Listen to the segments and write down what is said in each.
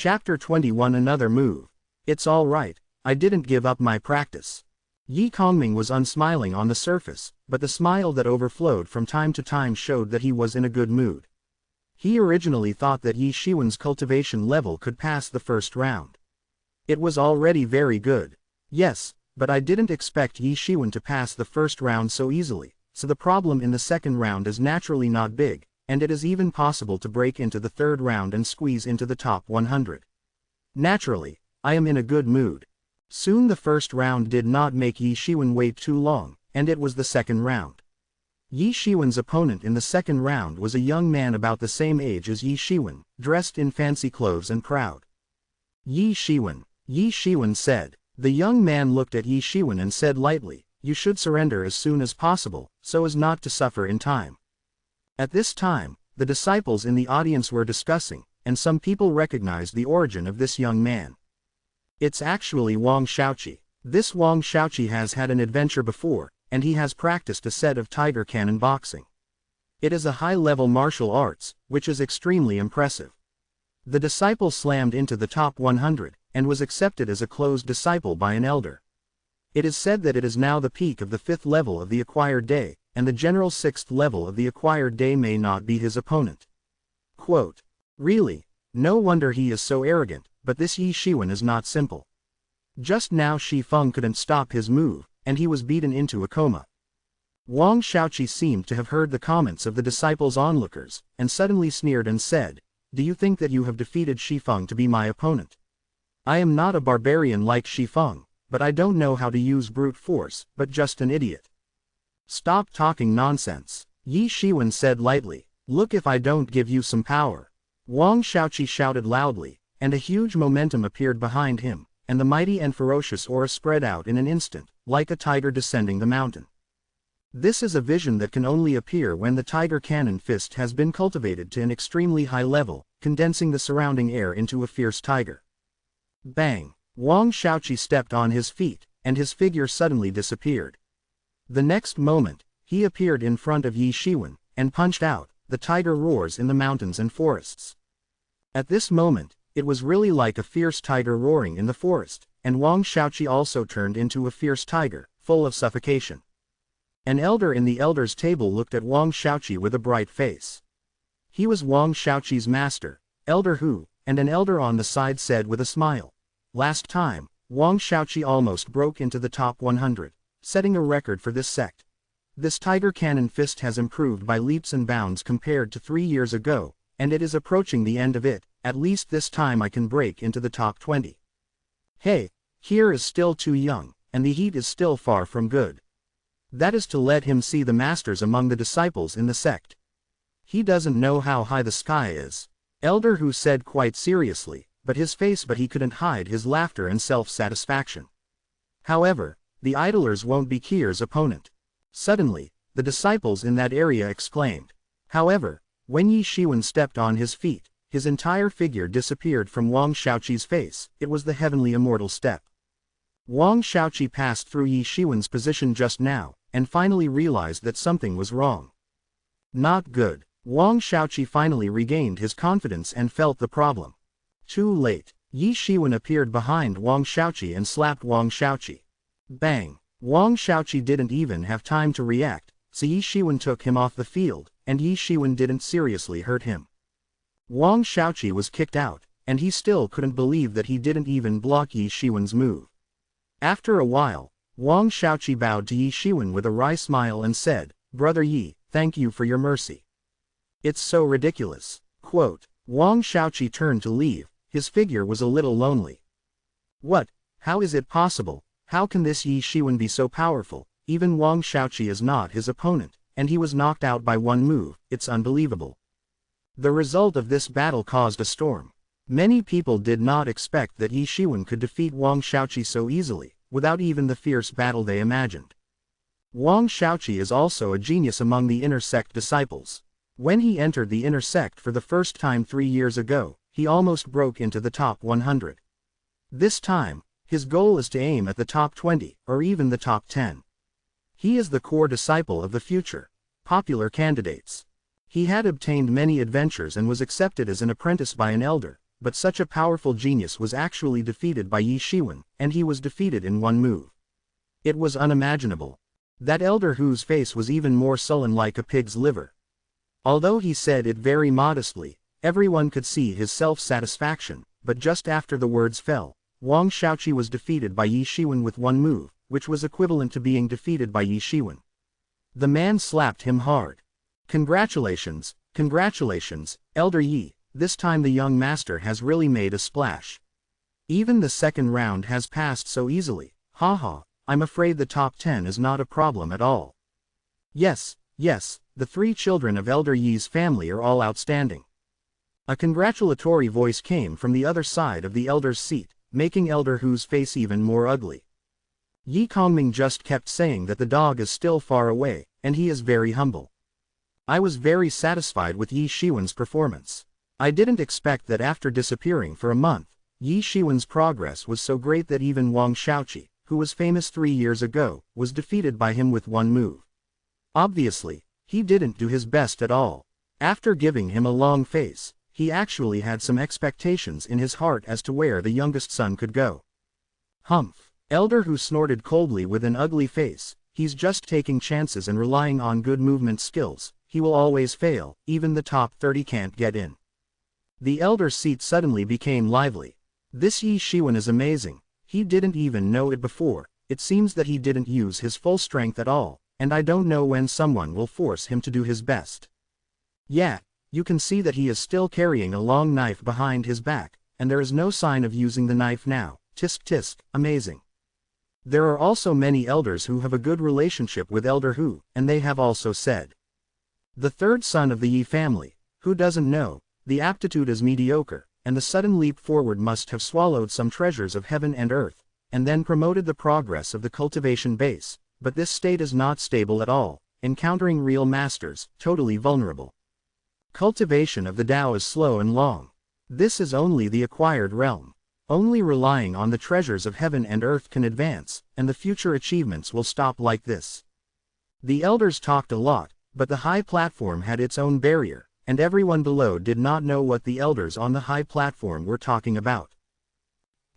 Chapter 21 Another Move. It's all right, I didn't give up my practice. Ye Kongming was unsmiling on the surface, but the smile that overflowed from time to time showed that he was in a good mood. He originally thought that Ye Xiwen's cultivation level could pass the first round. It was already very good. Yes, but I didn't expect Ye Xiwen to pass the first round so easily, so the problem in the second round is naturally not big, and it is even possible to break into the third round and squeeze into the top 100. Naturally, I am in a good mood. Soon the first round did not make Ye Xiwen wait too long, and it was the second round. Ye Xiwen's opponent in the second round was a young man about the same age as Ye Xiwen, dressed in fancy clothes and proud. Ye Xiwen said. The young man looked at Ye Xiwen and said lightly, "You should surrender as soon as possible, so as not to suffer in time." At this time, the disciples in the audience were discussing, and some people recognized the origin of this young man. It's actually Wang Xiaoqi. This Wang Xiaoqi has had an adventure before, and he has practiced a set of tiger cannon boxing. It is a high-level martial arts, which is extremely impressive. The disciple slammed into the top 100, and was accepted as a closed disciple by an elder. It is said that it is now the peak of the 5th level of the acquired day, and the general 6th level of the acquired day may not be his opponent. Quote, "Really? No wonder he is so arrogant, but this Ye Xiwen is not simple. Just now Shi Feng couldn't stop his move, and he was beaten into a coma." Wang Xiaoqi seemed to have heard the comments of the disciples' onlookers, and suddenly sneered and said, "Do you think that you have defeated Shi Feng to be my opponent? I am not a barbarian like Shi Feng, but I don't know how to use brute force, but just an idiot." "Stop talking nonsense," Ye Xiwen said lightly. "Look if I don't give you some power." Wang Xiaoqi shouted loudly, and a huge momentum appeared behind him, and the mighty and ferocious aura spread out in an instant, like a tiger descending the mountain. This is a vision that can only appear when the tiger cannon fist has been cultivated to an extremely high level, condensing the surrounding air into a fierce tiger. Bang! Wang Xiaoqi stepped on his feet, and his figure suddenly disappeared. The next moment, he appeared in front of Ye Xiwen, and punched out. The tiger roars in the mountains and forests. At this moment, it was really like a fierce tiger roaring in the forest, and Wang Xiaoqi also turned into a fierce tiger, full of suffocation. An elder in the elders' table looked at Wang Xiaoqi with a bright face. He was Wang Xiaoqi's master, Elder Hu, and an elder on the side said with a smile, "Last time, Wang Xiaoqi almost broke into the top 100, setting a record for this sect. This tiger cannon fist has improved by leaps and bounds compared to 3 years ago, and it is approaching the end of it. At least this time I can break into the top 20. Hey, here is still too young, and the heat is still far from good. That is to let him see the masters among the disciples in the sect. He doesn't know how high the sky is," Elder Hu said quite seriously, but he couldn't hide his laughter and self-satisfaction. However, the idlers won't be Kier's opponent. Suddenly, the disciples in that area exclaimed. However, when Ye Xiwen stepped on his feet, his entire figure disappeared from Wang Xiaoqi's face. It was the heavenly immortal step. Wang Xiaoqi passed through Ye Xiwen's position just now, and finally realized that something was wrong. Not good. Wang Xiaoqi finally regained his confidence and felt the problem. Too late. Ye Xiwen appeared behind Wang Xiaoqi and slapped Wang Xiaoqi. Bang! Wang Xiaoqi didn't even have time to react, so Ye Xiwen took him off the field, and Ye Xiwen didn't seriously hurt him. Wang Xiaoqi was kicked out, and he still couldn't believe that he didn't even block Ye Xiwen's move. After a while, Wang Xiaoqi bowed to Ye Xiwen with a wry smile and said, "Brother Yi, thank you for your mercy. It's so ridiculous." Quote, Wang Xiaoqi turned to leave. His figure was a little lonely. "What? How is it possible? How can this Ye Xiwen be so powerful? Even Wang Xiaoqi is not his opponent, and he was knocked out by one move. It's unbelievable." The result of this battle caused a storm. Many people did not expect that Ye Xiwen could defeat Wang Xiaoqi so easily, without even the fierce battle they imagined. Wang Xiaoqi is also a genius among the inner sect disciples. When he entered the inner sect for the first time 3 years ago, he almost broke into the top 100. This time, his goal is to aim at the top 20, or even the top 10. He is the core disciple of the future popular candidates. He had obtained many adventures and was accepted as an apprentice by an elder, but such a powerful genius was actually defeated by Ye Xiwen, and he was defeated in one move. It was unimaginable. That elder whose face was even more sullen, like a pig's liver. Although he said it very modestly, everyone could see his self-satisfaction, but just after the words fell, Wang Shaoqi was defeated by Ye Xiwen with one move, which was equivalent to being defeated by Ye Xiwen. The man slapped him hard. Congratulations, congratulations, Elder Yi, this time the young master has really made a splash. Even the second round has passed so easily, haha, I'm afraid the top 10 is not a problem at all. Yes, yes, the 3 children of Elder Yi's family are all outstanding. A congratulatory voice came from the other side of the elder's seat, making Elder Hu's face even more ugly. Ye Kongming just kept saying that the dog is still far away, and he is very humble. I was very satisfied with Ye Xiwen's performance. I didn't expect that after disappearing for a month, Ye Xiwen's progress was so great that even Wang Shaoqi, who was famous 3 years ago, was defeated by him with one move. Obviously, he didn't do his best at all. After giving him a long face, he actually had some expectations in his heart as to where the youngest son could go. Humph! Elder Hu snorted coldly with an ugly face. He's just taking chances and relying on good movement skills. He will always fail, even the top 30 can't get in. The elder's seat suddenly became lively. This Ye Xiwen is amazing. He didn't even know it before. It seems that he didn't use his full strength at all, and I don't know when someone will force him to do his best. Yeah, you can see that he is still carrying a long knife behind his back, and there is no sign of using the knife now. Tisk tisk, amazing. There are also many elders who have a good relationship with Elder Hu, and they have also said. The third son of the Yi family, who doesn't know, the aptitude is mediocre, and the sudden leap forward must have swallowed some treasures of heaven and earth, and then promoted the progress of the cultivation base, but this state is not stable at all, encountering real masters, totally vulnerable. Cultivation of the Tao is slow and long. This is only the acquired realm. Only relying on the treasures of heaven and earth can advance, and the future achievements will stop like this. The elders talked a lot, but the high platform had its own barrier, and everyone below did not know what the elders on the high platform were talking about.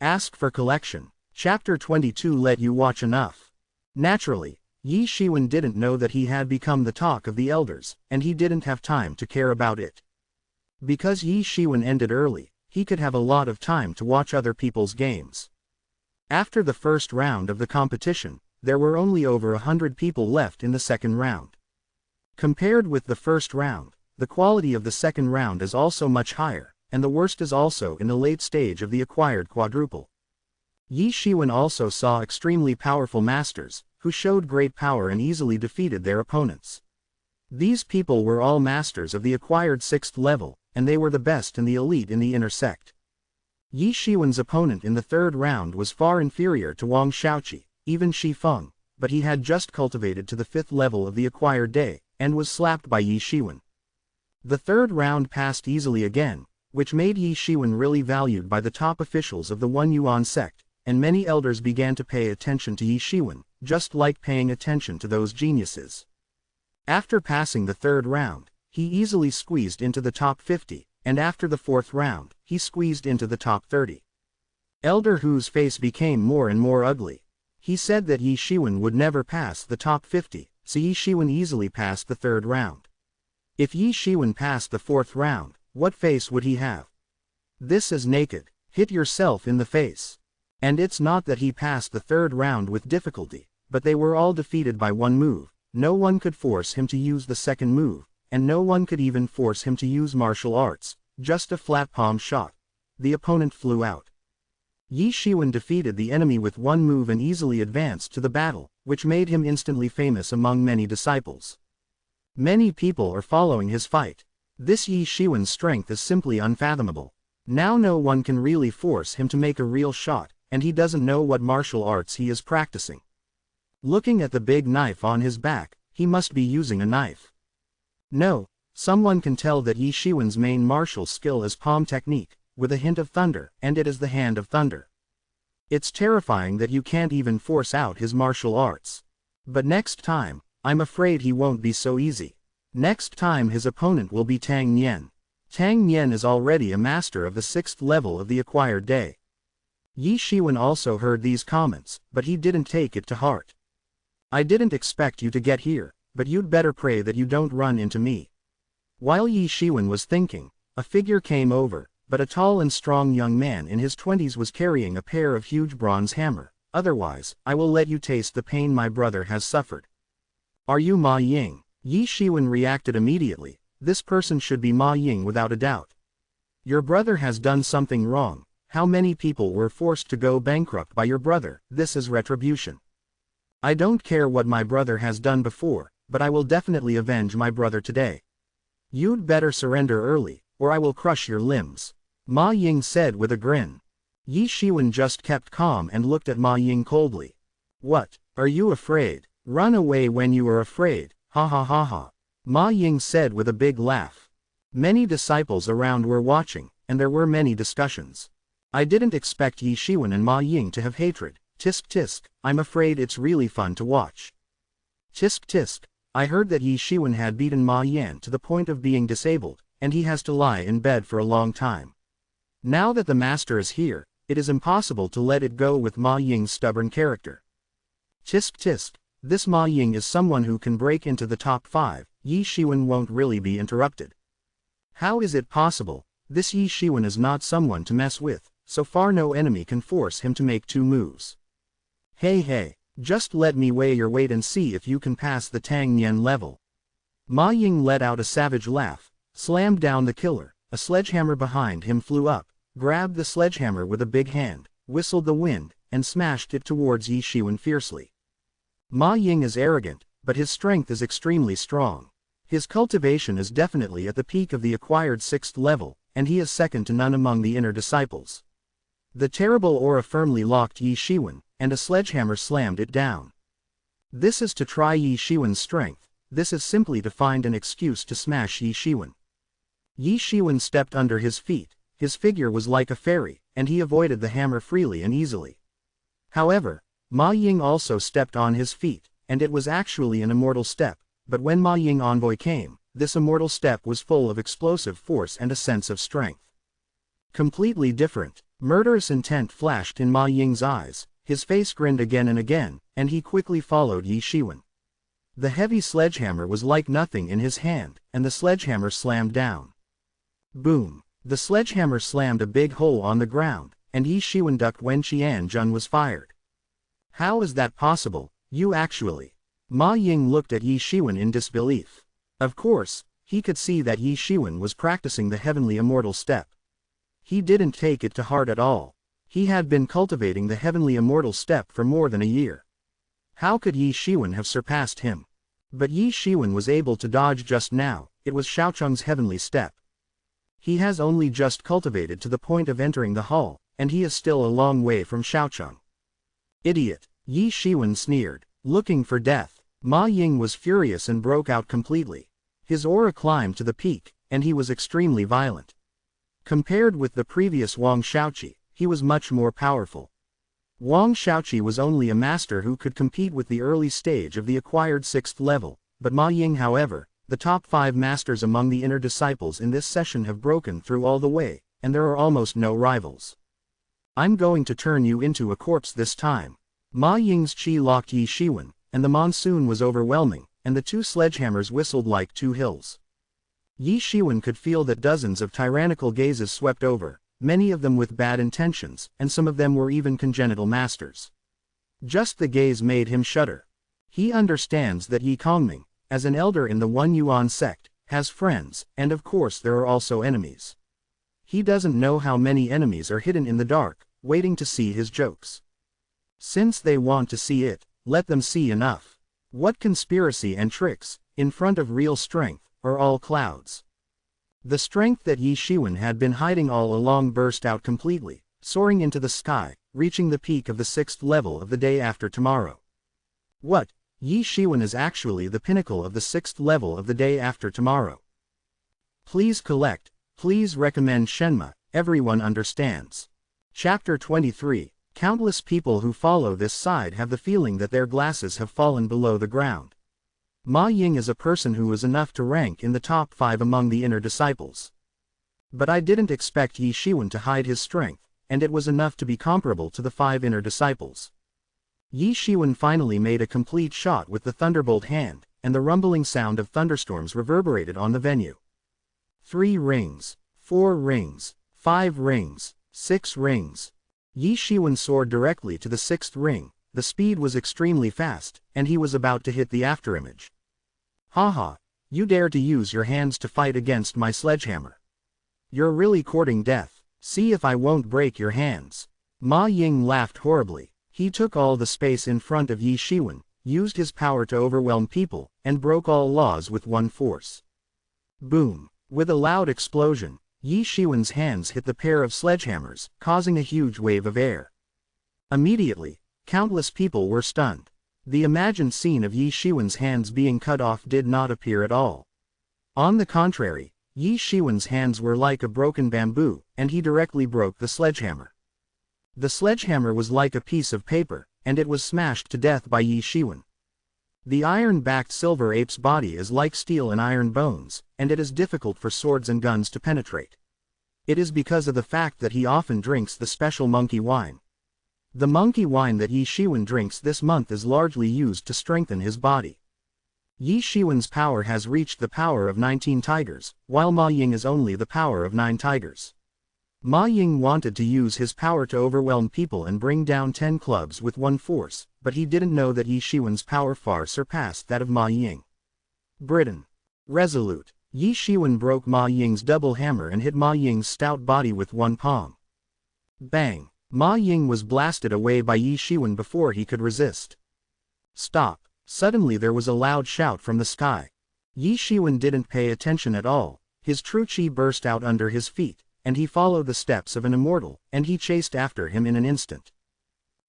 Ask for collection. Chapter 22 let you watch enough. Naturally, Ye Xiwen didn't know that he had become the talk of the elders, and he didn't have time to care about it. Because Ye Xiwen ended early, he could have a lot of time to watch other people's games. After the first round of the competition, there were only over 100 people left in the second round. Compared with the first round, the quality of the second round is also much higher, and the worst is also in the late stage of the acquired quadruple. Ye Xiwen also saw extremely powerful masters, who showed great power and easily defeated their opponents. These people were all masters of the acquired 6th level, and they were the best and the elite in the inner sect. Ye Xiwen's opponent in the third round was far inferior to Wang Shaoqi, even Shi Feng, but he had just cultivated to the 5th level of the acquired day, and was slapped by Ye Xiwen. The third round passed easily again, which made Ye Xiwen really valued by the top officials of the One Yuan sect, and many elders began to pay attention to Ye Xiwen, just like paying attention to those geniuses. After passing the third round, he easily squeezed into the top 50, and after the fourth round, he squeezed into the top 30. Elder Hu's face became more and more ugly. He said that Ye Xiwen would never pass the top 50, so Ye Xiwen easily passed the third round. If Ye Xiwen passed the fourth round, what face would he have? This is naked, hit yourself in the face. And it's not that he passed the third round with difficulty, but they were all defeated by one move. No one could force him to use the second move, and no one could even force him to use martial arts, just a flat palm shot. The opponent flew out. Ye Xiwen defeated the enemy with one move and easily advanced to the battle, which made him instantly famous among many disciples. Many people are following his fight. This Ye Xiwen's strength is simply unfathomable. Now no one can really force him to make a real shot, and he doesn't know what martial arts he is practicing. Looking at the big knife on his back, he must be using a knife. No, someone can tell that Ye Xiwen's main martial skill is palm technique, with a hint of thunder, and it is the hand of thunder. It's terrifying that you can't even force out his martial arts. But next time, I'm afraid he won't be so easy. Next time his opponent will be Tang Nian. Tang Nian is already a master of the 6th level of the acquired day. Ye Xiwen also heard these comments, but he didn't take it to heart. I didn't expect you to get here, but you'd better pray that you don't run into me. While Ye Xiwen was thinking, a figure came over, but a tall and strong young man in his 20s was carrying a pair of huge bronze hammer. Otherwise, I will let you taste the pain my brother has suffered. Are you Ma Ying? Ye Xiwen reacted immediately. This person should be Ma Ying without a doubt. Your brother has done something wrong. How many people were forced to go bankrupt by your brother? This is retribution. I don't care what my brother has done before, but I will definitely avenge my brother today. You'd better surrender early, or I will crush your limbs. Ma Ying said with a grin. Ye Xiwen just kept calm and looked at Ma Ying coldly. What, are you afraid? Run away when you are afraid, ha ha ha ha. Ma Ying said with a big laugh. Many disciples around were watching, and there were many discussions. I didn't expect Ye Xiwen and Ma Ying to have hatred. Tisk tisk, I'm afraid it's really fun to watch. Tisk tisk, I heard that Ye Xiwen had beaten Ma Yan to the point of being disabled, and he has to lie in bed for a long time. Now that the master is here, it is impossible to let it go with Ma Ying's stubborn character. Tisk tisk, this Ma Ying is someone who can break into the top 5, Ye Xiwen won't really be interrupted. How is it possible? This Ye Xiwen is not someone to mess with, so far no enemy can force him to make 2 moves. Hey, just let me weigh your weight and see if you can pass the Tang Nian level. Ma Ying let out a savage laugh, slammed down the killer, a sledgehammer behind him flew up, grabbed the sledgehammer with a big hand, whistled the wind, and smashed it towards Ye Xiwen fiercely. Ma Ying is arrogant, but his strength is extremely strong. His cultivation is definitely at the peak of the acquired 6th level, and he is second to none among the inner disciples. The terrible aura firmly locked Ye Xiwen, and a sledgehammer slammed it down. This is to try Ye Xiwen's strength, this is simply to find an excuse to smash Ye Xiwen. Ye Xiwen stepped under his feet, his figure was like a fairy, and he avoided the hammer freely and easily. However, Ma Ying also stepped on his feet, and it was actually an immortal step, but when Ma Ying envoy came, this immortal step was full of explosive force and a sense of strength. Completely different, murderous intent flashed in Ma Ying's eyes, his face grinned again and again, and he quickly followed Ye Xiwen. The heavy sledgehammer was like nothing in his hand, and the sledgehammer slammed down. Boom! The sledgehammer slammed a big hole on the ground, and Ye Xiwen ducked when Qianjun was fired. How is that possible? You actually... Ma Ying looked at Ye Xiwen in disbelief. Of course, he could see that Ye Xiwen was practicing the heavenly immortal step. He didn't take it to heart at all. He had been cultivating the heavenly immortal step for more than a year. How could Ye Xiwen have surpassed him? But Ye Xiwen was able to dodge just now, it was Xiaocheng's heavenly step. He has only just cultivated to the point of entering the hall, and he is still a long way from Xiaocheng. Idiot! Ye Xiwen sneered, looking for death. Ma Ying was furious and broke out completely. His aura climbed to the peak, and he was extremely violent. Compared with the previous Wang Xiaoqi, he was much more powerful. Wang Xiaoqi was only a master who could compete with the early stage of the acquired 6th level, but Ma Ying, however, the top 5 masters among the inner disciples in this session have broken through all the way, and there are almost no rivals. I'm going to turn you into a corpse this time. Ma Ying's chi locked Ye Xiwen, and the monsoon was overwhelming, and the 2 sledgehammers whistled like 2 hills. Ye Xiwen could feel that dozens of tyrannical gazes swept over, many of them with bad intentions, and some of them were even congenital masters. Just the gaze made him shudder. He understands that Ye Kongming, as an elder in the One Yuan sect, has friends, and of course there are also enemies. He doesn't know how many enemies are hidden in the dark, waiting to see his jokes. Since they want to see it, let them see enough. What conspiracy and tricks, in front of real strength, are all clouds. The strength that Ye Xiwen had been hiding all along burst out completely, soaring into the sky, reaching the peak of the 6th level of the day after tomorrow. What? Ye Xiwen is actually the pinnacle of the 6th level of the day after tomorrow. Please collect, please recommend Shenmue, everyone understands. Chapter 23. Countless people who follow this side have the feeling that their glasses have fallen below the ground. Ma Ying is a person who is enough to rank in the top 5 among the inner disciples. But I didn't expect Ye Xiwen to hide his strength, and it was enough to be comparable to the 5 inner disciples. Ye Xiwen finally made a complete shot with the thunderbolt hand, and the rumbling sound of thunderstorms reverberated on the venue. 3 rings, 4 rings, 5 rings, 6 rings. Ye Xiwen soared directly to the 6th ring. The speed was extremely fast, and he was about to hit the afterimage. Haha, you dare to use your hands to fight against my sledgehammer. You're really courting death. See if I won't break your hands. Ma Ying laughed horribly. He took all the space in front of Ye Xiwen, used his power to overwhelm people, and broke all laws with one force. Boom! With a loud explosion, Ye Xiwen's hands hit the pair of sledgehammers, causing a huge wave of air. Immediately, countless people were stunned. The imagined scene of Ye Xiwen's hands being cut off did not appear at all. On the contrary, Ye Xiwen's hands were like a broken bamboo, and he directly broke the sledgehammer. The sledgehammer was like a piece of paper, and it was smashed to death by Ye Xiwen. The iron-backed silver ape's body is like steel and iron bones, and it is difficult for swords and guns to penetrate. It is because of the fact that he often drinks the special monkey wine. The monkey wine that Ye Xiwen drinks this month is largely used to strengthen his body. Ye Xiwen's power has reached the power of 19 tigers, while Ma Ying is only the power of 9 tigers. Ma Ying wanted to use his power to overwhelm people and bring down 10 clubs with one force, but he didn't know that Ye Xiwen's power far surpassed that of Ma Ying. Britain. Resolute. Ye Xiwen broke Ma Ying's double hammer and hit Ma Ying's stout body with one palm. Bang! Ma Ying was blasted away by Ye Xiwen before he could resist. Stop! Suddenly there was a loud shout from the sky. Ye Xiwen didn't pay attention at all. His true chi burst out under his feet, and he followed the steps of an immortal, and he chased after him in an instant.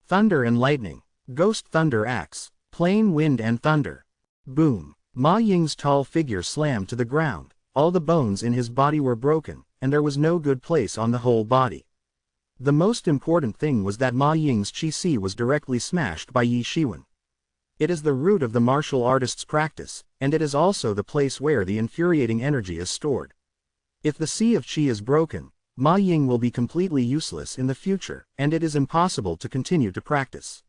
Thunder and lightning. Ghost thunder axe. Plain wind and thunder. Boom! Ma Ying's tall figure slammed to the ground. All the bones in his body were broken, and there was no good place on the whole body. The most important thing was that Ma Ying's chi was directly smashed by Ye Xiwen. It is the root of the martial artist's practice, and it is also the place where the infuriating energy is stored. If the sea of chi is broken, Ma Ying will be completely useless in the future, and it is impossible to continue to practice.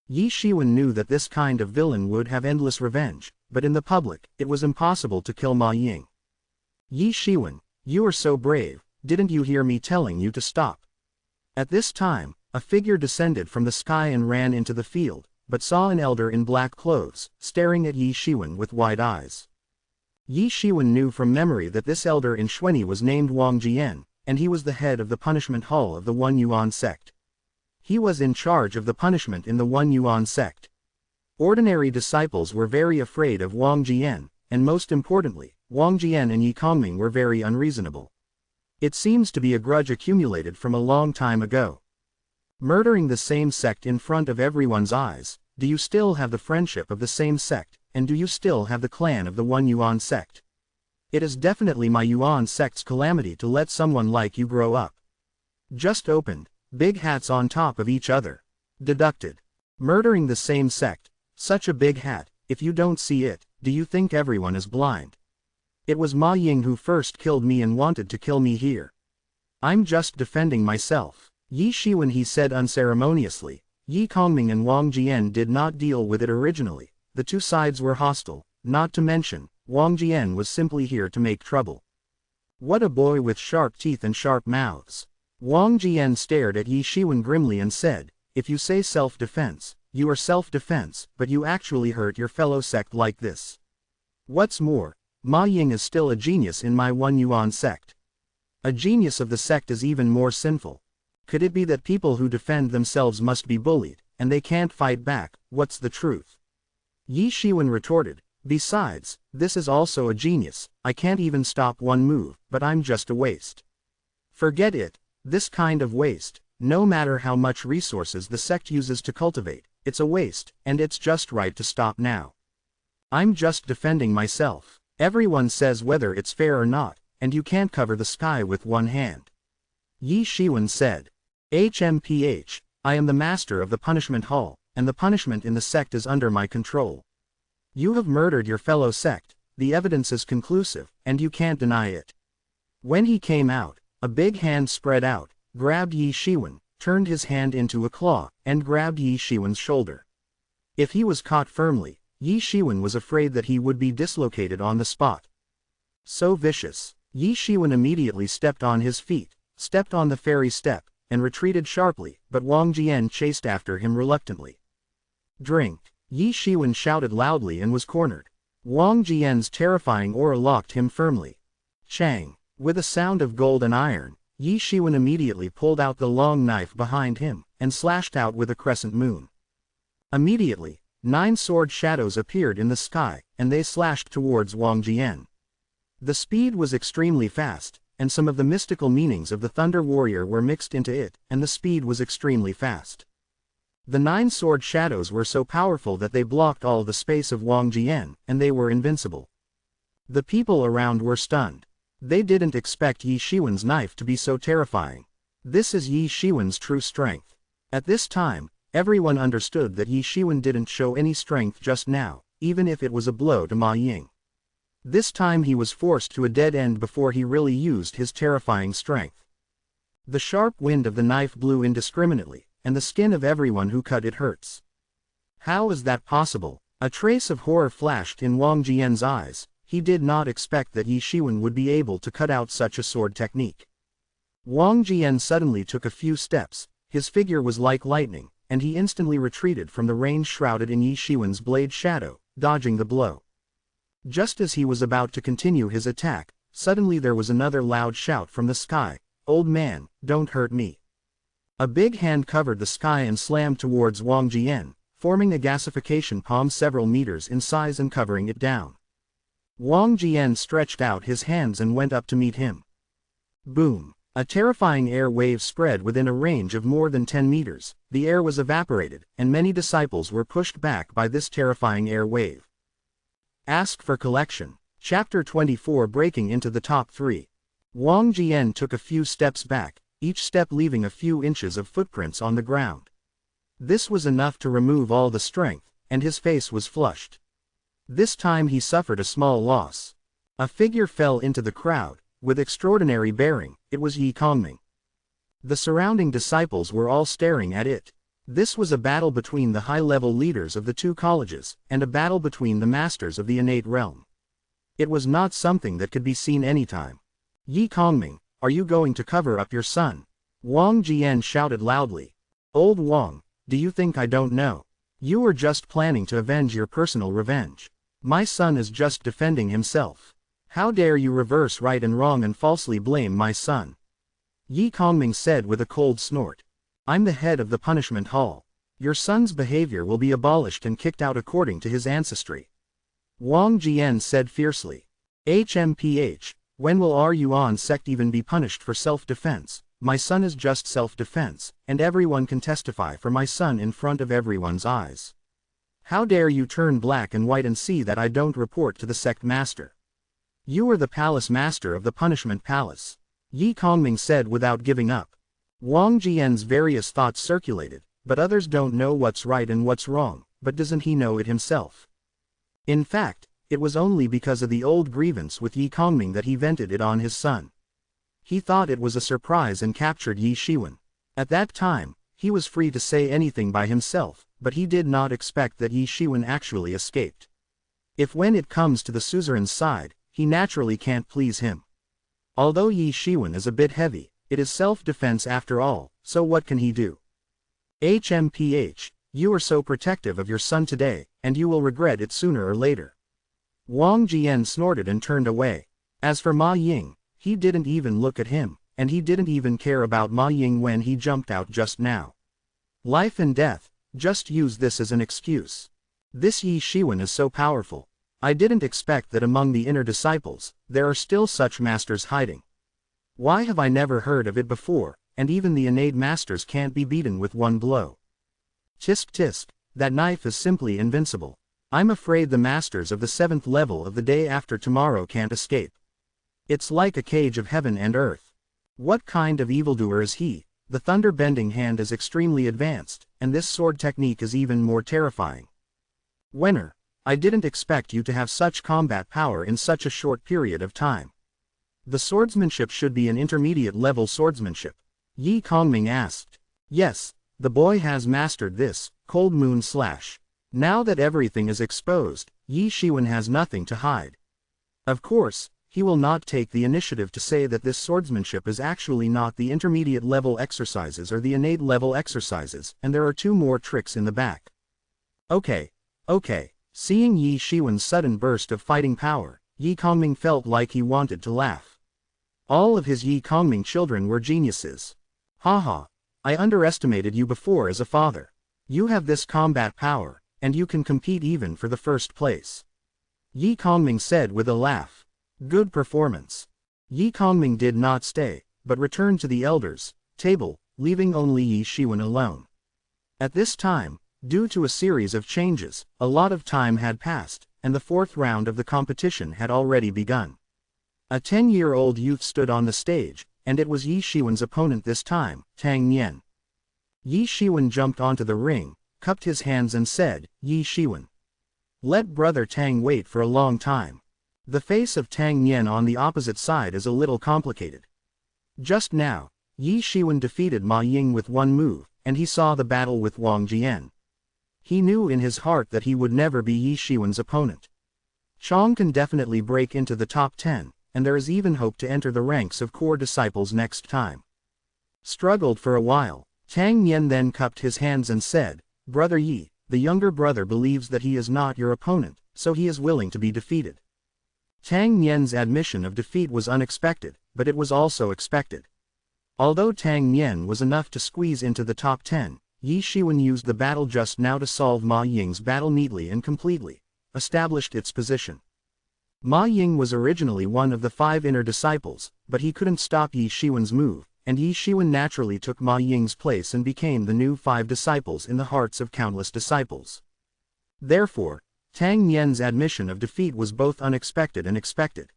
Ye Xiwen knew that this kind of villain would have endless revenge, but in the public, it was impossible to kill Ma Ying. Ye Xiwen, you are so brave, didn't you hear me telling you to stop? At this time, a figure descended from the sky and ran into the field, but saw an elder in black clothes, staring at Ye Xiwen with wide eyes. Ye Xiwen knew from memory that this elder in Xuanhuan was named Wang Jian, and he was the head of the punishment hall of the One Yuan sect. He was in charge of the punishment in the One Yuan sect. Ordinary disciples were very afraid of Wang Jian, and most importantly, Wang Jian and Ye Kongming were very unreasonable. It seems to be a grudge accumulated from a long time ago. Murdering the same sect in front of everyone's eyes, do you still have the friendship of the same sect, and do you still have the clan of the One Yuan sect? It is definitely my Yuan sect's calamity to let someone like you grow up. Just opened, big hats on top of each other. Deducted. Murdering the same sect, such a big hat, if you don't see it, do you think everyone is blind? It was Ma Ying who first killed me and wanted to kill me here. I'm just defending myself. Ye Xiwen, he said unceremoniously. Ye Kongming and Wang Jian did not deal with it originally. The two sides were hostile, not to mention, Wang Jian was simply here to make trouble. What a boy with sharp teeth and sharp mouths. Wang Jian stared at Ye Xiwen grimly and said, if you say self-defense, you are self-defense, but you actually hurt your fellow sect like this. What's more, Ma Ying is still a genius in my One Yuan sect. A genius of the sect is even more sinful. Could it be that people who defend themselves must be bullied, and they can't fight back? What's the truth? Ye Xiwen retorted, besides, this is also a genius. I can't even stop one move, but I'm just a waste. Forget it. This kind of waste, no matter how much resources the sect uses to cultivate, it's a waste, and it's just right to stop now. I'm just defending myself. Everyone says whether it's fair or not, and you can't cover the sky with one hand. Ye Xiwen said, HMPH, I am the master of the punishment hall, and the punishment in the sect is under my control. You have murdered your fellow sect, the evidence is conclusive, and you can't deny it. When he came out, a big hand spread out, grabbed Ye Xiwen, turned his hand into a claw, and grabbed Ye Xiwen's shoulder. If he was caught firmly, Ye Xiwen was afraid that he would be dislocated on the spot. So vicious, Ye Xiwen immediately stepped on his feet, stepped on the fairy step, and retreated sharply, but Wang Jian chased after him reluctantly. Drink! Ye Xiwen shouted loudly and was cornered. Wang Jian's terrifying aura locked him firmly. Chang! With a sound of gold and iron, Ye Xiwen immediately pulled out the long knife behind him, and slashed out with a crescent moon. Immediately, 9 sword shadows appeared in the sky, and they slashed towards Wang Jian. The speed was extremely fast, and some of the mystical meanings of the Thunder Warrior were mixed into it, and the speed was extremely fast. The 9 sword shadows were so powerful that they blocked all the space of Wang Jian, and they were invincible. The people around were stunned. They didn't expect Ye Xiwen's knife to be so terrifying. This is Ye Xiwen's true strength. At this time, everyone understood that Ye Xiwen didn't show any strength just now, even if it was a blow to Ma Ying. This time he was forced to a dead end before he really used his terrifying strength. The sharp wind of the knife blew indiscriminately, and the skin of everyone who cut it hurts. How is that possible? A trace of horror flashed in Wang Jian's eyes. He did not expect that Ye Xiwen would be able to cut out such a sword technique. Wang Jian suddenly took a few steps, his figure was like lightning, and he instantly retreated from the range shrouded in Ye Xiwen's blade shadow, dodging the blow. Just as he was about to continue his attack, suddenly there was another loud shout from the sky, "Old man, don't hurt me." A big hand covered the sky and slammed towards Wang Jian, forming a gasification palm several meters in size and covering it down. Wang Jian stretched out his hands and went up to meet him. Boom! A terrifying air wave spread within a range of more than 10 meters, the air was evaporated, and many disciples were pushed back by this terrifying air wave. Ask for collection. Chapter 24 Breaking into the top 3. Wang Jian took a few steps back, each step leaving a few inches of footprints on the ground. This was enough to remove all the strength, and his face was flushed. This time he suffered a small loss. A figure fell into the crowd, with extraordinary bearing. It was Ye Xiwen. The surrounding disciples were all staring at it. This was a battle between the high-level leaders of the 2 colleges, and a battle between the masters of the innate realm. It was not something that could be seen anytime. Ye Xiwen, are you going to cover up your son? Wang Jian shouted loudly. Old Wang, do you think I don't know? You were just planning to avenge your personal revenge. My son is just defending himself. How dare you reverse right and wrong and falsely blame my son? Ye Xiwen said with a cold snort. I'm the head of the punishment hall. Your son's behavior will be abolished and kicked out according to his ancestry. Wang Jian said fiercely. HMPH, when will our Yuan sect even be punished for self-defense? My son is just self-defense, and everyone can testify for my son in front of everyone's eyes. How dare you turn black and white and see that I don't report to the sect master? You are the palace master of the punishment palace. Ye Xiwen said without giving up. Wang Jian's various thoughts circulated, but others don't know what's right and what's wrong, but doesn't he know it himself? In fact, it was only because of the old grievance with Ye Xiwen that he vented it on his son. He thought it was a surprise and captured Ye Xiwen. At that time, he was free to say anything by himself, but he did not expect that Ye Xiwen actually escaped. If when it comes to the suzerain's side, he naturally can't please him. Although Ye Xiwen is a bit heavy, it is self-defense after all, so what can he do? HMPH, you are so protective of your son today, and you will regret it sooner or later. Wang Jian snorted and turned away. As for Ma Ying, he didn't even look at him, and he didn't even care about Ma Ying when he jumped out just now. Life and death, just use this as an excuse. This Ye Xiwen is so powerful. I didn't expect that among the inner disciples, there are still such masters hiding. Why have I never heard of it before, and even the innate masters can't be beaten with one blow. Tisk tisk, that knife is simply invincible. I'm afraid the masters of the 7th level of the day after tomorrow can't escape. It's like a cage of heaven and earth. What kind of evildoer is he? The thunder-bending hand is extremely advanced, and this sword technique is even more terrifying. Wenner, I didn't expect you to have such combat power in such a short period of time. The swordsmanship should be an intermediate level swordsmanship. Ye Kongming asked. Yes, the boy has mastered this, Cold Moon Slash. Now that everything is exposed, Ye Xiwen has nothing to hide. Of course, he will not take the initiative to say that this swordsmanship is actually not the intermediate level exercises or the innate level exercises, and there are 2 more tricks in the back. Okay. Seeing Ye Xiwen's sudden burst of fighting power, Ye Kongming felt like he wanted to laugh. All of his Ye Kongming children were geniuses. Haha, I underestimated you before as a father. You have this combat power, and you can compete even for the first place. Ye Kongming said with a laugh. Good performance. Ye Kongming did not stay, but returned to the elders' table, leaving only Ye Xiwen alone. At this time, due to a series of changes, a lot of time had passed, and the 4th round of the competition had already begun. A 10-year-old youth stood on the stage, and it was Ye Xiwen's opponent this time, Tang Nian. Ye Xiwen jumped onto the ring, cupped his hands and said, Ye Xiwen. Let brother Tang wait for a long time. The face of Tang Nian on the opposite side is a little complicated. Just now, Ye Xiwen defeated Ma Ying with 1 move, and he saw the battle with Wang Jian. He knew in his heart that he would never be Ye Xiwen's opponent. Chong can definitely break into the top 10, and there is even hope to enter the ranks of core disciples next time. Struggled for a while, Tang Nian then cupped his hands and said, Brother Yi, the younger brother believes that he is not your opponent, so he is willing to be defeated. Tang Nian's admission of defeat was unexpected, but it was also expected. Although Tang Nian was enough to squeeze into the top 10, Ye Xiwen used the battle just now to solve Ma Ying's battle neatly and completely, established its position. Ma Ying was originally one of the 5 inner disciples, but he couldn't stop Ye Xiwen's move, and Ye Xiwen naturally took Ma Ying's place and became the new 5 disciples in the hearts of countless disciples. Therefore, Tang Nian's admission of defeat was both unexpected and expected.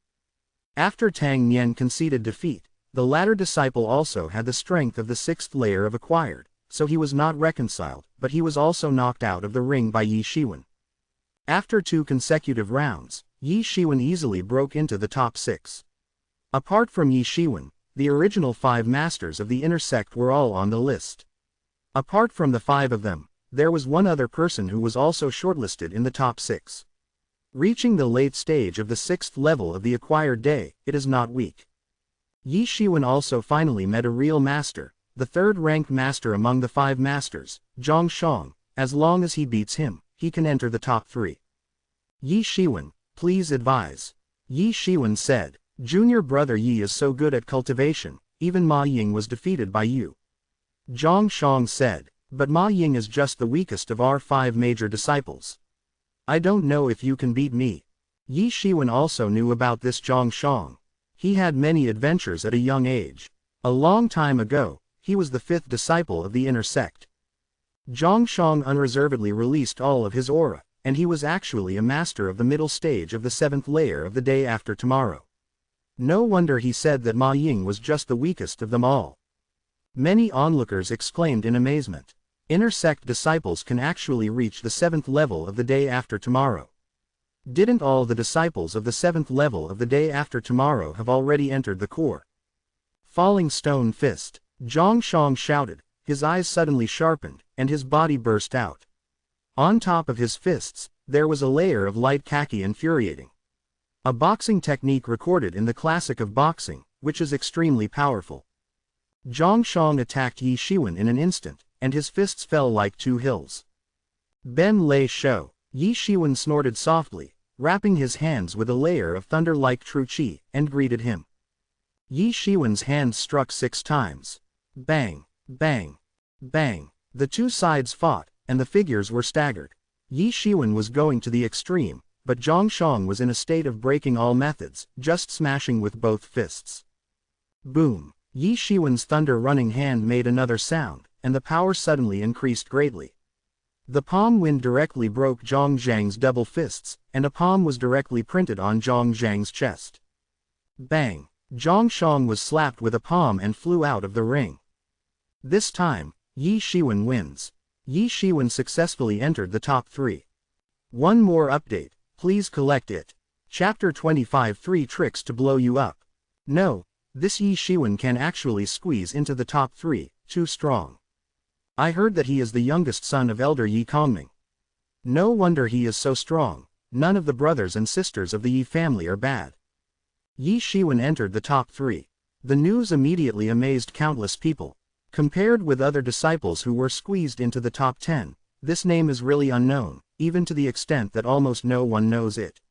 After Tang Nian conceded defeat, the latter disciple also had the strength of the 6th layer of acquired, so he was not reconciled, but he was also knocked out of the ring by Ye Xiwen. After 2 consecutive rounds, Ye Xiwen easily broke into the top 6. Apart from Ye Xiwen, the original 5 masters of the inner sect were all on the list. Apart from the 5 of them, there was one other person who was also shortlisted in the top 6. Reaching the late stage of the 6th level of the acquired day, it is not weak. Ye Xiwen also finally met a real master, the 3rd-ranked master among the 5 masters, Zhang Shang. As long as he beats him, he can enter the top 3. Ye Xiwen, please advise. Ye Xiwen said, Junior brother Yi is so good at cultivation, even Ma Ying was defeated by you. Zhang Shang said, but Ma Ying is just the weakest of our 5 major disciples. I don't know if you can beat me. Ye Xiwen also knew about this Zhang Shang. He had many adventures at a young age. A long time ago, he was the 5th disciple of the inner sect. Zhang Shang unreservedly released all of his aura, and he was actually a master of the middle stage of the 7th layer of the day after tomorrow. No wonder he said that Ma Ying was just the weakest of them all. Many onlookers exclaimed in amazement. Inner sect disciples can actually reach the 7th level of the day after tomorrow. Didn't all the disciples of the 7th level of the day after tomorrow have already entered the core? Falling Stone Fist. Zhang Shang shouted, his eyes suddenly sharpened, and his body burst out. On top of his fists, there was a layer of light khaki infuriating. A boxing technique recorded in the classic of boxing, which is extremely powerful. Zhang Shang attacked Ye Xiwen in an instant, and his fists fell like 2 hills. Ben Lei Shou. Ye Xiwen snorted softly, wrapping his hands with a layer of thunder like true qi, and greeted him. Ye Xiwen's hands struck 6 times. Bang, bang, bang. The 2 sides fought, and the figures were staggered. Ye Xiwen was going to the extreme, but Zhang Shang was in a state of breaking all methods, just smashing with both fists. Boom. Ye Xiwen's thunder-running hand made another sound, and the power suddenly increased greatly. The palm wind directly broke Zhang Zhang's double fists, and a palm was directly printed on Zhang Zhang's chest. Bang! Zhang Shang was slapped with a palm and flew out of the ring. This time, Ye Xiwen wins. Ye Xiwen successfully entered the top 3. One more update, please collect it. Chapter 25 3 Tricks to Blow You Up. No, this Ye Xiwen can actually squeeze into the top 3, too strong. I heard that he is the youngest son of Elder Ye Kongming. No wonder he is so strong, none of the brothers and sisters of the Ye family are bad. Ye Xiwen entered the top 3. The news immediately amazed countless people. Compared with other disciples who were squeezed into the top 10, this name is really unknown, even to the extent that almost no one knows it.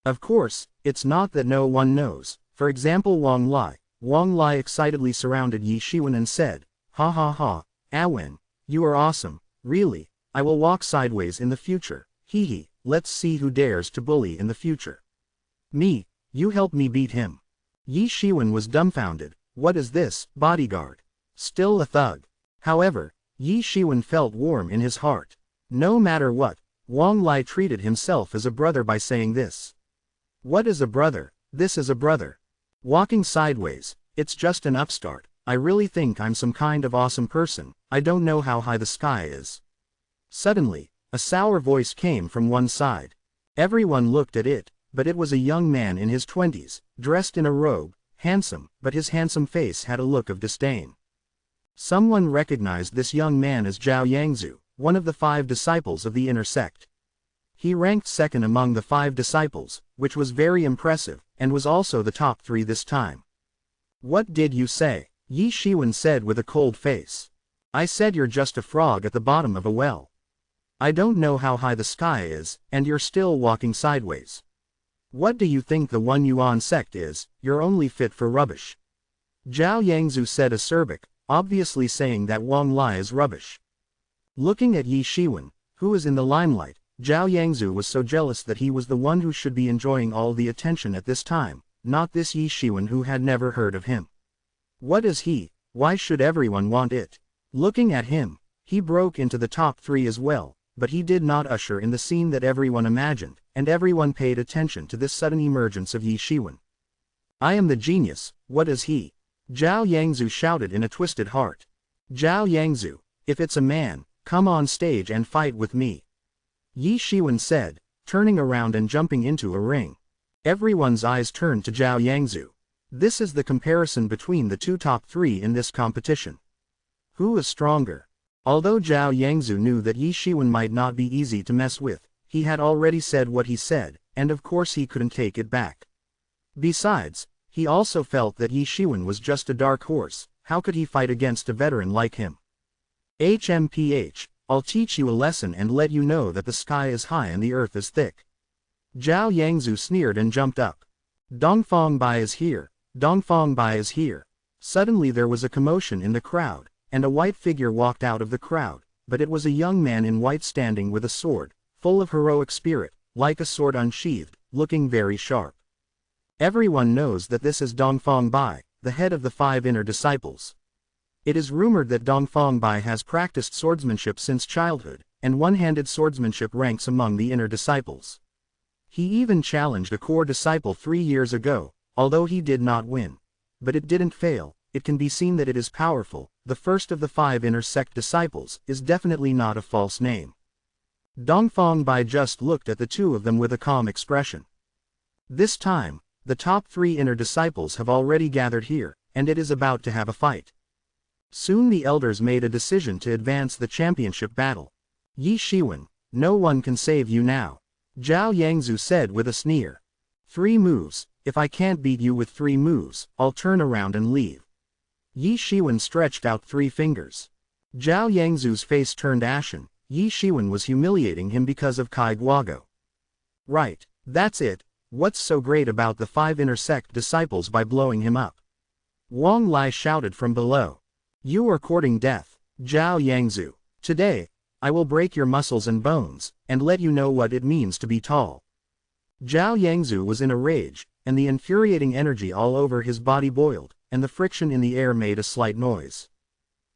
Of course, it's not that no one knows. For example, Wang Lai. Wang Lai excitedly surrounded Ye Xiwen and said, "Ha ha ha, Awen, you are awesome, really, I will walk sideways in the future, hee hee, let's see who dares to bully in the future. Me, you help me beat him." Ye Xiwen was dumbfounded. What is this, bodyguard? Still a thug. However, Ye Xiwen felt warm in his heart. No matter what, Wang Lai treated himself as a brother by saying this. What is a brother? This is a brother. Walking sideways, it's just an upstart. I really think I'm some kind of awesome person. I don't know how high the sky is. Suddenly, a sour voice came from one side. Everyone looked at it, but it was a young man in his 20s, dressed in a robe, handsome, but his handsome face had a look of disdain. Someone recognized this young man as Zhao Yangzu, one of the 5 disciples of the inner sect. He ranked second among the 5 disciples, which was very impressive, and was also the top 3 this time. What did you say? Ye Xiwen said with a cold face. I said you're just a frog at the bottom of a well. I don't know how high the sky is, and you're still walking sideways. What do you think the One Yuan sect is? You're only fit for rubbish. Zhao Yangzu said acerbic, obviously saying that Wang Lai is rubbish. Looking at Ye Xiwen, who is in the limelight, Zhao Yangzu was so jealous that he was the one who should be enjoying all the attention at this time, not this Ye Xiwen who had never heard of him. What is he? Why should everyone want it? Looking at him, he broke into the top 3 as well, but he did not usher in the scene that everyone imagined, and everyone paid attention to this sudden emergence of Ye Xiwen. I am the genius, what is he? Zhao Yangzu shouted in a twisted heart. Zhao Yangzu, if it's a man, come on stage and fight with me. Ye Xiwen said, turning around and jumping into a ring. Everyone's eyes turned to Zhao Yangzu. This is the comparison between the 2 top 3 in this competition. Who is stronger? Although Zhao Yangzu knew that Ye Xiwen might not be easy to mess with, he had already said what he said, and of course he couldn't take it back. Besides, he also felt that Ye Xiwen was just a dark horse. How could he fight against a veteran like him? HMPH, I'll teach you a lesson and let you know that the sky is high and the earth is thick. Zhao Yangzu sneered and jumped up. Dongfang Bai is here, Dongfang Bai is here. Suddenly there was a commotion in the crowd, and a white figure walked out of the crowd, but it was a young man in white standing with a sword, full of heroic spirit, like a sword unsheathed, looking very sharp. Everyone knows that this is Dongfang Bai, the head of the 5 inner disciples. It is rumored that Dongfang Bai has practiced swordsmanship since childhood, and one-handed swordsmanship ranks among the inner disciples. He even challenged a core disciple 3 years ago, although he did not win. But it didn't fail. It can be seen that it is powerful. The first of the 5 inner sect disciples is definitely not a false name. Dongfang Bai just looked at the 2 of them with a calm expression. This time, the top 3 inner disciples have already gathered here, and it is about to have a fight. Soon the elders made a decision to advance the championship battle. Ye Xiwen, no one can save you now. Zhao Yangzu said with a sneer. 3 moves, if I can't beat you with 3 moves, I'll turn around and leave. Ye Xiwen stretched out 3 fingers. Zhao Yangzu's face turned ashen. Ye Xiwen was humiliating him because of Kai Guago. Right, that's it. What's so great about the 5 inner sect disciples by blowing him up? Wang Lai shouted from below. You are courting death, Zhao Yangzu. Today, I will break your muscles and bones, and let you know what it means to be tall. Zhao Yangzu was in a rage, and the infuriating energy all over his body boiled, and the friction in the air made a slight noise.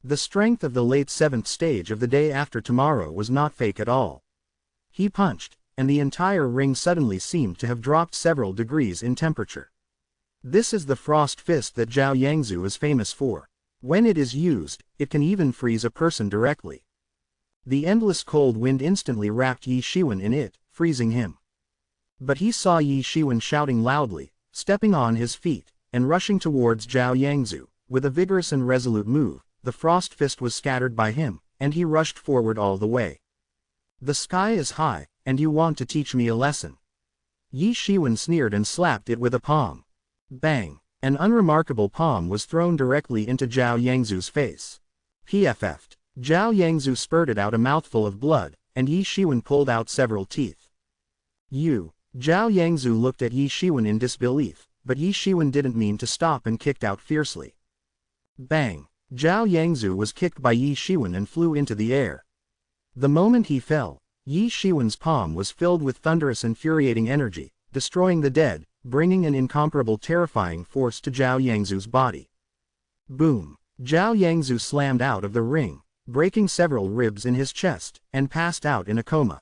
The strength of the late 7th stage of the day after tomorrow was not fake at all. He punched, and the entire ring suddenly seemed to have dropped several degrees in temperature. This is the frost fist that Zhao Yangzu is famous for. When it is used, it can even freeze a person directly. The endless cold wind instantly wrapped Ye Xiwen in it, freezing him. But he saw Ye Xiwen shouting loudly, stepping on his feet, and rushing towards Zhao Yangzu, with a vigorous and resolute move, the frost fist was scattered by him, and he rushed forward all the way. The sky is high, and you want to teach me a lesson. Ye Xiwen sneered and slapped it with a palm. Bang! An unremarkable palm was thrown directly into Zhao Yangzu's face. PFF'd. Zhao Yangzu spurted out a mouthful of blood, and Ye Xiwen pulled out several teeth. You! Zhao Yangzu looked at Ye Xiwen in disbelief, but Ye Xiwen didn't mean to stop and kicked out fiercely. Bang! Zhao Yangzu was kicked by Ye Xiwen and flew into the air. The moment he fell, Ye Xiwen's palm was filled with thunderous infuriating energy, destroying the dead, bringing an incomparable terrifying force to Zhao Yangzu's body. Boom! Zhao Yangzu slammed out of the ring, breaking several ribs in his chest, and passed out in a coma.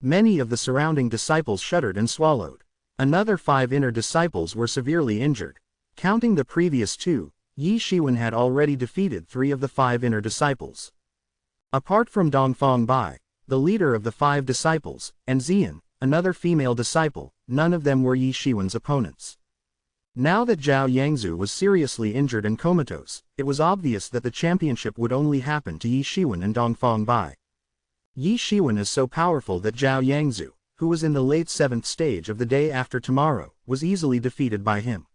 Many of the surrounding disciples shuddered and swallowed. Another 5 inner disciples were severely injured. Counting the previous 2, Ye Xiwen had already defeated 3 of the 5 inner disciples. Apart from Dongfang Bai, the leader of the 5 disciples, and Xian, another female disciple, none of them were Ye Xiwen's opponents. Now that Zhao Yangzu was seriously injured and comatose, it was obvious that the championship would only happen to Ye Xiwen and Dongfang Bai. Ye Xiwen is so powerful that Zhao Yangzu, who was in the late 7th stage of the day after tomorrow, was easily defeated by him.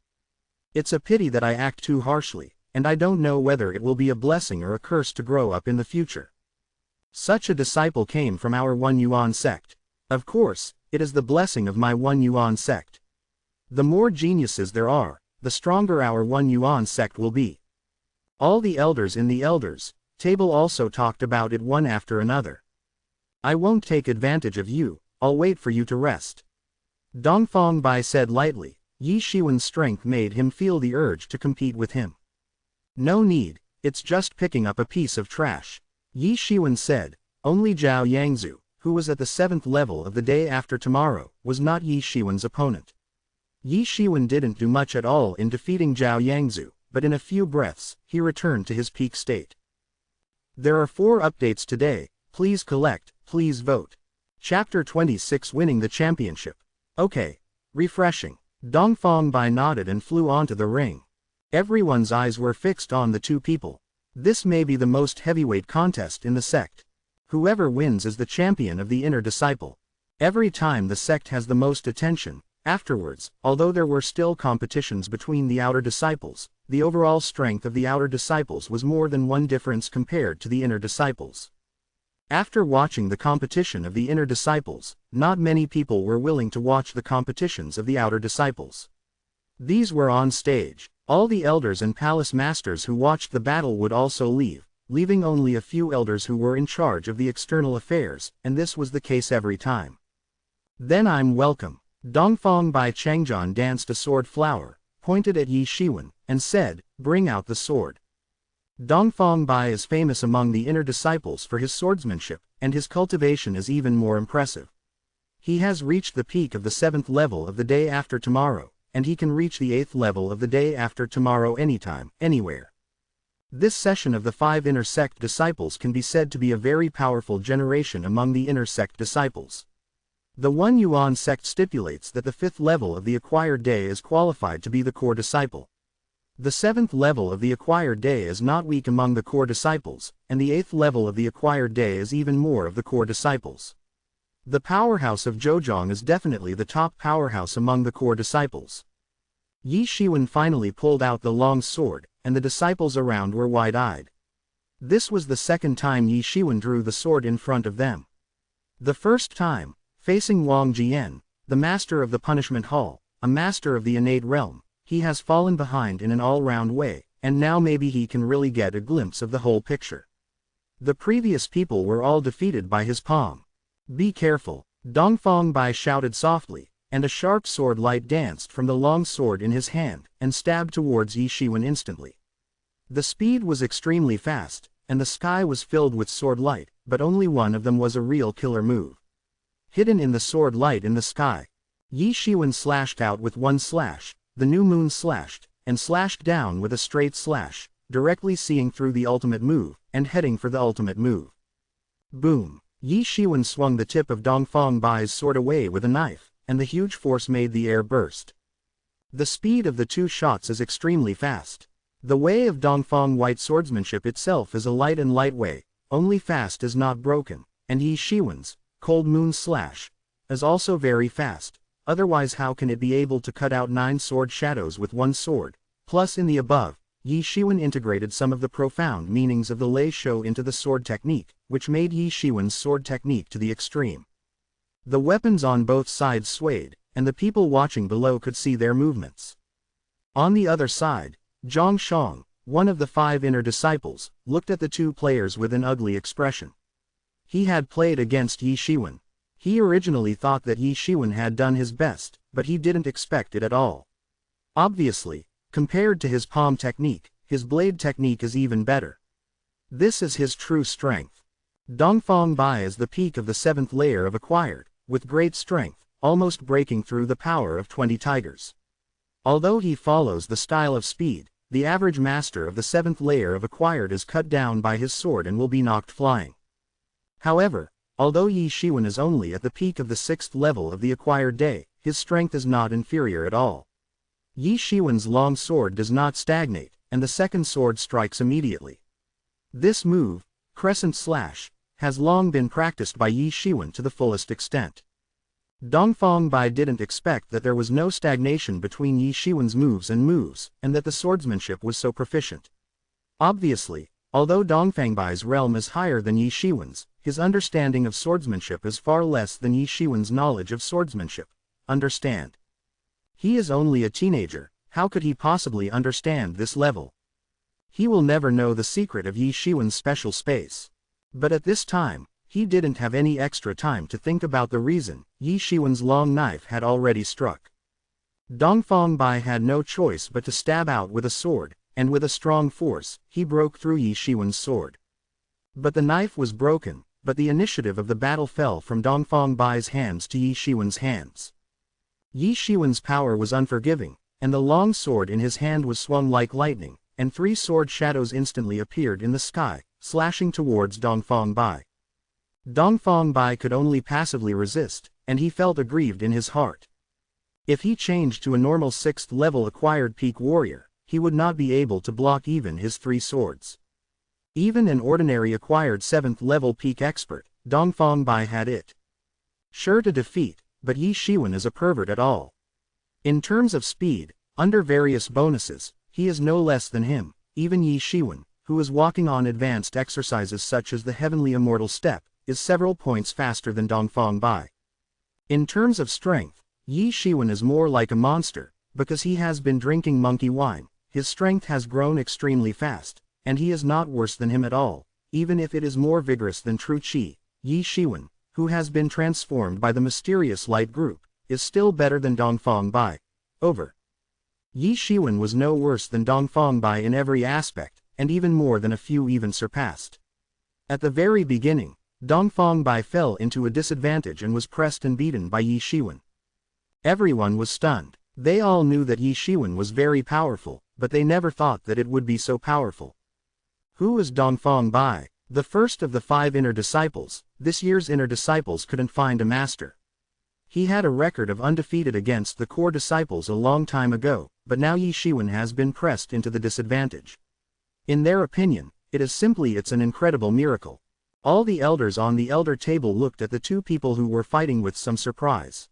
It's a pity that I act too harshly, and I don't know whether it will be a blessing or a curse to grow up in the future. Such a disciple came from our One Yuan sect. Of course, it is the blessing of my One Yuan sect. The more geniuses there are, the stronger our One Yuan sect will be. All the elders in the elders' table also talked about it one after another. I won't take advantage of you, I'll wait for you to rest. Dongfang Bai said lightly. Ye Xiwen's strength made him feel the urge to compete with him. No need, it's just picking up a piece of trash. Ye Xiwen said. Only Zhao Yangzu, who was at the 7th level of the day after tomorrow, was not Ye Xiwen's opponent. Ye Xiwen didn't do much at all in defeating Zhao Yangzu, but in a few breaths, he returned to his peak state. There are 4 updates today, please collect, please vote. Chapter 26 Winning the Championship. Okay. Refreshing. Dongfang Bai nodded and flew onto the ring. Everyone's eyes were fixed on the 2 people. This may be the most heavyweight contest in the sect. Whoever wins is the champion of the inner disciple. Every time the sect has the most attention. Afterwards, although there were still competitions between the outer disciples, the overall strength of the outer disciples was more than 1 difference compared to the inner disciples. After watching the competition of the inner disciples, not many people were willing to watch the competitions of the outer disciples. These were on stage. All the elders and palace masters who watched the battle would also leave, leaving only a few elders who were in charge of the external affairs, and this was the case every time. Then I'm welcome. Dongfang Bai Changjian danced a sword flower, pointed at Ye Xiwen, and said, bring out the sword. Dongfang Bai is famous among the inner disciples for his swordsmanship, and his cultivation is even more impressive. He has reached the peak of the 7th level of the day after tomorrow, and he can reach the 8th level of the day after tomorrow anytime, anywhere. This session of the 5 inner sect disciples can be said to be a very powerful generation among the inner sect disciples. The One Yuan sect stipulates that the 5th level of the acquired day is qualified to be the core disciple. The 7th level of the acquired day is not weak among the core disciples, and the 8th level of the acquired day is even more of the core disciples. The powerhouse of Zhejiang is definitely the top powerhouse among the core disciples. Ye Xiwen finally pulled out the long sword, and the disciples around were wide-eyed. This was the 2nd time Ye Xiwen drew the sword in front of them. The first time, facing Wang Jian, the master of the punishment hall, a master of the innate realm, he has fallen behind in an all-round way, and now maybe he can really get a glimpse of the whole picture. The previous people were all defeated by his palm. Be careful, Dongfang Bai shouted softly, and a sharp sword light danced from the long sword in his hand, and stabbed towards Ye Xiwen instantly. The speed was extremely fast, and the sky was filled with sword light, but only one of them was a real killer move. Hidden in the sword light in the sky, Ye Xiwen slashed out with one slash, the new moon slashed, and slashed down with a straight slash, directly seeing through the ultimate move, and heading for the ultimate move. Boom! Ye Xiwen swung the tip of Dongfang Bai's sword away with a knife, and the huge force made the air burst. The speed of the two shots is extremely fast. The way of Dongfang white swordsmanship itself is a light and light way, only fast is not broken, and Ye Xiwen's cold moon slash is also very fast, otherwise how can it be able to cut out 9 sword shadows with one sword? Plus in the above, Ye Xiwen integrated some of the profound meanings of the Lei Shou into the sword technique, which made Ye Xiwen's sword technique to the extreme. The weapons on both sides swayed, and the people watching below could see their movements. On the other side, Zhang Shang, one of the 5 inner disciples, looked at the two players with an ugly expression. He had played against Ye Xiwen. He originally thought that Ye Xiwen had done his best, but he didn't expect it at all. Obviously, compared to his palm technique, his blade technique is even better. This is his true strength. Dongfang Bai is the peak of the 7th layer of acquired, with great strength, almost breaking through the power of 20 tigers. Although he follows the style of speed, the average master of the 7th layer of acquired is cut down by his sword and will be knocked flying. However, although Ye Xiwen is only at the peak of the 6th level of the acquired day, his strength is not inferior at all. Ye Xiwen's long sword does not stagnate, and the second sword strikes immediately. This move, Crescent Slash, has long been practiced by Ye Xiwen to the fullest extent. Dongfang Bai didn't expect that there was no stagnation between Ye Xiwen's moves, and that the swordsmanship was so proficient. Obviously, although Dongfang Bai's realm is higher than Ye Xiwen's, his understanding of swordsmanship is far less than Ye Xiwen's knowledge of swordsmanship. Understand? He is only a teenager, how could he possibly understand this level? He will never know the secret of Ye Xiwen's special space. But at this time, he didn't have any extra time to think about the reason. Ye Xiwen's long knife had already struck. Dongfang Bai had no choice but to stab out with a sword, and with a strong force, he broke through Ye Xiwen's sword. But the knife was broken, but the initiative of the battle fell from Dongfang Bai's hands to Ye Xiwen's hands. Ye Xiwen's power was unforgiving, and the long sword in his hand was swung like lightning, and 3 sword shadows instantly appeared in the sky, slashing towards Dongfang Bai. Dongfang Bai could only passively resist, and he felt aggrieved in his heart. If he changed to a normal 6th level acquired peak warrior, he would not be able to block even his 3 swords. Even an ordinary acquired 7th level peak expert, Dongfang Bai had it sure to defeat, but Ye Xiwen is a pervert at all. In terms of speed, under various bonuses, he is no less than him. Even Ye Xiwen, who is walking on advanced exercises such as the Heavenly Immortal Step, is several points faster than Dongfang Bai. In terms of strength, Ye Xiwen is more like a monster, because he has been drinking monkey wine. His strength has grown extremely fast, and he is not worse than him at all, even if it is more vigorous than true Qi. Ye Xiwen, who has been transformed by the mysterious light group, is still better than Dongfang Bai. Over. Ye Xiwen was no worse than Dongfang Bai in every aspect, and even more than a few even surpassed. At the very beginning, Dongfang Bai fell into a disadvantage and was pressed and beaten by Ye Xiwen. Everyone was stunned. They all knew that Ye Xiwen was very powerful, but they never thought that it would be so powerful. Who is Dongfang Bai? The first of the 5 inner disciples. This year's inner disciples couldn't find a master. He had a record of undefeated against the core disciples a long time ago, but now Ye Xiwen has been pressed into the disadvantage. In their opinion, it's an incredible miracle. All the elders on the elder table looked at the 2 people who were fighting with some surprise.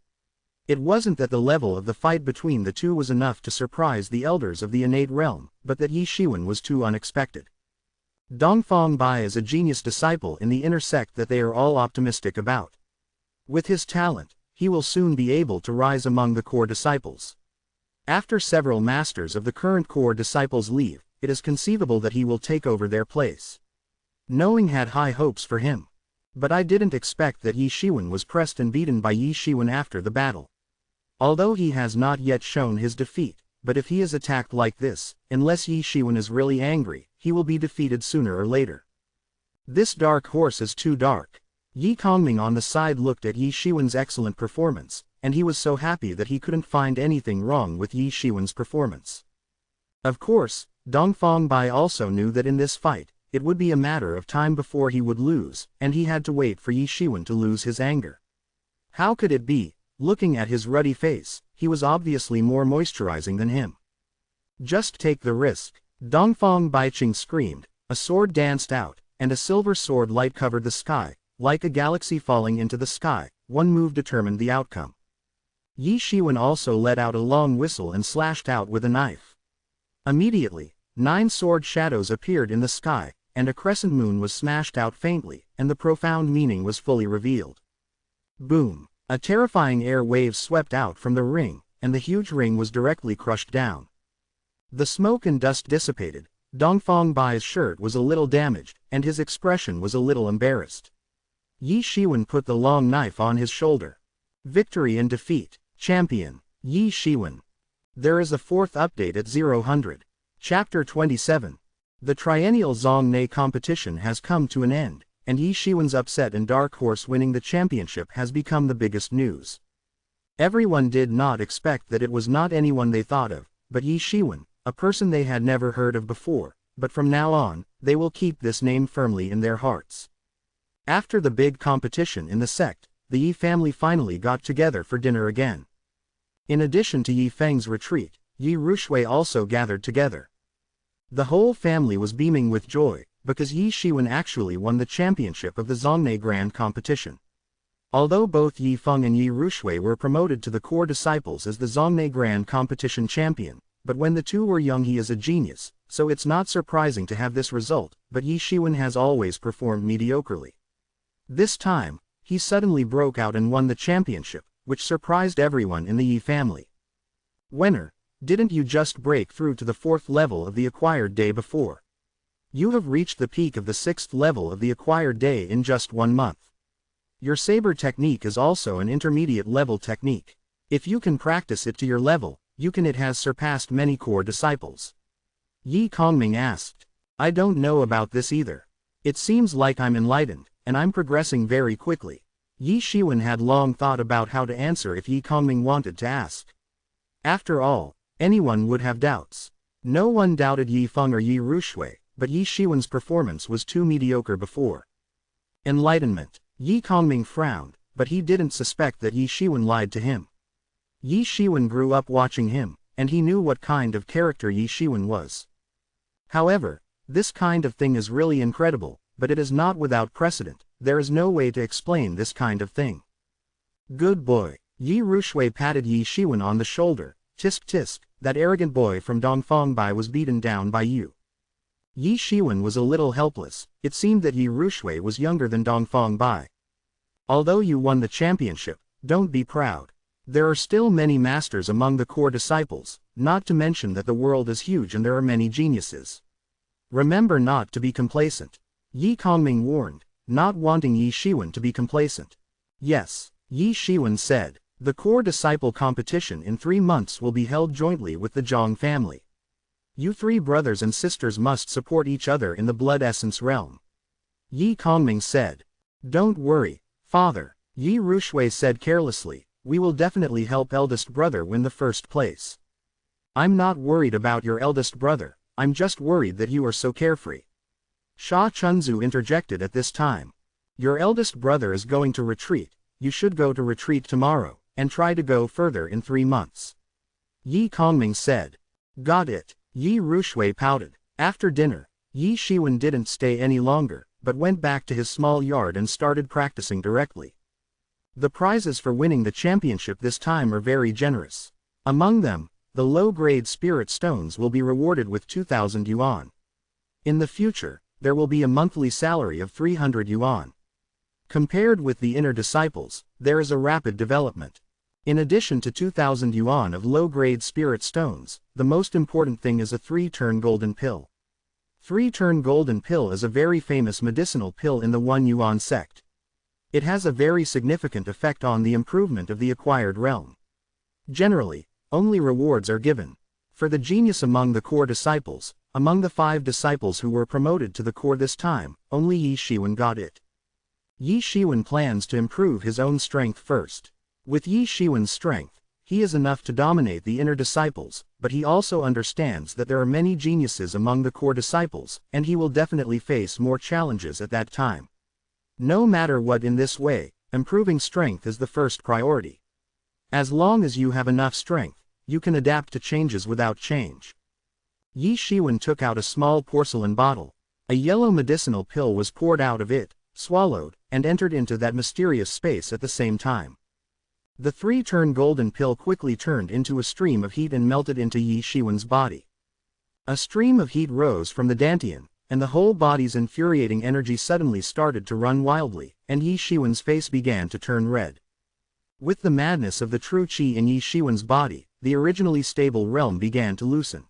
It wasn't that the level of the fight between the 2 was enough to surprise the elders of the innate realm, but that Ye Xiwen was too unexpected. Dongfang Bai is a genius disciple in the inner sect that they are all optimistic about. With his talent, he will soon be able to rise among the core disciples. After several masters of the current core disciples leave, it is conceivable that he will take over their place. Knowing had high hopes for him. But I didn't expect that Ye Xiwen was pressed and beaten by Ye Xiwen after the battle. Although he has not yet shown his defeat, but if he is attacked like this, unless Ye Xiwen is really angry, he will be defeated sooner or later. This dark horse is too dark. Ye Kongming on the side looked at Ye Xiwen's excellent performance, and he was so happy that he couldn't find anything wrong with Ye Xiwen's performance. Of course, Dongfang Bai also knew that in this fight, it would be a matter of time before he would lose, and he had to wait for Ye Xiwen to lose his anger. How could it be? Looking at his ruddy face, he was obviously more moisturizing than him. Just take the risk. Dongfang Baiqing screamed, a sword danced out, and a silver sword light covered the sky, like a galaxy falling into the sky. One move determined the outcome. Ye Xiwen also let out a long whistle and slashed out with a knife. Immediately, 9 sword shadows appeared in the sky, and a crescent moon was smashed out faintly, and the profound meaning was fully revealed. Boom! A terrifying air wave swept out from the ring, and the huge ring was directly crushed down. The smoke and dust dissipated. Dongfang Bai's shirt was a little damaged, and his expression was a little embarrassed. Ye Xiwen put the long knife on his shoulder. Victory and defeat. Champion, Ye Xiwen. There is a 4th update at 000. Chapter 27. The triennial Zhongnei competition has come to an end, and Ye Xiwen's upset and Dark Horse winning the championship has become the biggest news. Everyone did not expect that it was not anyone they thought of, but Ye Xiwen, a person they had never heard of before, but from now on, they will keep this name firmly in their hearts. After the big competition in the sect, the Ye family finally got together for dinner again. In addition to Ye Feng's retreat, Ye Rushui also gathered together. The whole family was beaming with joy, because Ye Xiwen actually won the championship of the Zhongnei Grand Competition. Although both Ye Feng and Ye Rushui were promoted to the core disciples as the Zhongnei Grand Competition champion, but when the two were young he is a genius, so it's not surprising to have this result, but Ye Xiwen has always performed mediocrely. This time, he suddenly broke out and won the championship, which surprised everyone in the Ye family. Winner, didn't you just break through to the 4th level of the acquired day before? You have reached the peak of the 6th level of the acquired day in just 1 month. Your saber technique is also an intermediate level technique. If you can practice it to your level, it has surpassed many core disciples. Ye Kongming asked. I don't know about this either. It seems like I'm enlightened, and I'm progressing very quickly. Ye Xiwen had long thought about how to answer if Ye Kongming wanted to ask. After all, anyone would have doubts. No one doubted Ye Feng or Ye Rushui, but Ye Xiwen's performance was too mediocre before. Enlightenment. Ye Kongming frowned, but he didn't suspect that Ye Xiwen lied to him. Ye Xiwen grew up watching him, and he knew what kind of character Ye Xiwen was. However, this kind of thing is really incredible, but it is not without precedent. There is no way to explain this kind of thing. Good boy. Ye Rushui patted Ye Xiwen on the shoulder. Tisk tisk, that arrogant boy from Dongfang Bai was beaten down by you. Ye Xiwen was a little helpless. It seemed that Ye Rushui was younger than Dongfang Bai. Although you won the championship, don't be proud. There are still many masters among the core disciples, not to mention that the world is huge and there are many geniuses. Remember not to be complacent. Ye Kongming warned, not wanting Ye Xiwen to be complacent. Yes, Ye Xiwen said, the core disciple competition in 3 months will be held jointly with the Zhang family. You 3 brothers and sisters must support each other in the blood essence realm. Ye Kongming said. Don't worry, father, Ye Rushui said carelessly. We will definitely help eldest brother win the 1st place. I'm not worried about your eldest brother, I'm just worried that you are so carefree. Sha Chunzu interjected at this time. Your eldest brother is going to retreat, you should go to retreat tomorrow, and try to go further in 3 months. Ye Kongming said. Got it. Ye Rushui pouted. After dinner, Ye Xiwen didn't stay any longer, but went back to his small yard and started practicing directly. The prizes for winning the championship this time are very generous. Among them, the low-grade spirit stones will be rewarded with 2,000 yuan. In the future, there will be a monthly salary of 300 yuan. Compared with the inner disciples, there is a rapid development. In addition to 2,000 yuan of low-grade spirit stones, the most important thing is a 3-turn golden pill. 3-turn golden pill is a very famous medicinal pill in the 1 yuan sect. It has a very significant effect on the improvement of the acquired realm. Generally, only rewards are given. For the genius among the core disciples, among the 5 disciples who were promoted to the core this time, only Ye Xiwen got it. Ye Xiwen plans to improve his own strength first. With Ye Xiwen's strength, he is enough to dominate the inner disciples, but he also understands that there are many geniuses among the core disciples, and he will definitely face more challenges at that time. No matter what, in this way, improving strength is the first priority. As long as you have enough strength, you can adapt to changes without change. Ye Xiwen took out a small porcelain bottle. A yellow medicinal pill was poured out of it, swallowed, and entered into that mysterious space at the same time. The three-turn golden pill quickly turned into a stream of heat and melted into Ye Xiwen's body. A stream of heat rose from the dantian, and the whole body's infuriating energy suddenly started to run wildly, and Ye Xiwen's face began to turn red. With the madness of the true qi in Ye Xiwen's body, the originally stable realm began to loosen.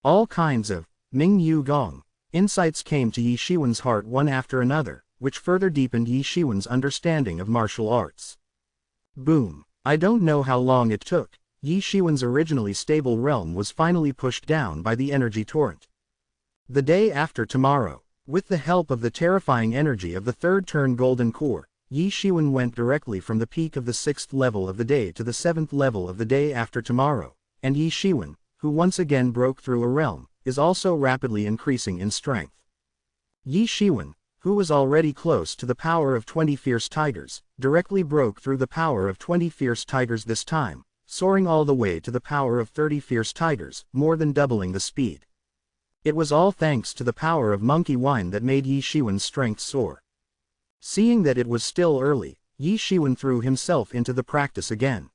All kinds of Ming Yu Gong insights came to Ye Xiwen's heart one after another, which further deepened Ye Xiwen's understanding of martial arts. Boom! I don't know how long it took. Ye Xiwen's originally stable realm was finally pushed down by the energy torrent. The day after tomorrow, with the help of the terrifying energy of the third turn golden core, Ye Xiwen went directly from the peak of the 6th level of the day to the 7th level of the day after tomorrow, and Ye Xiwen, who once again broke through a realm, is also rapidly increasing in strength. Ye Xiwen, who was already close to the power of 20 fierce tigers, directly broke through the power of 20 fierce tigers this time, soaring all the way to the power of 30 fierce tigers, more than doubling the speed. It was all thanks to the power of monkey wine that made Ye Xiwen's strength soar. Seeing that it was still early, Ye Xiwen threw himself into the practice again.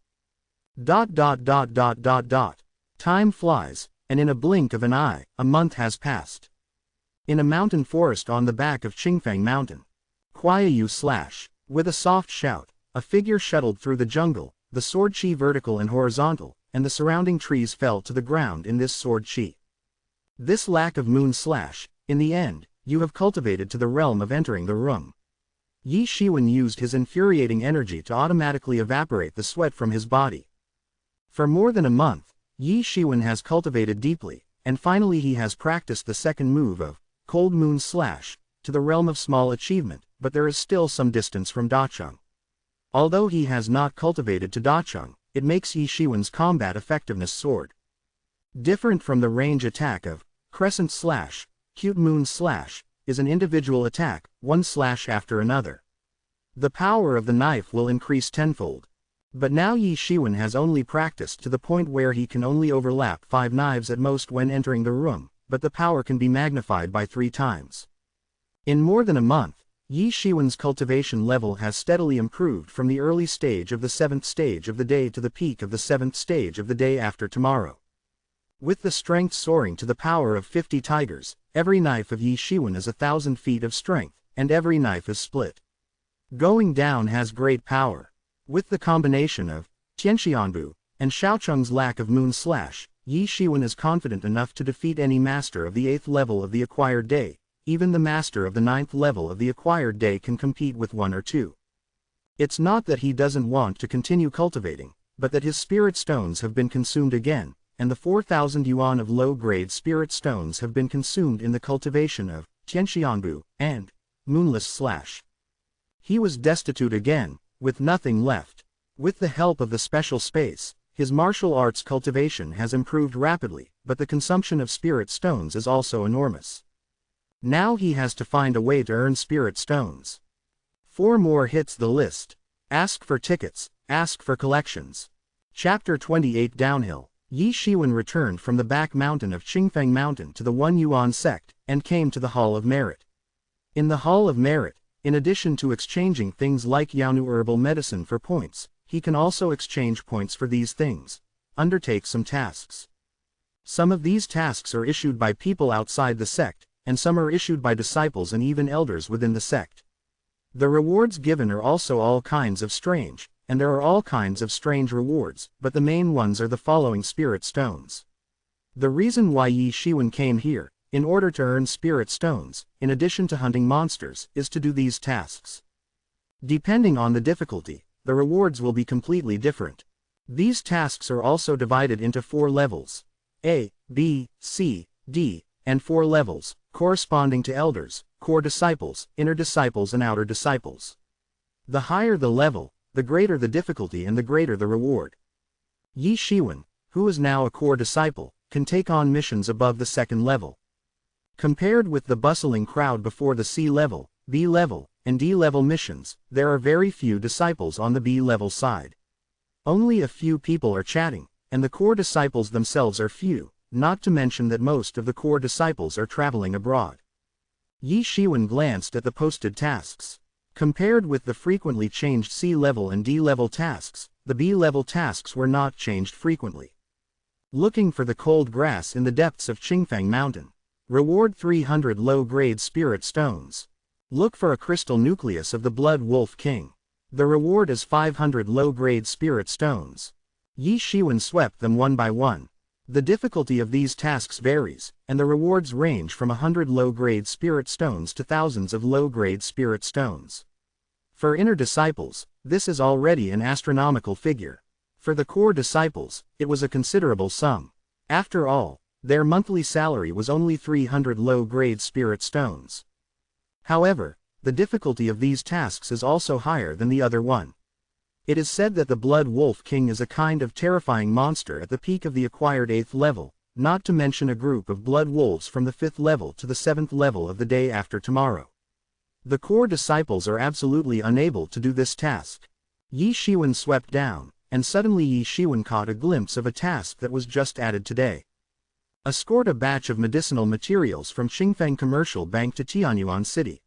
Time flies, and in a blink of an eye, a month has passed. In a mountain forest on the back of Qingfang Mountain. Kuaiyu/. With a soft shout, a figure shuttled through the jungle, the sword chi vertical and horizontal, and the surrounding trees fell to the ground in this sword chi. This lack of moon/, in the end, you have cultivated to the realm of entering the room. Ye Xiwen used his infuriating energy to automatically evaporate the sweat from his body. For more than a month, Ye Xiwen has cultivated deeply, and finally he has practiced the second move of Cold Moon/, to the realm of small achievement, but there is still some distance from Dacheng. Although he has not cultivated to Dacheng, it makes Ye Xiwen's combat effectiveness soared. Different from the range attack of Crescent/, Cute Moon/, is an individual attack, one slash after another. The power of the knife will increase tenfold. But now Ye Xiwen has only practiced to the point where he can only overlap 5 knives at most when entering the room, but the power can be magnified by 3 times. In more than a month, Ye Xiwen's cultivation level has steadily improved from the early stage of the 7th stage of the day to the peak of the 7th stage of the day after tomorrow. With the strength soaring to the power of 50 tigers, every knife of Ye Xiwen is 1,000 feet of strength, and every knife is split. Going down has great power. With the combination of Tianxianbu and Shaocheng's lack of moon/, Ye Xiwen is confident enough to defeat any master of the 8th level of the acquired day. Even the master of the 9th level of the acquired day can compete with 1 or 2. It's not that he doesn't want to continue cultivating, but that his spirit stones have been consumed again, and the 4,000 yuan of low-grade spirit stones have been consumed in the cultivation of Tianxianbu and Moonless/. He was destitute again, with nothing left. With the help of the special space, his martial arts cultivation has improved rapidly, but the consumption of spirit stones is also enormous. Now he has to find a way to earn spirit stones. 4 more hits the list. Ask for tickets, ask for collections. Chapter 28 Downhill. Ye Xiwen returned from the back mountain of Qingfeng Mountain to the 1 Yuan sect, and came to the Hall of Merit. In the Hall of Merit, in addition to exchanging things like Yaonu herbal medicine for points, he can also exchange points for these things. Undertake some tasks. Some of these tasks are issued by people outside the sect, and some are issued by disciples and even elders within the sect. The rewards given are also all kinds of strange, and there are all kinds of strange rewards, but the main ones are the following spirit stones. The reason why Ye Xiwen came here, in order to earn spirit stones, in addition to hunting monsters, is to do these tasks. Depending on the difficulty, the rewards will be completely different. These tasks are also divided into 4 levels: A, B, C, D, and 4 levels, corresponding to elders, core disciples, inner disciples and outer disciples. The higher the level, the greater the difficulty and the greater the reward. Ye Xiwen, who is now a core disciple, can take on missions above the 2nd level. Compared with the bustling crowd before the C level, B level, and D level missions, there are very few disciples on the B level side. Only a few people are chatting, and the core disciples themselves are few, not to mention that most of the core disciples are traveling abroad. Ye Xiwen glanced at the posted tasks. Compared with the frequently changed C-level and D-level tasks, the B-level tasks were not changed frequently. Looking for the cold grass in the depths of Qingfang Mountain. Reward 300 low-grade spirit stones. Look for a crystal nucleus of the Blood Wolf King. The reward is 500 low-grade spirit stones. Ye Xiwen swept them one by one. The difficulty of these tasks varies, and the rewards range from 100 low-grade spirit stones to thousands of low-grade spirit stones. For inner disciples, this is already an astronomical figure. For the core disciples, it was a considerable sum. After all, their monthly salary was only 300 low-grade spirit stones. However, the difficulty of these tasks is also higher than the other one. It is said that the Blood Wolf King is a kind of terrifying monster at the peak of the acquired 8th level, not to mention a group of blood wolves from the 5th level to the 7th level of the day after tomorrow. The core disciples are absolutely unable to do this task. Ye Xiwen swept down, and suddenly Ye Xiwen caught a glimpse of a task that was just added today. Escort a batch of medicinal materials from Qingfeng Commercial Bank to Tianyuan City.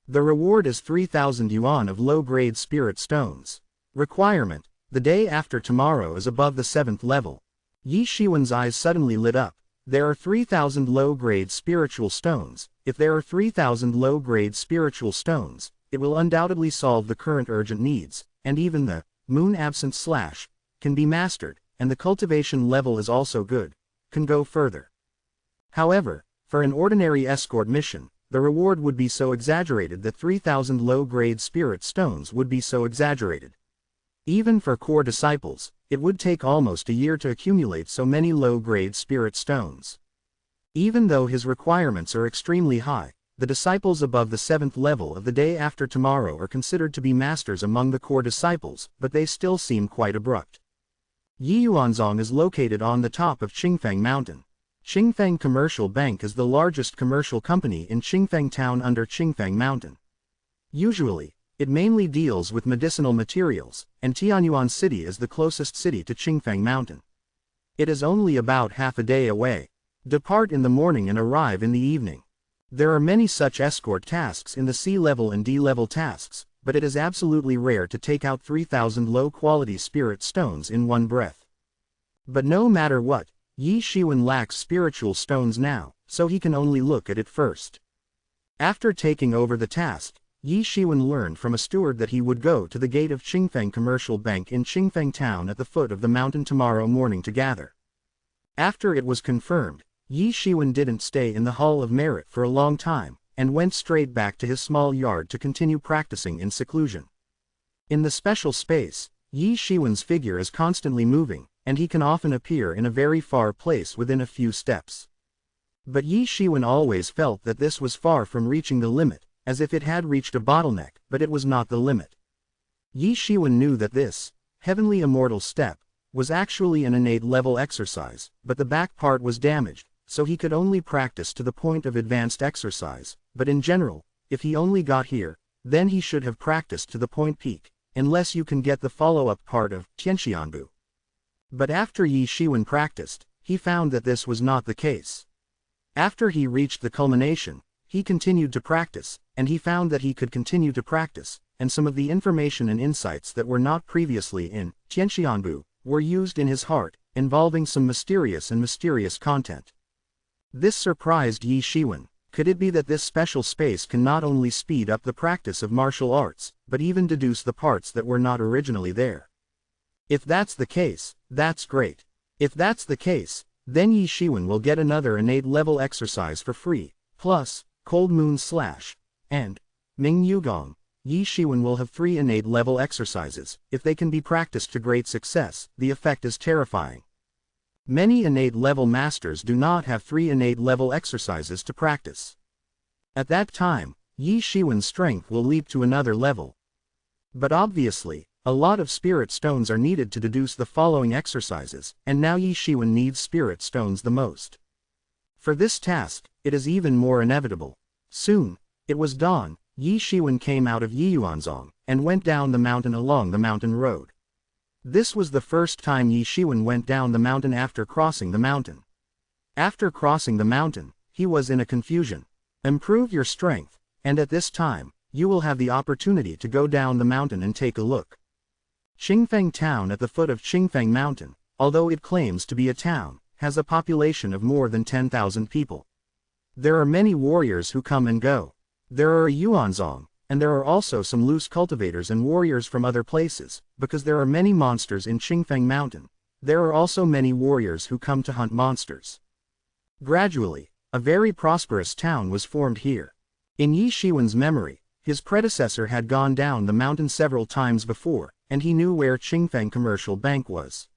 The reward is 3,000 yuan of low-grade spirit stones. Requirement: the day after tomorrow is above the 7th level. Ye Xiwen's eyes suddenly lit up. There are 3,000 low-grade spiritual stones. If there are 3,000 low-grade spiritual stones, it will undoubtedly solve the current urgent needs, and even the moon absent slash can be mastered, and the cultivation level is also good, can go further. However, for an ordinary escort mission, the reward would be so exaggerated that 3,000 low-grade spirit stones would be so exaggerated. Even for core disciples, it would take almost a year to accumulate so many low-grade spirit stones. Even though his requirements are extremely high, the disciples above the 7th level of the day after tomorrow are considered to be masters among the core disciples, but they still seem quite abrupt. Ye Yuanzong is located on the top of Qingfeng Mountain. Qingfeng Commercial Bank is the largest commercial company in Qingfeng Town under Qingfeng Mountain. Usually, it mainly deals with medicinal materials, and Tianyuan City is the closest city to Qingfeng Mountain. It is only about half a day away. Depart in the morning and arrive in the evening. There are many such escort tasks in the C-level and D-level tasks, but it is absolutely rare to take out 3,000 low-quality spirit stones in one breath. But no matter what, Ye Xiwen lacks spiritual stones now, so he can only look at it first. After taking over the task, Ye Xiwen learned from a steward that he would go to the gate of Qingfeng Commercial Bank in Qingfeng Town at the foot of the mountain tomorrow morning to gather. After it was confirmed, Ye Xiwen didn't stay in the Hall of Merit for a long time, and went straight back to his small yard to continue practicing in seclusion. In the special space, Ye Xiwen's figure is constantly moving, and he can often appear in a very far place within a few steps. But Ye Xiwen always felt that this was far from reaching the limit, as if it had reached a bottleneck, but it was not the limit. Ye Xiwen knew that this heavenly immortal step was actually an innate level exercise, but the back part was damaged, so he could only practice to the point of advanced exercise, but in general, if he only got here, then he should have practiced to the point peak, unless you can get the follow-up part of Tianxianbu. But after Ye Xiwen practiced, he found that this was not the case. After he reached the culmination, he continued to practice, and he found that he could continue to practice, and some of the information and insights that were not previously in Tianxianbu were used in his heart, involving some mysterious content. This surprised Ye Xiwen. Could it be that this special space can not only speed up the practice of martial arts, but even deduce the parts that were not originally there? If that's the case, that's great. If that's the case, then Ye Xiwen will get another innate level exercise for free, plus Cold Moon Slash and Ming Yugong. Ye Xiwen will have 3 innate level exercises. If they can be practiced to great success, the effect is terrifying. Many innate level masters do not have 3 innate level exercises to practice. At that time, Ye Xiwen's strength will leap to another level. But obviously, a lot of spirit stones are needed to deduce the following exercises, and now Ye Xiwen needs spirit stones the most. For this task, it is even more inevitable. Soon, it was dawn. Ye Xiwen came out of Ye Yuanzong, and went down the mountain along the mountain road. This was the first time Ye Xiwen went down the mountain after crossing the mountain. After crossing the mountain, he was in a confusion. Improve your strength, and at this time, you will have the opportunity to go down the mountain and take a look. Qingfeng Town at the foot of Qingfeng Mountain, although it claims to be a town, has a population of more than 10,000 people. There are many warriors who come and go. There are Yuanzong, and there are also some loose cultivators and warriors from other places, because there are many monsters in Qingfeng Mountain. There are also many warriors who come to hunt monsters. Gradually, a very prosperous town was formed here. In Ye Xiwen's memory, his predecessor had gone down the mountain several times before, and he knew where Qingfeng Commercial Bank was.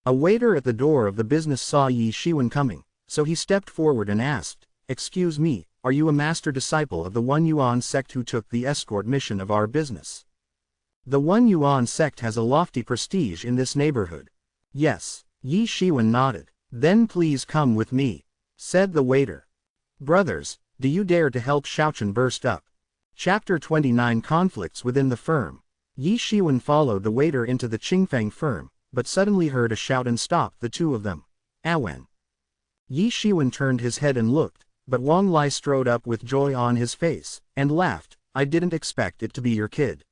A waiter at the door of the business saw Ye Xiwen coming, so he stepped forward and asked, "Excuse me, are you a master disciple of the One Yuan sect who took the escort mission of our business?" The One Yuan sect has a lofty prestige in this neighborhood. Yes, Ye Xiwen nodded. "Then please come with me," said the waiter. "Brothers, do you dare to help?" Xiaochen burst up. Chapter 29 Conflicts within the firm. Ye Xiwen followed the waiter into the Qingfeng firm, but suddenly heard a shout and stopped the two of them. "Awen." Ye Xiwen turned his head and looked, but Wang Lai strode up with joy on his face, and laughed. "I didn't expect it to be your kid.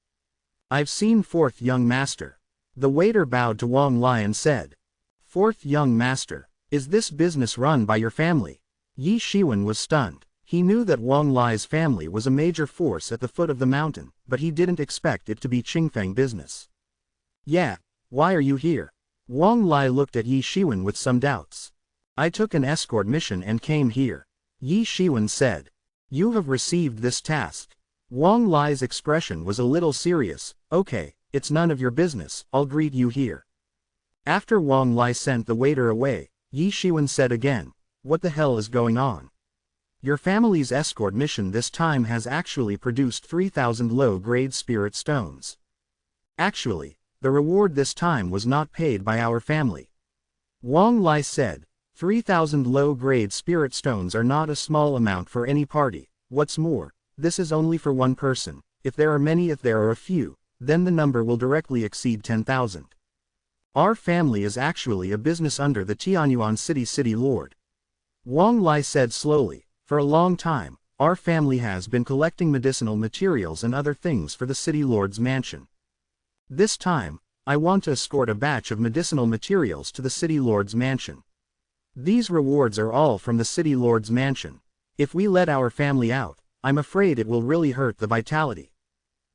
I've seen fourth young master." The waiter bowed to Wang Lai and said, "Fourth young master, is this business run by your family?" Ye Xiwen was stunned. He knew that Wang Lai's family was a major force at the foot of the mountain, but he didn't expect it to be Qingfeng business. "Yeah, why are you here?" Wang Lai looked at Ye Xiwen with some doubts. "I took an escort mission and came here," Ye Xiwen said. "You have received this task." Wang Lai's expression was a little serious. "Okay, it's none of your business, I'll greet you here." After Wang Lai sent the waiter away, Ye Xiwen said again, "What the hell is going on? Your family's escort mission this time has actually produced 3,000 low-grade spirit stones. Actually, the reward this time was not paid by our family." Wang Lai said, 3,000 low-grade spirit stones are not a small amount for any party. What's more, this is only for one person. If there are many, if there are a few, then the number will directly exceed 10,000. Our family is actually a business under the Tianyuan City Lord. Wang Lai said slowly, "For a long time, our family has been collecting medicinal materials and other things for the City Lord's mansion. This time, I want to escort a batch of medicinal materials to the City Lord's mansion. These rewards are all from the City Lord's mansion. If we let our family out, I'm afraid it will really hurt the vitality."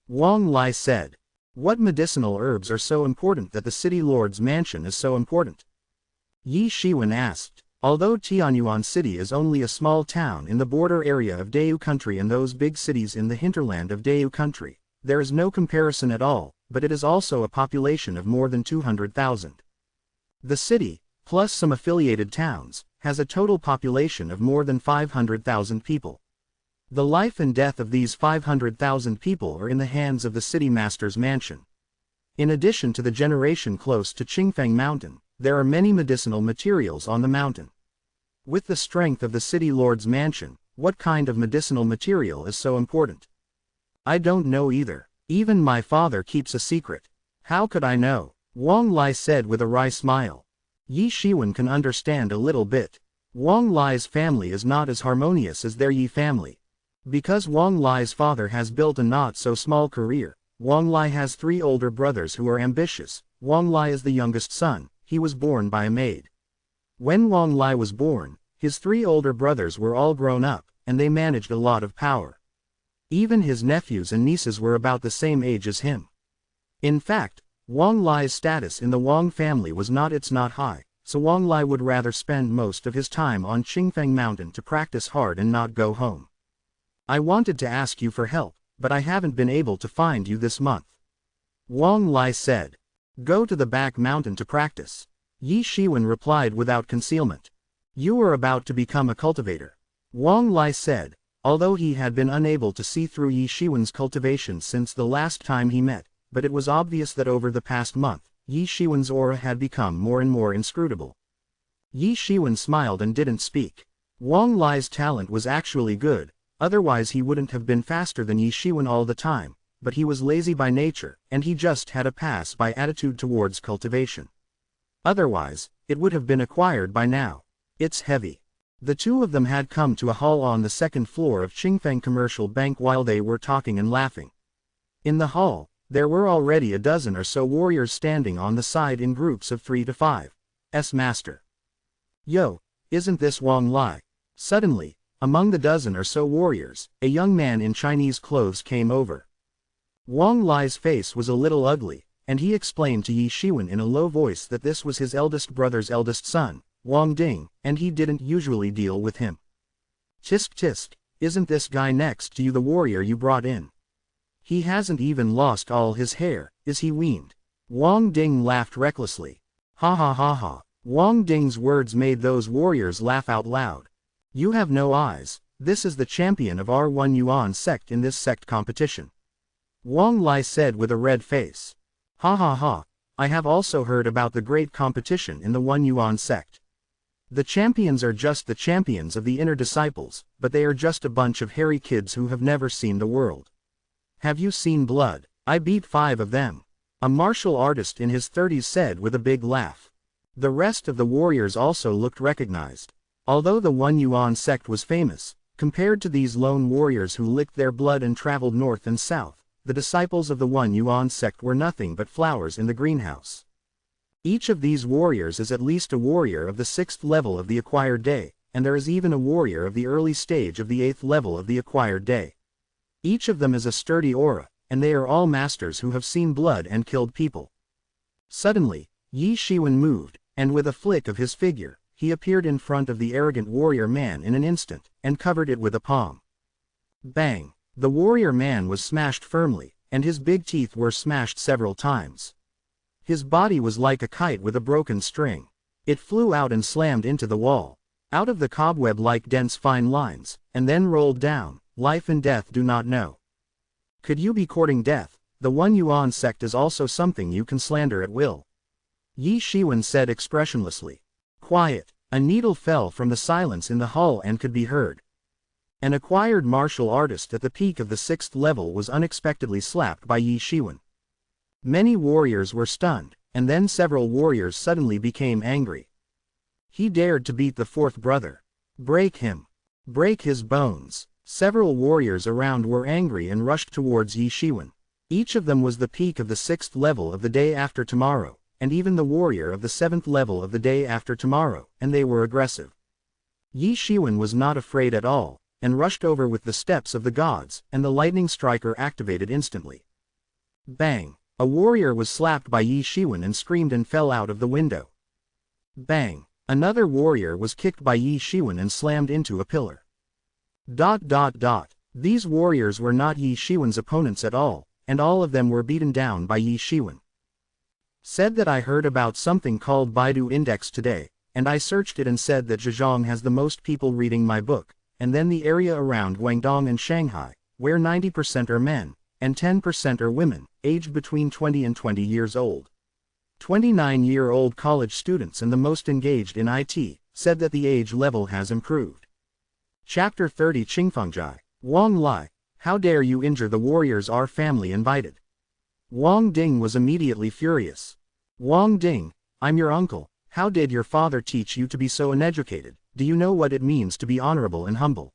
Wang Lai said, "What medicinal herbs are so important that the City Lord's mansion is so important?" Ye Xiwen asked. Although Tianyuan City is only a small town in the border area of Dayou Country and those big cities in the hinterland of Dayou Country, there is no comparison at all, but it is also a population of more than 200,000. The city, plus some affiliated towns, has a total population of more than 500,000 people. The life and death of these 500,000 people are in the hands of the city master's mansion. In addition to the generation close to Qingfeng Mountain, there are many medicinal materials on the mountain. With the strength of the City Lord's mansion, what kind of medicinal material is so important? I don't know either. Even my father keeps a secret. How could I know? Wang Lai said with a wry smile. Ye Xiwen can understand a little bit. Wang Lai's family is not as harmonious as their Ye family. Because Wang Lai's father has built a not so small career, Wang Lai has 3 older brothers who are ambitious. Wang Lai is the youngest son. He was born by a maid. When Wang Lai was born, his 3 older brothers were all grown up, and they managed a lot of power. Even his nephews and nieces were about the same age as him. In fact, Wang Lai's status in the Wang family was not high, so Wang Lai would rather spend most of his time on Qingfeng Mountain to practice hard and not go home. I wanted to ask you for help, but I haven't been able to find you this month. Wang Lai said. Go to the back mountain to practice. Ye Xiwen replied without concealment. You are about to become a cultivator. Wang Lai said, although he had been unable to see through Ye Xiwen's cultivation since the last time he met, but it was obvious that over the past month, Ye Xiwen's aura had become more and more inscrutable. Ye Xiwen smiled and didn't speak. Wang Lai's talent was actually good, otherwise he wouldn't have been faster than Ye Xiwen all the time. but he was lazy by nature, and he just had a pass-by attitude towards cultivation. Otherwise, it would have been acquired by now. It's heavy. The two of them had come to a hall on the second floor of Qingfeng Commercial Bank while they were talking and laughing. In the hall, there were already a dozen or so warriors standing on the side in groups of 3 to 5. Master. Yo, isn't this Wang Lai? Suddenly, among the dozen or so warriors, a young man in Chinese clothes came over. Wang Lai's face was a little ugly, and he explained to Ye Xiwen in a low voice that this was his eldest brother's eldest son, Wang Ding, and he didn't usually deal with him. Tisk tisk, isn't this guy next to you the warrior you brought in? He hasn't even lost all his hair, is he weaned? Wang Ding laughed recklessly. Ha ha ha ha. Wang Ding's words made those warriors laugh out loud. You have no eyes, this is the champion of our One Yuan sect in this sect competition. Wang Lai said with a red face. Ha ha ha, I have also heard about the great competition in the One Yuan sect. The champions are just the champions of the inner disciples, but they are just a bunch of hairy kids who have never seen the world. Have you seen blood? I beat 5 of them. A martial artist in his 30s said with a big laugh. The rest of the warriors also looked recognized. Although the One Yuan sect was famous, compared to these lone warriors who licked their blood and traveled north and south, the disciples of the One Yuan sect were nothing but flowers in the greenhouse. Each of these warriors is at least a warrior of the 6th level of the acquired day, and there is even a warrior of the early stage of the 8th level of the acquired day. Each of them is a sturdy aura, and they are all masters who have seen blood and killed people. Suddenly, Ye Xiwen moved, and with a flick of his figure, he appeared in front of the arrogant warrior man in an instant, and covered it with a palm. Bang! The warrior man was smashed firmly, and his big teeth were smashed several times. His body was like a kite with a broken string. It flew out and slammed into the wall, out of the cobweb-like dense fine lines, and then rolled down. Life and death do not know. Could you be courting death? The One Yuan sect is also something you can slander at will. Ye Xiwen said expressionlessly. Quiet. A needle fell from the silence in the hall and could be heard. An acquired martial artist at the peak of the 6th level was unexpectedly slapped by Ye Xiwen. Many warriors were stunned, and then several warriors suddenly became angry. He dared to beat the 4th brother. Break him. Break his bones. Several warriors around were angry and rushed towards Ye Xiwen. Each of them was the peak of the 6th level of the day after tomorrow, and even the warrior of the 7th level of the day after tomorrow, and they were aggressive. Ye Xiwen was not afraid at all, and rushed over with the steps of the gods, and the lightning striker activated instantly. Bang! A warrior was slapped by Ye Xiwen and screamed and fell out of the window. Bang! Another warrior was kicked by Ye Xiwen and slammed into a pillar. These warriors were not Ye Xiwen's opponents at all, and all of them were beaten down by Ye Xiwen. Said that I heard about something called Baidu Index today, and I searched it and said that Zhejiang has the most people reading my book, and then the area around Guangdong and Shanghai, where 90% are men, and 10% are women, aged between 20 and 20 years old. 29-year-old college students and the most engaged in IT, said that the age level has improved. Chapter 30 Qingfengjai. Wang Lai, how dare you injure the warriors our family invited? Wang Ding was immediately furious. Wang Ding, I'm your uncle, how did your father teach you to be so uneducated? Do you know what it means to be honorable and humble?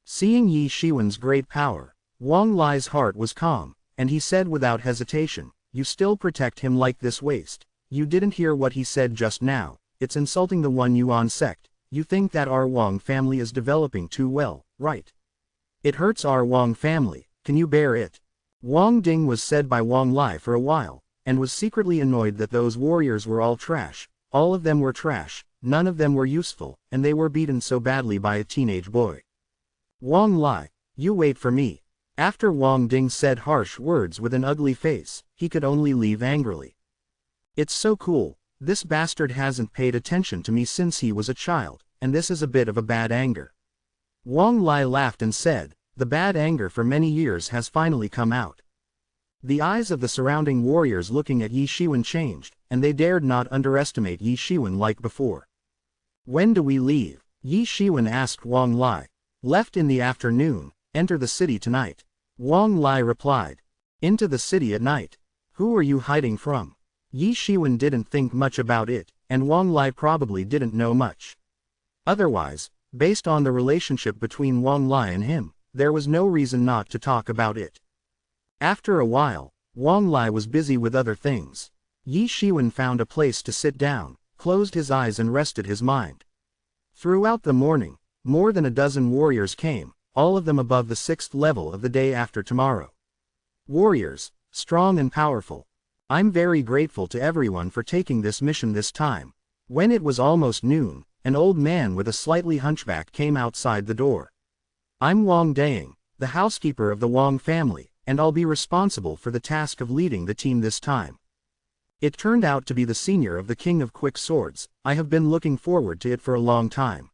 Seeing Ye Xiwen's great power, Wang Lai's heart was calm, and he said without hesitation, you still protect him like this waste. You didn't hear what he said just now, it's insulting the One Yuan sect. You think that our Wang family is developing too well, right? It hurts our Wang family, can you bear it? Wang Ding was said by Wang Lai for a while, and was secretly annoyed that those warriors were all trash. All of them were trash, none of them were useful, and they were beaten so badly by a teenage boy. Wang Lai, you wait for me. After Wang Ding said harsh words with an ugly face, he could only leave angrily. It's so cool, this bastard hasn't paid attention to me since he was a child, and this is a bit of a bad anger. Wang Lai laughed and said, the bad anger for many years has finally come out. The eyes of the surrounding warriors looking at Ye Xiwen changed, and they dared not underestimate Ye Xiwen like before. When do we leave? Ye Xiwen asked Wang Lai. Left in the afternoon, enter the city tonight. Wang Lai replied. Into the city at night. Who are you hiding from? Ye Xiwen didn't think much about it, and Wang Lai probably didn't know much. Otherwise, based on the relationship between Wang Lai and him, there was no reason not to talk about it. After a while, Wang Lai was busy with other things. Ye Xiwen found a place to sit down, closed his eyes and rested his mind. Throughout the morning, more than a dozen warriors came, all of them above the 6th level of the day after tomorrow. Warriors, strong and powerful. I'm very grateful to everyone for taking this mission this time. When it was almost noon, an old man with a slightly hunchback came outside the door. I'm Wang Daying, the housekeeper of the Wang family, and I'll be responsible for the task of leading the team this time. It turned out to be the senior of the King of Quick Swords. I have been looking forward to it for a long time.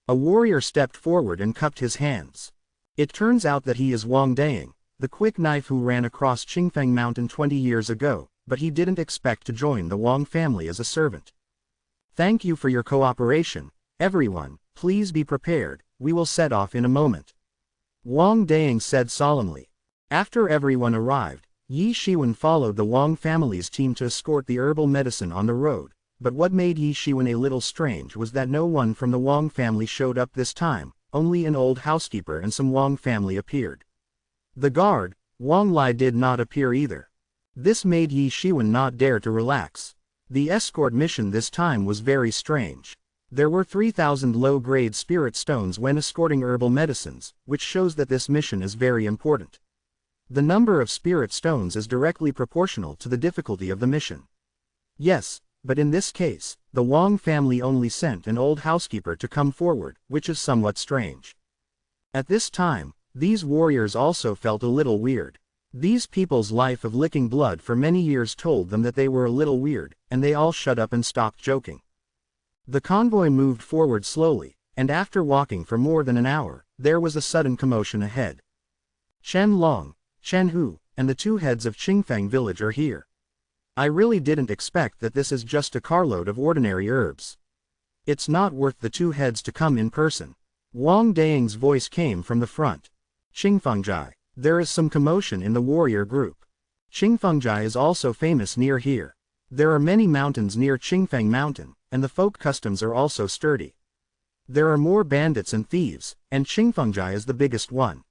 A warrior stepped forward and cupped his hands. It turns out that he is Wang Daying, the quick knife who ran across Qingfeng Mountain 20 years ago, but he didn't expect to join the Wang family as a servant. Thank you for your cooperation, everyone. Please be prepared, we will set off in a moment. Wang Daying said solemnly. After everyone arrived, Ye Xiwen followed the Wang family's team to escort the herbal medicine on the road, but what made Ye Xiwen a little strange was that no one from the Wang family showed up this time, only an old housekeeper and some Wang family appeared. The guard, Wang Lai, did not appear either. This made Ye Xiwen not dare to relax. The escort mission this time was very strange. There were 3,000 low-grade spirit stones when escorting herbal medicines, which shows that this mission is very important. The number of spirit stones is directly proportional to the difficulty of the mission. Yes, but in this case, the Wang family only sent an old housekeeper to come forward, which is somewhat strange. At this time, these warriors also felt a little weird. These people's life of licking blood for many years told them that they were a little weird, and they all shut up and stopped joking. The convoy moved forward slowly, and after walking for more than an hour, there was a sudden commotion ahead. Chen Long, Chen Hu, and the 2 heads of Qingfeng village are here. I really didn't expect that this is just a carload of ordinary herbs. It's not worth the 2 heads to come in person. Wang Daying's voice came from the front. Qingfengjai, there is some commotion in the warrior group. Qingfengjai is also famous near here. There are many mountains near Qingfeng Mountain, and the folk customs are also sturdy. There are more bandits and thieves, and Qingfengjai is the biggest one.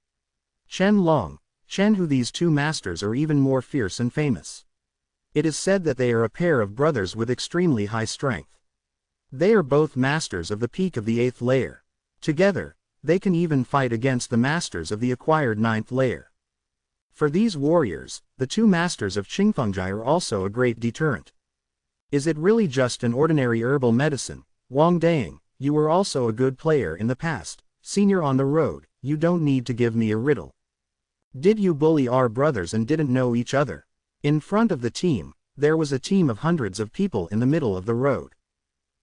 Chen Long, Chen Hu, these 2 masters are even more fierce and famous. It is said that they are a pair of brothers with extremely high strength. They are both masters of the peak of the 8th layer. Together, they can even fight against the masters of the acquired 9th layer. For these warriors, the 2 masters of Qingfengjai are also a great deterrent. Is it really just an ordinary herbal medicine? Wang Daying, you were also a good player in the past, senior on the road, you don't need to give me a riddle. Did you bully our brothers and didn't know each other? In front of the team, there was a team of hundreds of people in the middle of the road.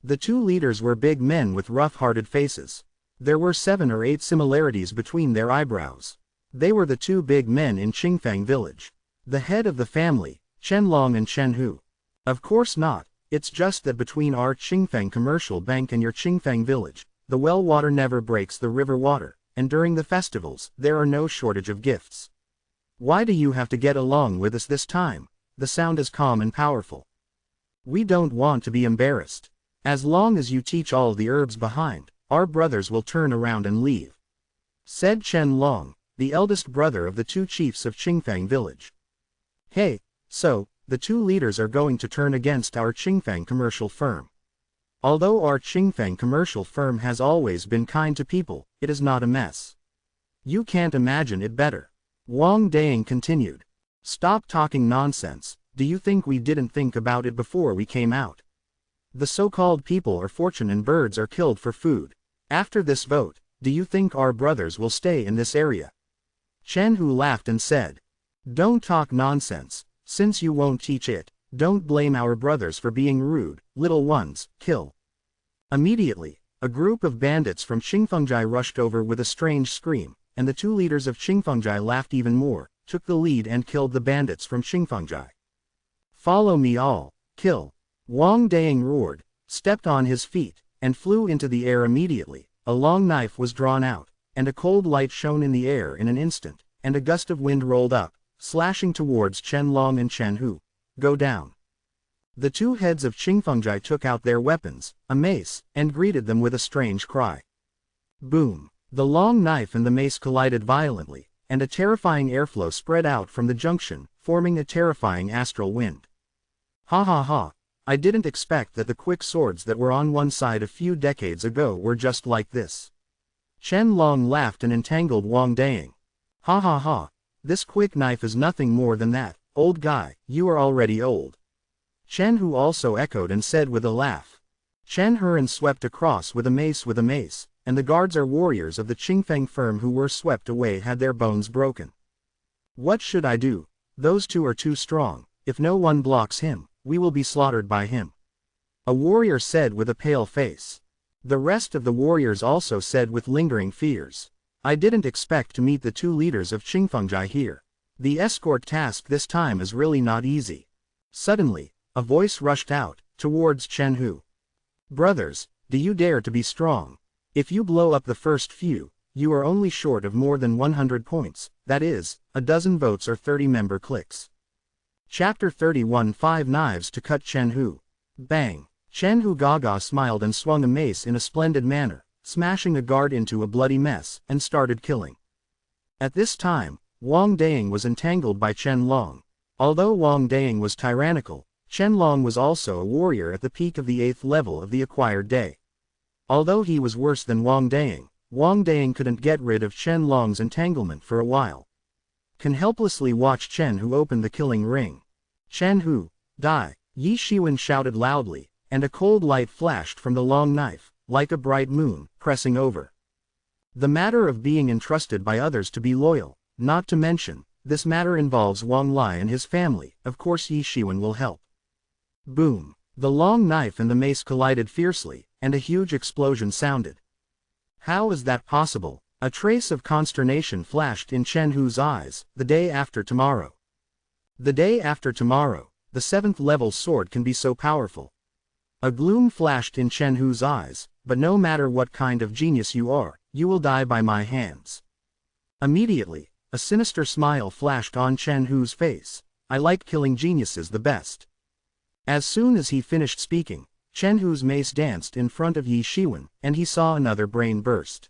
The 2 leaders were big men with rough-hearted faces. There were 7 or 8 similarities between their eyebrows. They were the 2 big men in Qingfeng village. The head of the family, Chen Long and Chen Hu. Of course not, it's just that between our Qingfeng commercial bank and your Qingfeng village, the well water never breaks the river water, and during the festivals, there are no shortage of gifts. Why do you have to get along with us this time? The sound is calm and powerful. We don't want to be embarrassed. As long as you teach all the herbs behind, our brothers will turn around and leave. Said Chen Long, the eldest brother of the 2 chiefs of Qingfeng village. Hey, so, the 2 leaders are going to turn against our Qingfeng commercial firm. Although our Qingfeng commercial firm has always been kind to people, it is not a mess. You can't imagine it better. Wang Daying continued. Stop talking nonsense. Do you think we didn't think about it before we came out? The so-called people are fortune and birds are killed for food. After this vote, do you think our brothers will stay in this area? Chen Hu laughed and said. Don't talk nonsense. Since you won't teach it, don't blame our brothers for being rude. Little ones, kill. Immediately, a group of bandits from Qingfengjai rushed over with a strange scream, and the 2 leaders of Qingfengjai laughed even more, took the lead and killed the bandits from Qingfengjai. Follow me all, kill. Wang Daying roared, stepped on his feet, and flew into the air immediately. A long knife was drawn out, and a cold light shone in the air in an instant, and a gust of wind rolled up, slashing towards Chen Long and Chen Hu. Go down. The two heads of Qingfengjai took out their weapons, a mace, and greeted them with a strange cry. Boom! The long knife and the mace collided violently, and a terrifying airflow spread out from the junction, forming a terrifying astral wind. Ha ha ha! I didn't expect that the quick swords that were on one side a few decades ago were just like this. Chen Long laughed and entangled Wang Daying. Ha ha ha! This quick knife is nothing more than that, old guy, you are already old. Chen Hu also echoed and said with a laugh. Chen Heran swept across with a mace, and the guards or warriors of the Qingfeng firm who were swept away had their bones broken. What should I do? Those two are too strong. If no one blocks him, we will be slaughtered by him. A warrior said with a pale face. The rest of the warriors also said with lingering fears. I didn't expect to meet the two leaders of Qingfengjai here. The escort task this time is really not easy. Suddenly, a voice rushed out, towards Chen Hu. Brothers, do you dare to be strong? If you blow up the first few, you are only short of more than 100 points, that is, a dozen votes or 30-member cliques. Chapter 31 5 Knives to Cut Chen Hu. Bang! Chen Hu Gaga smiled and swung a mace in a splendid manner, smashing a guard into a bloody mess, and started killing. At this time, Wang Daying was entangled by Chen Long. Although Wang Daying was tyrannical, Chen Long was also a warrior at the peak of the 8th level of the acquired day. Although he was worse than Wang Daying couldn't get rid of Chen Long's entanglement for a while. Can helplessly watch Chen Hu open the killing ring. Chen Hu, die! Ye Xiwen shouted loudly, and a cold light flashed from the long knife, like a bright moon, pressing over. The matter of being entrusted by others to be loyal, not to mention, this matter involves Wang Lai and his family, of course Ye Xiwen will help. Boom! The long knife and the mace collided fiercely, and a huge explosion sounded. How is that possible? A trace of consternation flashed in Chen Hu's eyes. The day after tomorrow. The day after tomorrow, the 7th level sword can be so powerful. A gloom flashed in Chen Hu's eyes, but no matter what kind of genius you are, you will die by my hands. Immediately, a sinister smile flashed on Chen Hu's face. I like killing geniuses the best. As soon as he finished speaking, Chen Hu's mace danced in front of Ye Xiwen, and he saw another brain burst.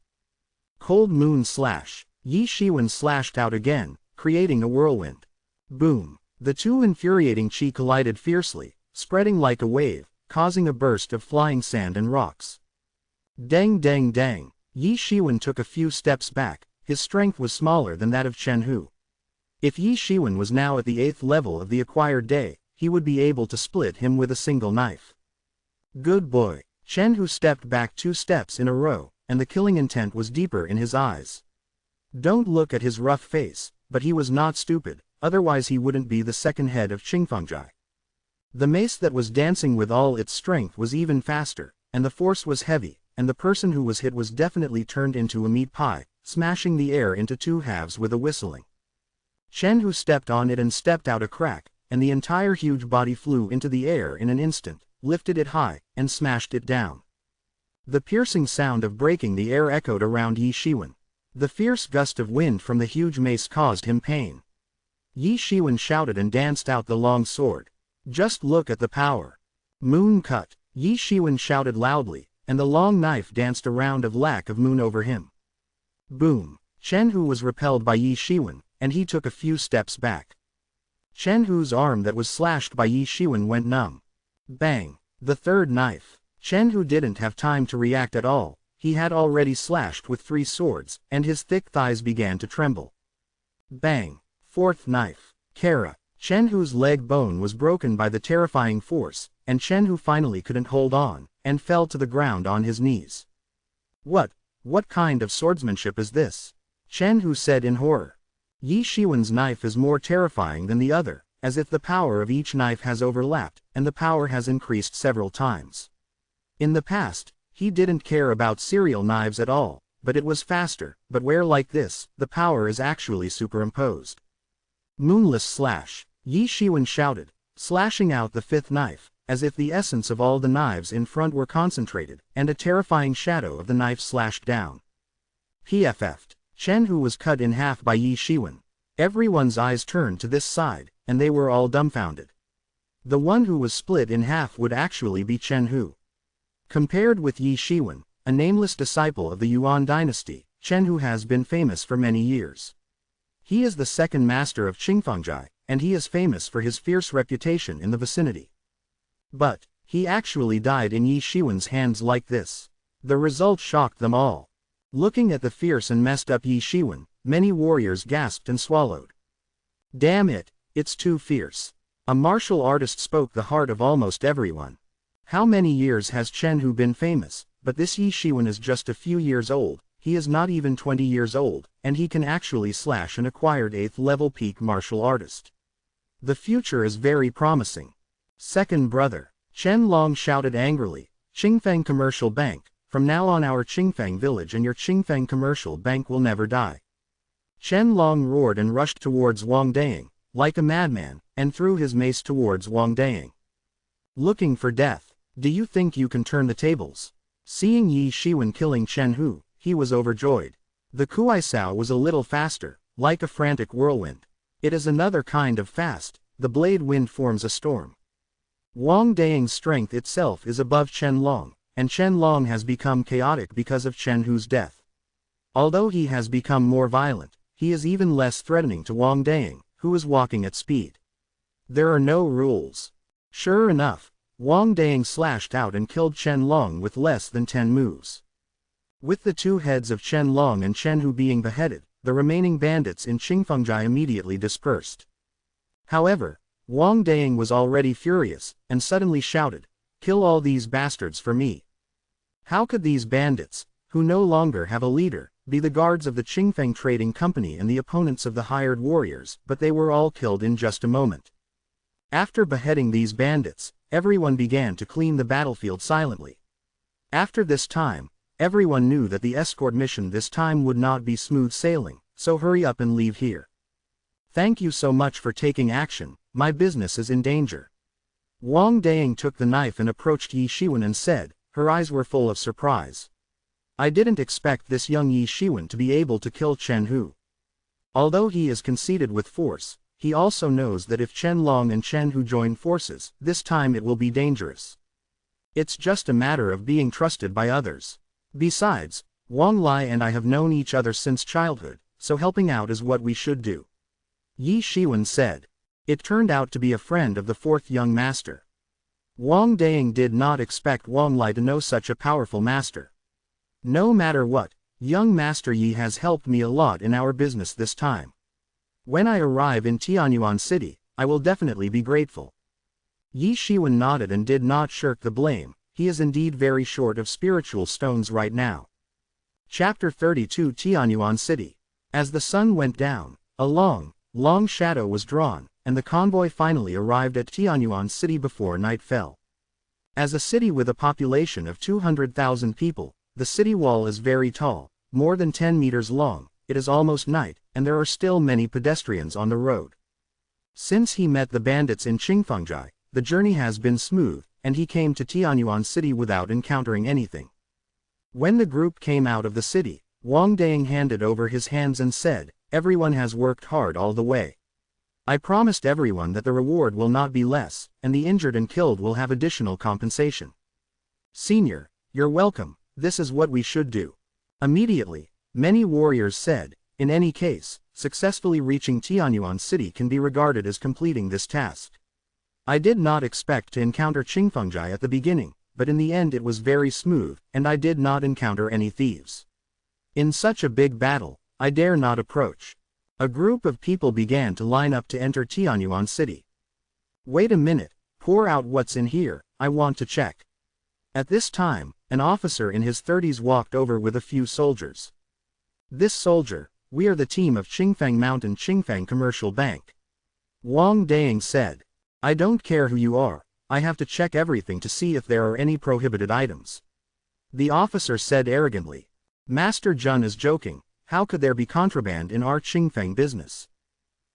Cold moon slash. Ye Xiwen slashed out again, creating a whirlwind. Boom! The two infuriating chi collided fiercely, spreading like a wave, causing a burst of flying sand and rocks. Dang dang dang! Ye Xiwen took a few steps back. His strength was smaller than that of Chen Hu. If Ye Xiwen was now at the 8th level of the acquired day, he would be able to split him with a single knife. Good boy! Chen Hu stepped back 2 steps in a row, and the killing intent was deeper in his eyes. Don't look at his rough face, but he was not stupid, otherwise he wouldn't be the second head of Qingfengjai. The mace that was dancing with all its strength was even faster, and the force was heavy, and the person who was hit was definitely turned into a meat pie, smashing the air into 2 halves with a whistling. Chen Hu stepped on it and stepped out a crack, and the entire huge body flew into the air in an instant, lifted it high, and smashed it down. The piercing sound of breaking the air echoed around Ye Xiwen. The fierce gust of wind from the huge mace caused him pain. Ye Xiwen shouted and danced out the long sword. Just look at the power. Moon cut. Ye Xiwen shouted loudly, and the long knife danced a round of lack of moon over him. Boom! Chen Hu was repelled by Ye Xiwen, and he took a few steps back. Chen Hu's arm that was slashed by Ye Xiwen went numb. Bang! The third knife. Chen Hu didn't have time to react at all. He had already slashed with 3 swords, and his thick thighs began to tremble. Bang! Fourth knife. Kara. Chen Hu's leg bone was broken by the terrifying force, and Chen Hu finally couldn't hold on, and fell to the ground on his knees. What kind of swordsmanship is this? Chen Hu said in horror. Ye Xiwen's knife is more terrifying than the other, as if the power of each knife has overlapped, and the power has increased several times. In the past, he didn't care about serial knives at all, but it was faster, but where like this, the power is actually superimposed. Moonless slash. Ye Xiwen shouted, slashing out the 5th knife, as if the essence of all the knives in front were concentrated, and a terrifying shadow of the knife slashed down. PFF'd. Chen Hu was cut in half by Ye Xiwen. Everyone's eyes turned to this side, and they were all dumbfounded. The one who was split in half would actually be Chen Hu. Compared with Ye Xiwen, a nameless disciple of the Yuan dynasty, Chen Hu has been famous for many years. He is the second master of Qingfengjai, and he is famous for his fierce reputation in the vicinity. But he actually died in Ye Xiwen's hands like this. The result shocked them all. Looking at the fierce and messed up Ye Xiwen, many warriors gasped and swallowed. Damn it, it's too fierce. A martial artist spoke the heart of almost everyone. How many years has Chen Hu been famous? But this Ye Xiwen is just a few years old. He is not even 20 years old, and he can actually slash an acquired 8th level peak martial artist. The future is very promising. Second brother, Chen Long shouted angrily, Qingfeng Commercial Bank, from now on our Qingfeng village and your Qingfeng Commercial Bank will never die. Chen Long roared and rushed towards Wang Daying, like a madman, and threw his mace towards Wang Daying. Looking for death, do you think you can turn the tables? Seeing Ye Xiwen killing Chen Hu, he was overjoyed. The Kuaisao was a little faster, like a frantic whirlwind. It is another kind of fast, the blade wind forms a storm. Wang Daying's strength itself is above Chen Long, and Chen Long has become chaotic because of Chen Hu's death. Although he has become more violent, he is even less threatening to Wang Daying, who is walking at speed. There are no rules. Sure enough, Wang Daying slashed out and killed Chen Long with less than 10 moves. With the two heads of Chen Long and Chen Hu being beheaded, the remaining bandits in Qingfengjai immediately dispersed. However, Wang Daying was already furious, and suddenly shouted, "Kill all these bastards for me." How could these bandits, who no longer have a leader, be the guards of the Qingfeng Trading Company and the opponents of the hired warriors? But they were all killed in just a moment. After beheading these bandits, everyone began to clean the battlefield silently. After this time, everyone knew that the escort mission this time would not be smooth sailing, so hurry up and leave here. Thank you so much for taking action, my business is in danger. Wang Daying took the knife and approached Ye Xiwen and said, her eyes were full of surprise. I didn't expect this young Ye Xiwen to be able to kill Chen Hu. Although he is conceited with force, he also knows that if Chen Long and Chen Hu join forces, this time it will be dangerous. It's just a matter of being trusted by others. Besides, Wang Lai and I have known each other since childhood, so helping out is what we should do. Ye Xiwen said. It turned out to be a friend of the fourth young master. Wang Daying did not expect Wang Lai to know such a powerful master. No matter what, young Master Yi has helped me a lot in our business this time. When I arrive in Tianyuan City, I will definitely be grateful. Ye Xiwen nodded and did not shirk the blame. He is indeed very short of spiritual stones right now. Chapter 32 Tianyuan City. As the sun went down, a long shadow was drawn, and the convoy finally arrived at Tianyuan City before night fell. As a city with a population of 200,000 people, the city wall is very tall, more than 10 meters long. It is almost night, and there are still many pedestrians on the road. Since he met the bandits in Qingfengjai, the journey has been smooth, and he came to Tianyuan City without encountering anything. When the group came out of the city, Wang Daying handed over his hands and said, everyone has worked hard all the way. I promised everyone that the reward will not be less, and the injured and killed will have additional compensation. Senior, you're welcome, this is what we should do. Immediately, many warriors said, in any case, successfully reaching Tianyuan City can be regarded as completing this task. I did not expect to encounter Qingfengjai at the beginning, but in the end it was very smooth, and I did not encounter any thieves. In such a big battle, I dare not approach. A group of people began to line up to enter Tianyuan City. Wait a minute, pour out what's in here, I want to check. At this time, an officer in his 30s walked over with a few soldiers. This soldier, we are the team of Qingfeng Mountain Qingfeng Commercial Bank. Wang Daying said. I don't care who you are, I have to check everything to see if there are any prohibited items. The officer said arrogantly. Master Jun is joking, how could there be contraband in our Qingfeng business?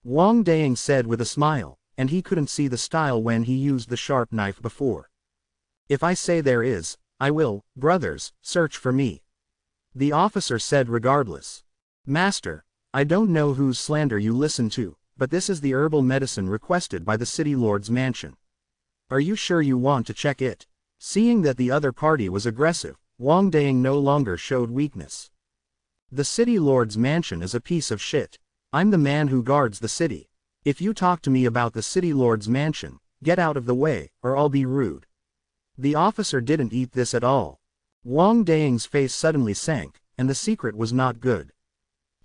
Wang Daying said with a smile, and he couldn't see the style when he used the sharp knife before. If I say there is, I will, brothers, search for me. The officer said regardless. Master, I don't know whose slander you listen to, but this is the herbal medicine requested by the city lord's mansion. Are you sure you want to check it? Seeing that the other party was aggressive, Wang Daying no longer showed weakness. The city lord's mansion is a piece of shit. I'm the man who guards the city. If you talk to me about the city lord's mansion, get out of the way, or I'll be rude. The officer didn't eat this at all. Wang Daying's face suddenly sank, and the secret was not good.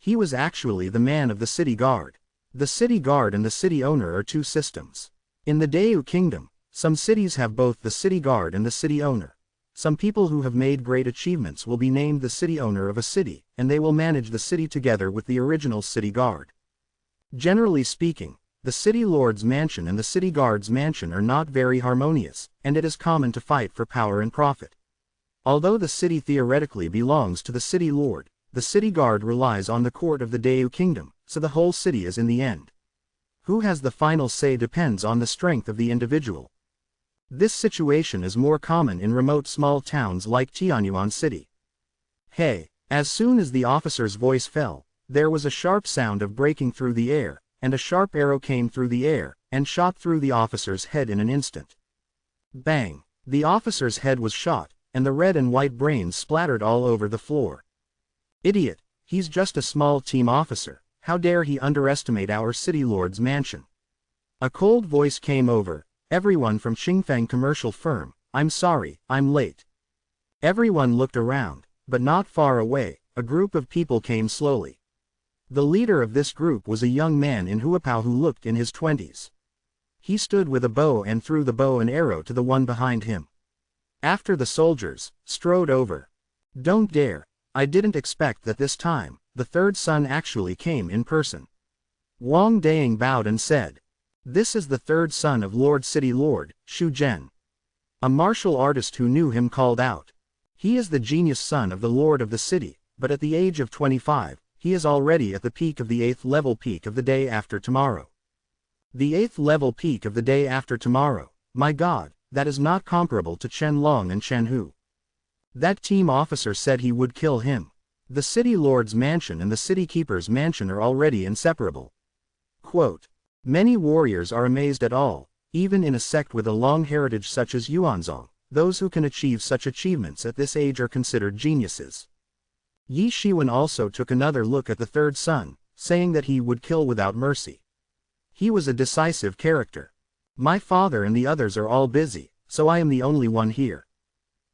He was actually the man of the city guard. The city guard and the city owner are two systems. In the Dayu Kingdom, some cities have both the city guard and the city owner. Some people who have made great achievements will be named the city owner of a city, and they will manage the city together with the original city guard. Generally speaking, the city lord's mansion and the city guard's mansion are not very harmonious, and it is common to fight for power and profit. Although the city theoretically belongs to the city lord, the city guard relies on the court of the Dayu Kingdom, so the whole city is in the end. Who has the final say depends on the strength of the individual. This situation is more common in remote small towns like Tianyuan City. Hey! As soon as the officer's voice fell, there was a sharp sound of breaking through the air, and a sharp arrow came through the air, and shot through the officer's head in an instant. Bang! The officer's head was shot, and the red and white brains splattered all over the floor. Idiot! He's just a small team officer. How dare he underestimate our city lord's mansion? A cold voice came over. Everyone from Qingfeng Commercial Firm, I'm sorry, I'm late. Everyone looked around, but not far away, a group of people came slowly. The leader of this group was a young man in Huapao who looked in his 20s. He stood with a bow and threw the bow and arrow to the one behind him. After the soldiers strode over. Don't dare. I didn't expect that this time, the third son actually came in person. Wang Daying bowed and said, "This is the third son of Lord City Lord, Xu Zhen." A martial artist who knew him called out. He is the genius son of the Lord of the city, but at the age of 25, he is already at the peak of the 8th level peak of the day after tomorrow. The 8th level peak of the day after tomorrow, my god, that is not comparable to Chen Long and Chen Hu. That team officer said he would kill him. The city lord's mansion and the city keeper's mansion are already inseparable. Quote, many warriors are amazed at all, even in a sect with a long heritage such as Yuanzong, those who can achieve such achievements at this age are considered geniuses. Ye Xiwen also took another look at the third son, saying that he would kill without mercy. He was a decisive character. My father and the others are all busy, so I am the only one here.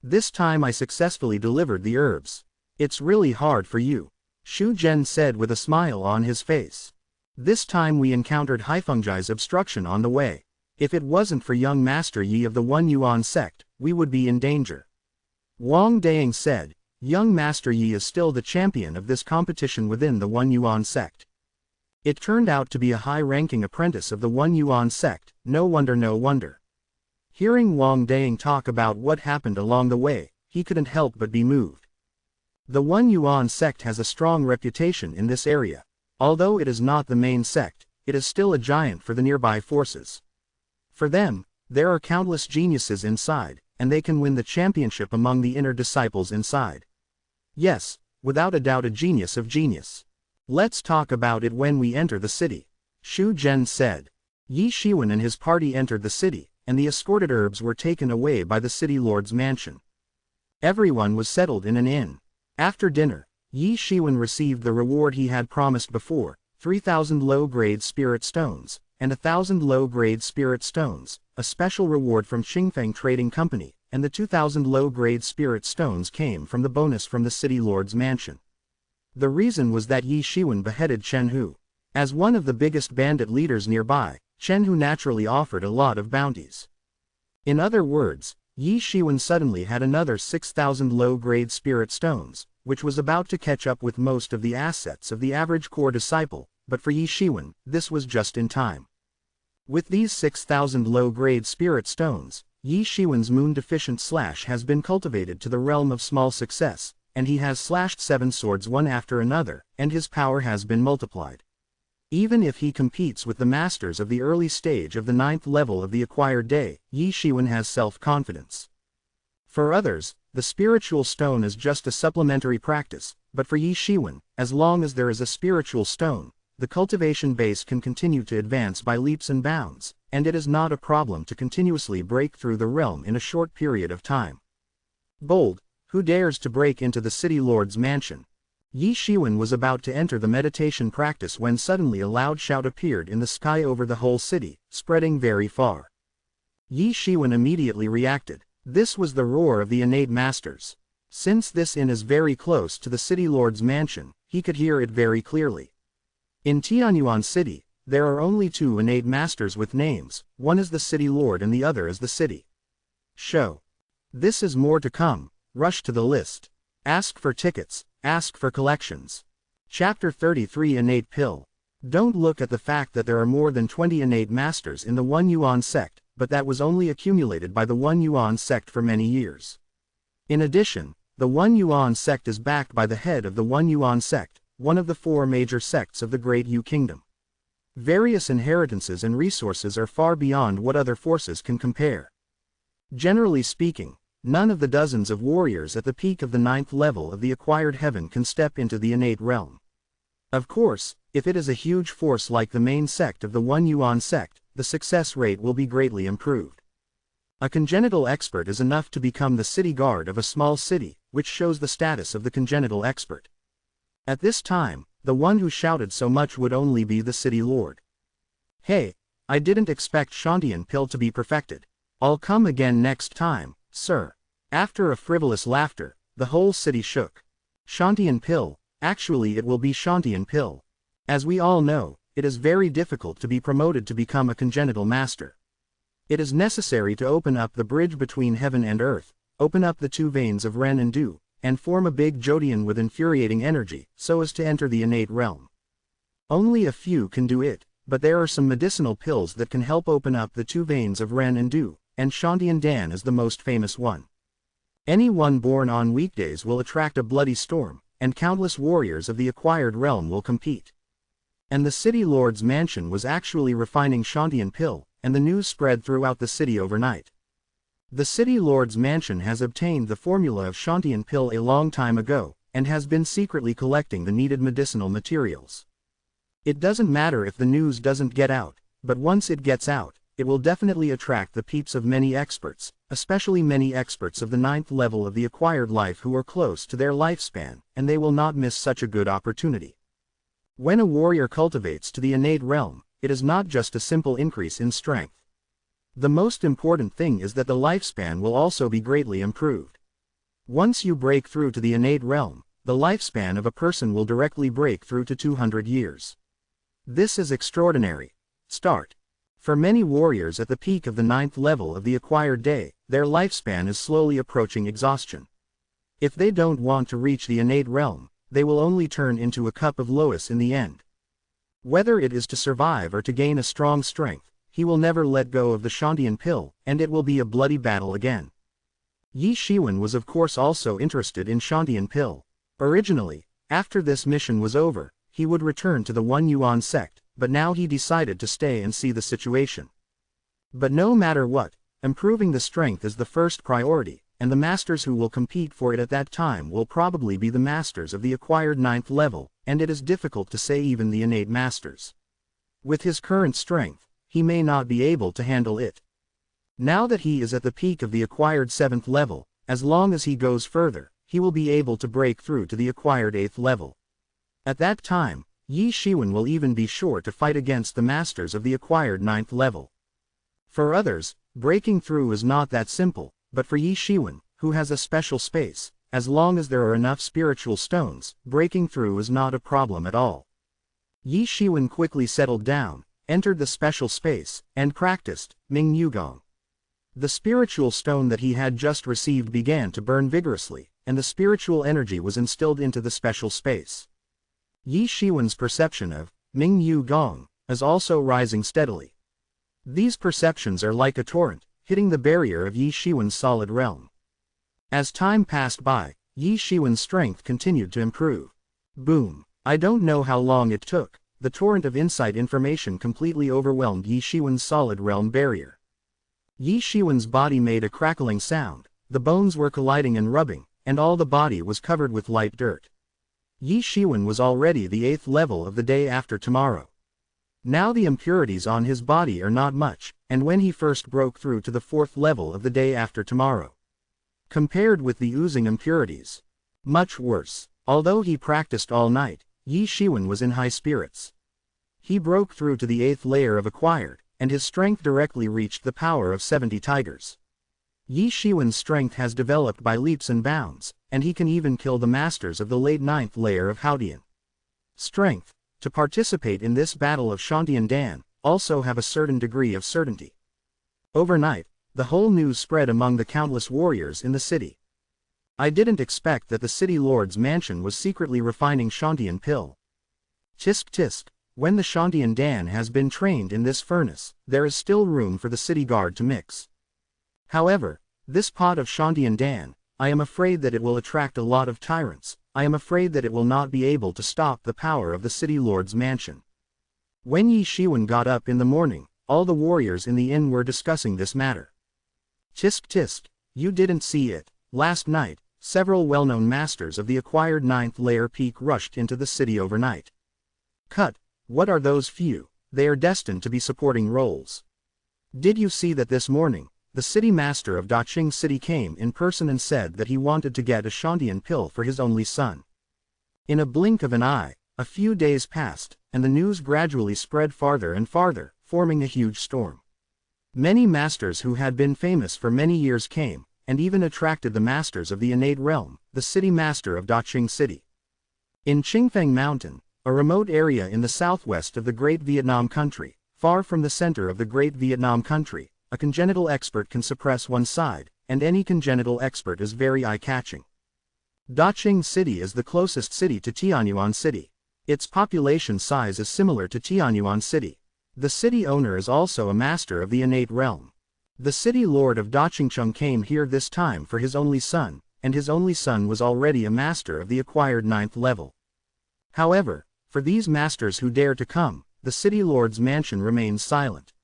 This time I successfully delivered the herbs. It's really hard for you, Xu Zhen said with a smile on his face. This time we encountered Haifengzhai's obstruction on the way. If it wasn't for young Master Yi of the One Yuan sect, we would be in danger. Wang Daying said, young Master Yi is still the champion of this competition within the One Yuan sect. It turned out to be a high-ranking apprentice of the One Yuan sect, no wonder no wonder. Hearing Wang Daying talk about what happened along the way, he couldn't help but be moved. The One Yuan sect has a strong reputation in this area. Although it is not the main sect, it is still a giant for the nearby forces. For them, there are countless geniuses inside, and they can win the championship among the inner disciples inside. Yes, without a doubt a genius of genius. Let's talk about it when we enter the city, Xu Zhen said. Ye Xiwen and his party entered the city, and the escorted herbs were taken away by the city lord's mansion. Everyone was settled in an inn. After dinner, Ye Xiwen received the reward he had promised before, 3,000 low-grade spirit stones, and 1,000 low-grade spirit stones, a special reward from Qingfeng Trading Company, and the 2,000 low-grade spirit stones came from the bonus from the city lord's mansion. The reason was that Ye Xiwen beheaded Chen Hu. As one of the biggest bandit leaders nearby, Chen Hu naturally offered a lot of bounties. In other words, Ye Xiwen suddenly had another 6,000 low-grade spirit stones, which was about to catch up with most of the assets of the average core disciple, but for Ye Xiwen, this was just in time. With these 6,000 low-grade spirit stones, Ye Xiwen's moon-deficient slash has been cultivated to the realm of small success, and he has slashed 7 swords one after another, and his power has been multiplied. Even if he competes with the masters of the early stage of the 9th level of the acquired day, Ye Xiwen has self-confidence. For others, the spiritual stone is just a supplementary practice, but for Ye Xiwen, as long as there is a spiritual stone, the cultivation base can continue to advance by leaps and bounds, and it is not a problem to continuously break through the realm in a short period of time. Bold, who dares to break into the city lord's mansion? Ye Xiwen was about to enter the meditation practice when suddenly a loud shout appeared in the sky over the whole city, spreading very far. Ye Xiwen immediately reacted. This was the roar of the innate masters. Since this inn is very close to the city lord's mansion, he could hear it very clearly. In Tianyuan City, there are only two innate masters with names, one is the city lord and the other is the city show. This is more to come, rush to the list. Ask for tickets, ask for collections. Chapter 33 Innate Pill. Don't look at the fact that there are more than 20 innate masters in the One Yuan sect, but that was only accumulated by the One Yuan sect for many years. In addition, the One Yuan sect is backed by the head of the One Yuan sect, one of the four major sects of the Great Yu Kingdom. Various inheritances and resources are far beyond what other forces can compare. Generally speaking, none of the dozens of warriors at the peak of the 9th level of the acquired heaven can step into the innate realm. Of course, if it is a huge force like the main sect of the One Yuan sect, the success rate will be greatly improved. A congenital expert is enough to become the city guard of a small city, which shows the status of the congenital expert. At this time, the one who shouted so much would only be the city lord. Hey, I didn't expect Shantian Pill to be perfected. I'll come again next time, sir. After a frivolous laughter, the whole city shook. Shantian Pill, actually it will be Shantian Pill. As we all know, it is very difficult to be promoted to become a congenital master. It is necessary to open up the bridge between heaven and earth, open up the two veins of Ren and Du, and form a big Jodian with infuriating energy, so as to enter the innate realm. Only a few can do it, but there are some medicinal pills that can help open up the two veins of Ren and Du, and Shantian Dan is the most famous one. Anyone born on weekdays will attract a bloody storm, and countless warriors of the acquired realm will compete. And the city lord's mansion was actually refining Shantian Pill, and the news spread throughout the city overnight. The city lord's mansion has obtained the formula of Shantian Pill a long time ago, and has been secretly collecting the needed medicinal materials. It doesn't matter if the news doesn't get out, but once it gets out, it will definitely attract the peeps of many experts, especially many experts of the 9th level of the acquired life who are close to their lifespan, and they will not miss such a good opportunity. When a warrior cultivates to the innate realm, it is not just a simple increase in strength. The most important thing is that the lifespan will also be greatly improved. Once you break through to the innate realm, the lifespan of a person will directly break through to 200 years. This is extraordinary. Start. For many warriors at the peak of the 9th level of the acquired day, their lifespan is slowly approaching exhaustion. If they don't want to reach the innate realm, they will only turn into a cup of loess in the end. Whether it is to survive or to gain a strong strength, he will never let go of the Shantian Pill, and it will be a bloody battle again. Ye Xiwen was of course also interested in Shantian Pill. Originally, after this mission was over, he would return to the One Yuan sect, but now he decided to stay and see the situation. But no matter what, improving the strength is the first priority, and the masters who will compete for it at that time will probably be the masters of the acquired 9th level, and it is difficult to say even the innate masters. With his current strength, he may not be able to handle it. Now that he is at the peak of the acquired 7th level, as long as he goes further, he will be able to break through to the acquired 8th level. At that time, Ye Xiwen will even be sure to fight against the masters of the acquired 9th level. For others, breaking through is not that simple, but for Ye Xiwen, who has a special space, as long as there are enough spiritual stones, breaking through is not a problem at all. Ye Xiwen quickly settled down, entered the special space, and practiced Ming Yugong. The spiritual stone that he had just received began to burn vigorously, and the spiritual energy was instilled into the special space. Ye Xiwen's perception of Ming Yugong is also rising steadily. These perceptions are like a torrent, hitting the barrier of Ye Xiwen's solid realm. As time passed by, Ye Xiwen's strength continued to improve. Boom! I don't know how long it took, the torrent of insight information completely overwhelmed Ye Xiwen's solid realm barrier. Ye Xiwen's body made a crackling sound, the bones were colliding and rubbing, and all the body was covered with light dirt. Ye Xiwen was already the 8th level of the day after tomorrow. Now the impurities on his body are not much, and when he first broke through to the 4th level of the day after tomorrow, compared with the oozing impurities, much worse. Although he practiced all night, Ye Xiwen was in high spirits. He broke through to the 8th layer of acquired, and his strength directly reached the power of 70 tigers. Ye Xiwen's strength has developed by leaps and bounds, and he can even kill the masters of the late 9th layer of Haodian. Strength, to participate in this battle of Shantian Dan, also have a certain degree of certainty. Overnight, the whole news spread among the countless warriors in the city. I didn't expect that the city lord's mansion was secretly refining Shantian pill. Tisk tisk, when the Shantian Dan has been trained in this furnace, there is still room for the city guard to mix. However, this pot of Shantian Dan, I am afraid that it will attract a lot of tyrants. I am afraid that it will not be able to stop the power of the city lord's mansion. When Ye Xiwen got up in the morning, all the warriors in the inn were discussing this matter. Tisk tisk, you didn't see it. Last night, several well-known masters of the acquired 9th layer peak rushed into the city overnight. Cut, what are those few? They are destined to be supporting roles. Did you see that this morning, the city master of Daqing City came in person and said that he wanted to get a Shantian pill for his only son? In a blink of an eye, a few days passed, and the news gradually spread farther and farther, forming a huge storm. Many masters who had been famous for many years came, and even attracted the masters of the innate realm, the city master of Daqing City. In Qingfeng Mountain, a remote area in the southwest of the Great Vietnam country, far from the center of the Great Vietnam country, a congenital expert can suppress one side, and any congenital expert is very eye-catching. Daqing City is the closest city to Tianyuan City. Its population size is similar to Tianyuan City. The city owner is also a master of the innate realm. The city lord of Daqingcheng came here this time for his only son, and his only son was already a master of the acquired 9th level. However, for these masters who dare to come, the city lord's mansion remains silent.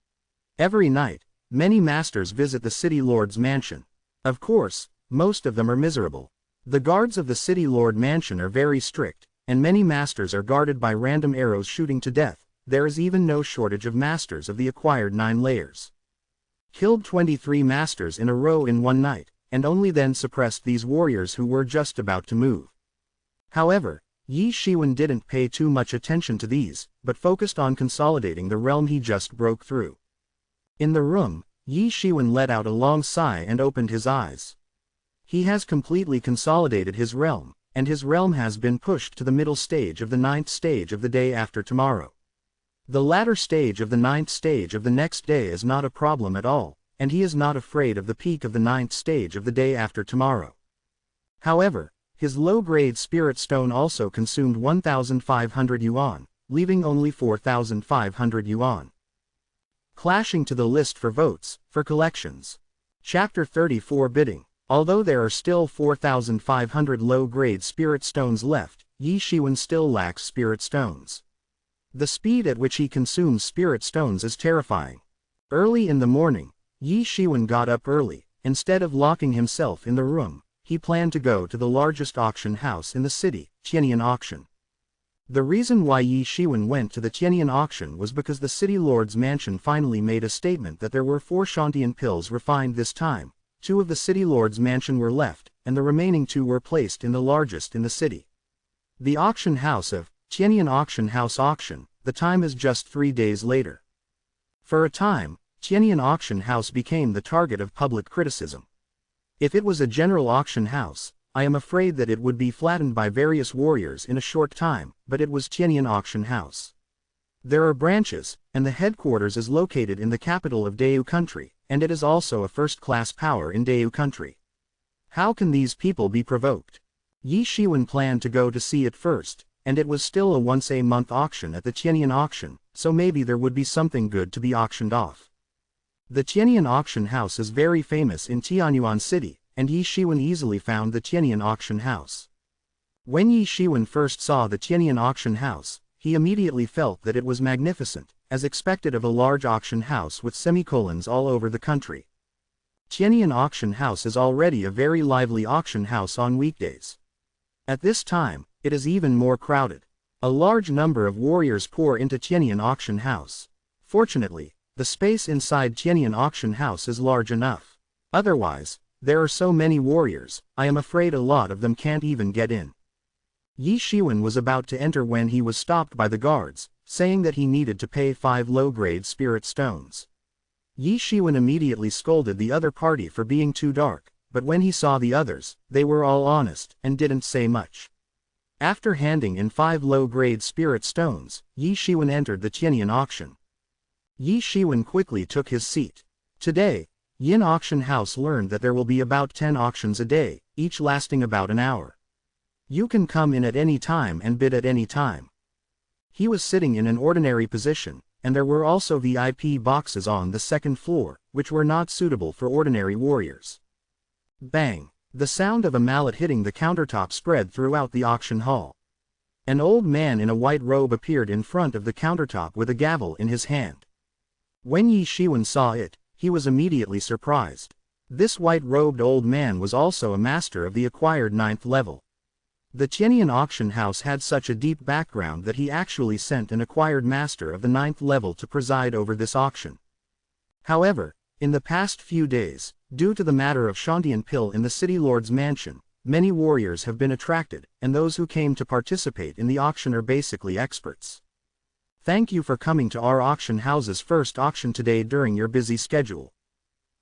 Every night, many masters visit the city lord's mansion. Of course, most of them are miserable. The guards of the city lord mansion are very strict, and many masters are guarded by random arrows shooting to death. There is even no shortage of masters of the acquired 9 layers. Killed 23 masters in a row in one night, and only then suppressed these warriors who were just about to move. However, Ye Xiwen didn't pay too much attention to these, but focused on consolidating the realm he just broke through. In the room, Ye Xiwen let out a long sigh and opened his eyes. He has completely consolidated his realm, and his realm has been pushed to the middle stage of the 9th stage of the day after tomorrow. The latter stage of the 9th stage of the next day is not a problem at all, and he is not afraid of the peak of the 9th stage of the day after tomorrow. However, his low-grade spirit stone also consumed 1,500 yuan, leaving only 4,500 yuan. Clashing to the list for votes, for collections. Chapter 34 Bidding. Although there are still 4,500 low-grade spirit stones left, Ye Xiwen still lacks spirit stones. The speed at which he consumes spirit stones is terrifying. Early in the morning, Ye Xiwen got up early. Instead of locking himself in the room, he planned to go to the largest auction house in the city, Tianyan Auction. The reason why Ye Xiwen went to the Tianyan auction was because the city lord's mansion finally made a statement that there were 4 Shantian pills refined this time. 2 of the city lord's mansion were left, and the remaining 2 were placed in the largest in the city. The auction house of Tianyan Auction House auction, the time is just 3 days later. For a time, Tianyan Auction House became the target of public criticism. If it was a general auction house, I am afraid that it would be flattened by various warriors in a short time, but it was Tianyan Auction House. There are branches, and the headquarters is located in the capital of Dayu country, and it is also a first-class power in Dayu country. How can these people be provoked? Ye Xiwen planned to go to see it first, and it was still a once-a-month auction at the Tianyan auction, so maybe there would be something good to be auctioned off. The Tianyan auction house is very famous in Tianyuan City, and Ye Xiwen easily found the Tianyan auction house. When Ye Xiwen first saw the Tianyan auction house, he immediately felt that it was magnificent, as expected of a large auction house with semicolons all over the country. Tianyan auction house is already a very lively auction house on weekdays. At this time, it is even more crowded. A large number of warriors pour into Tianyan auction house. Fortunately, the space inside Tianyan auction house is large enough. Otherwise, there are so many warriors, I am afraid a lot of them can't even get in. Ye Xiwen was about to enter when he was stopped by the guards, saying that he needed to pay 5 low-grade spirit stones. Ye Xiwen immediately scolded the other party for being too dark, but when he saw the others, they were all honest, and didn't say much. After handing in 5 low-grade spirit stones, Ye Xiwen entered the Tianyan auction. Ye Xiwen quickly took his seat. Today, Yin Auction House learned that there will be about 10 auctions a day, each lasting about an hour. You can come in at any time and bid at any time. He was sitting in an ordinary position, and there were also VIP boxes on the second floor, which were not suitable for ordinary warriors. Bang! The sound of a mallet hitting the countertop spread throughout the auction hall. An old man in a white robe appeared in front of the countertop with a gavel in his hand. When Ye Xiwen saw it, he was immediately surprised. This white-robed old man was also a master of the acquired 9th level. The Tianyan auction house had such a deep background that he actually sent an acquired master of the 9th level to preside over this auction. However, in the past few days, due to the matter of Shantian Pill in the city lord's mansion, many warriors have been attracted, and those who came to participate in the auction are basically experts. Thank you for coming to our auction house's first auction today during your busy schedule.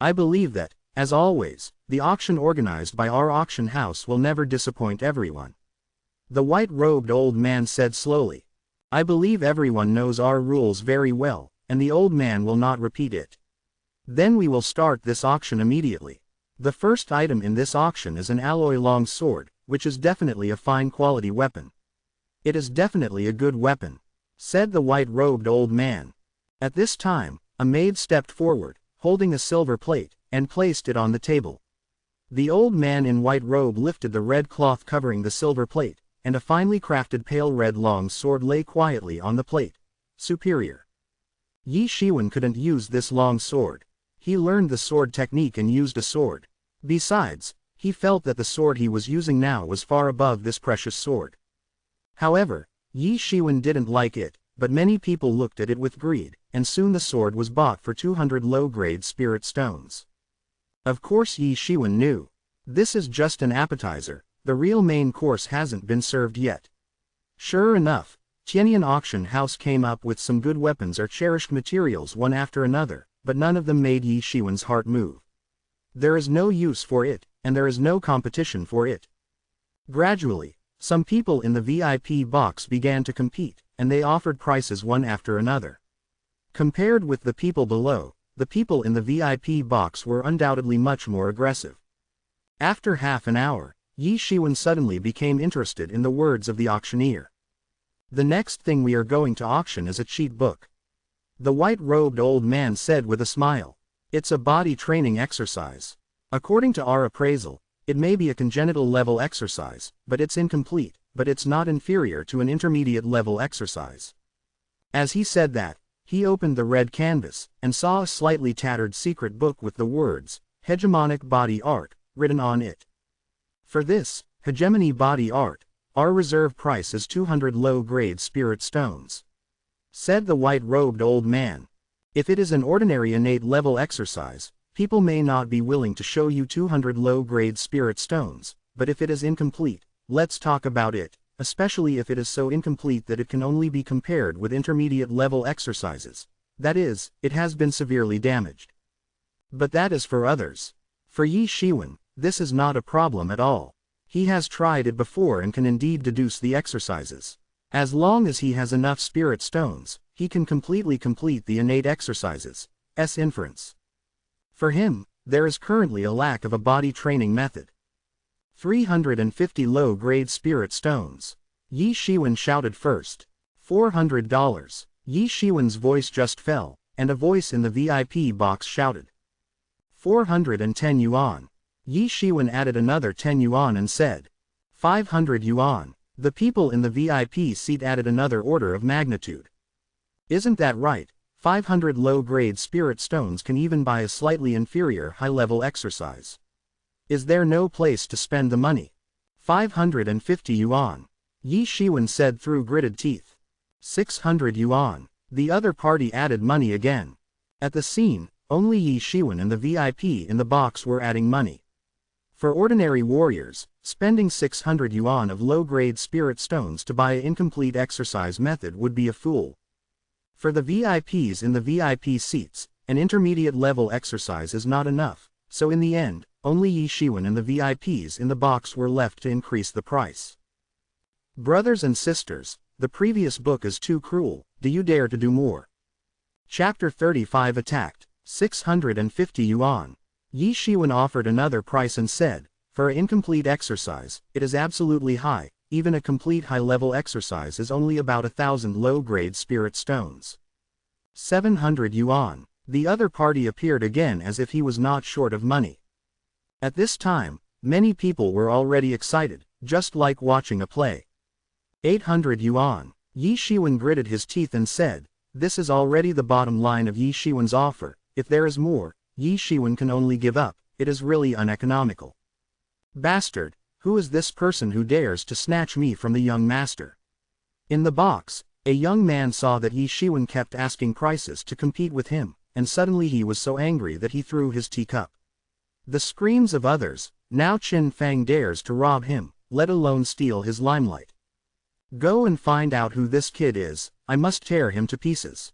I believe that, as always, the auction organized by our auction house will never disappoint everyone. The white-robed old man said slowly. I believe everyone knows our rules very well, and the old man will not repeat it. Then we will start this auction immediately. The first item in this auction is an alloy long sword, which is definitely a fine quality weapon. It is definitely a good weapon, said the white-robed old man. At this time, a maid stepped forward, holding a silver plate, and placed it on the table. The old man in white robe lifted the red cloth covering the silver plate, and a finely crafted pale red long sword lay quietly on the plate. Superior. Ye Xiwen couldn't use this long sword. He learned the sword technique and used a sword. Besides, he felt that the sword he was using now was far above this precious sword. However, Ye Xiwen didn't like it, but many people looked at it with greed, and soon the sword was bought for 200 low-grade spirit stones. Of course Ye Xiwen knew. This is just an appetizer, the real main course hasn't been served yet. Sure enough, Tianyan auction house came up with some good weapons or cherished materials one after another, but none of them made Ye Xiwen's heart move. There is no use for it, and there is no competition for it. Gradually, some people in the VIP box began to compete, and they offered prices one after another. Compared with the people below, the people in the VIP box were undoubtedly much more aggressive. After half an hour, Ye Xiwen suddenly became interested in the words of the auctioneer. The next thing we are going to auction is a cheat book. The white-robed old man said with a smile. It's a body training exercise. According to our appraisal, it may be a congenital level exercise, but it's incomplete, but it's not inferior to an intermediate level exercise. As he said that, he opened the red canvas, and saw a slightly tattered secret book with the words, Hegemonic Body Art, written on it. For this, Hegemony Body Art, our reserve price is 200 low-grade spirit stones. Said the white-robed old man. If it is an ordinary innate level exercise, people may not be willing to show you 200 low-grade spirit stones, but if it is incomplete, let's talk about it, especially if it is so incomplete that it can only be compared with intermediate level exercises. That is, it has been severely damaged. But that is for others. For Ye Xiwen, this is not a problem at all. He has tried it before and can indeed deduce the exercises. As long as he has enough spirit stones, he can completely complete the innate exercises, inference. For him, there is currently a lack of a body training method. 350 low-grade spirit stones. Ye Xiwen shouted first. $400. Ye Xiwen's voice just fell, and a voice in the VIP box shouted. 410 yuan. Ye Xiwen added another 10 yuan and said. 500 yuan. The people in the VIP seat added another order of magnitude. Isn't that right? 500 low-grade spirit stones can even buy a slightly inferior high-level exercise. Is there no place to spend the money? 550 yuan. Ye Xiwen said through gritted teeth. 600 yuan. The other party added money again. At the scene, only Ye Xiwen and the VIP in the box were adding money. For ordinary warriors, spending 600 yuan of low-grade spirit stones to buy an incomplete exercise method would be a fool. For the VIPs in the VIP seats, an intermediate-level exercise is not enough, so in the end, only Ye Xiwen and the VIPs in the box were left to increase the price. Brothers and sisters, the previous book is too cruel, do you dare to do more? Chapter 35 Attacked, 650 yuan. Ye Xiwen offered another price and said, for an incomplete exercise, it is absolutely high, even a complete high-level exercise is only about 1,000 low-grade spirit stones. 700 yuan. The other party appeared again as if he was not short of money. At this time, many people were already excited, just like watching a play. 800 yuan. Ye Xiwen gritted his teeth and said, this is already the bottom line of Ye Xiwen's offer, if there is more, Ye Xiwen can only give up, it is really uneconomical. Bastard, who is this person who dares to snatch me from the young master? In the box, a young man saw that Ye Xiwen kept asking prices to compete with him, and suddenly he was so angry that he threw his teacup. The screams of others, now Qin Fang dares to rob him, let alone steal his limelight. Go and find out who this kid is, I must tear him to pieces,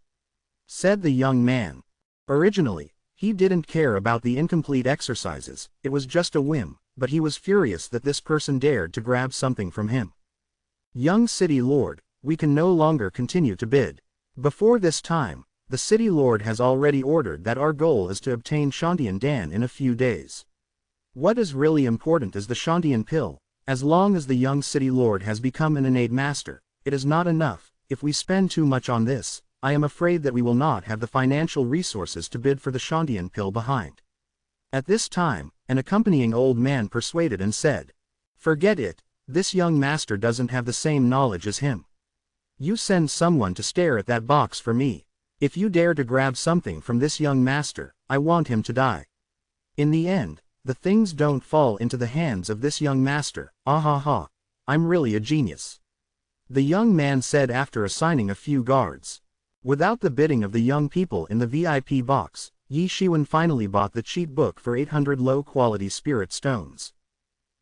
said the young man. Originally, he didn't care about the incomplete exercises, it was just a whim, but he was furious that this person dared to grab something from him. Young City Lord, we can no longer continue to bid. Before this time, the City Lord has already ordered that our goal is to obtain Shantian Dan in a few days. What is really important is the Shantian pill. As long as the young City Lord has become an innate master, it is not enough. If we spend too much on this, I am afraid that we will not have the financial resources to bid for the Shantian pill behind. At this time, an accompanying old man persuaded and said, forget it, this young master doesn't have the same knowledge as him. You send someone to stare at that box for me. If you dare to grab something from this young master, I want him to die. In the end, the things don't fall into the hands of this young master, ah ha ha, I'm really a genius. The young man said after assigning a few guards. Without the bidding of the young people in the VIP box, Ye Xiwen finally bought the cheat book for 800 low-quality spirit stones.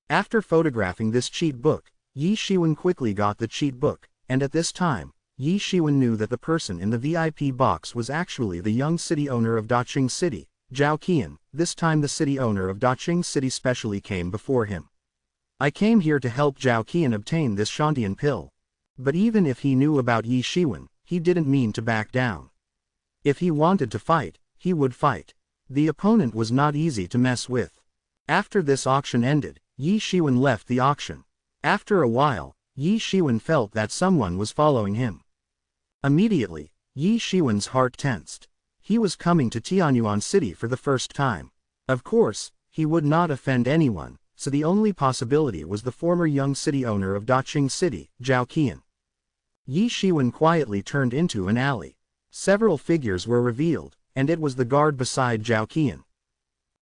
After photographing this cheat book, Ye Xiwen quickly got the cheat book, and at this time, Ye Xiwen knew that the person in the VIP box was actually the young city owner of Daqing City, Zhao Qian. This time the city owner of Daqing City specially came before him. I came here to help Zhao Qian obtain this Shantian pill. But even if he knew about Ye Xiwen, he didn't mean to back down. If he wanted to fight, he would fight. The opponent was not easy to mess with. After this auction ended, Ye Xiwen left the auction. After a while, Ye Xiwen felt that someone was following him. Immediately, Ye Xiwen's heart tensed. He was coming to Tianyuan City for the first time. Of course, he would not offend anyone, so the only possibility was the former young city owner of Daqing City, Zhao Qian. Ye Xiwen quietly turned into an alley. Several figures were revealed, and it was the guard beside Zhao Qian.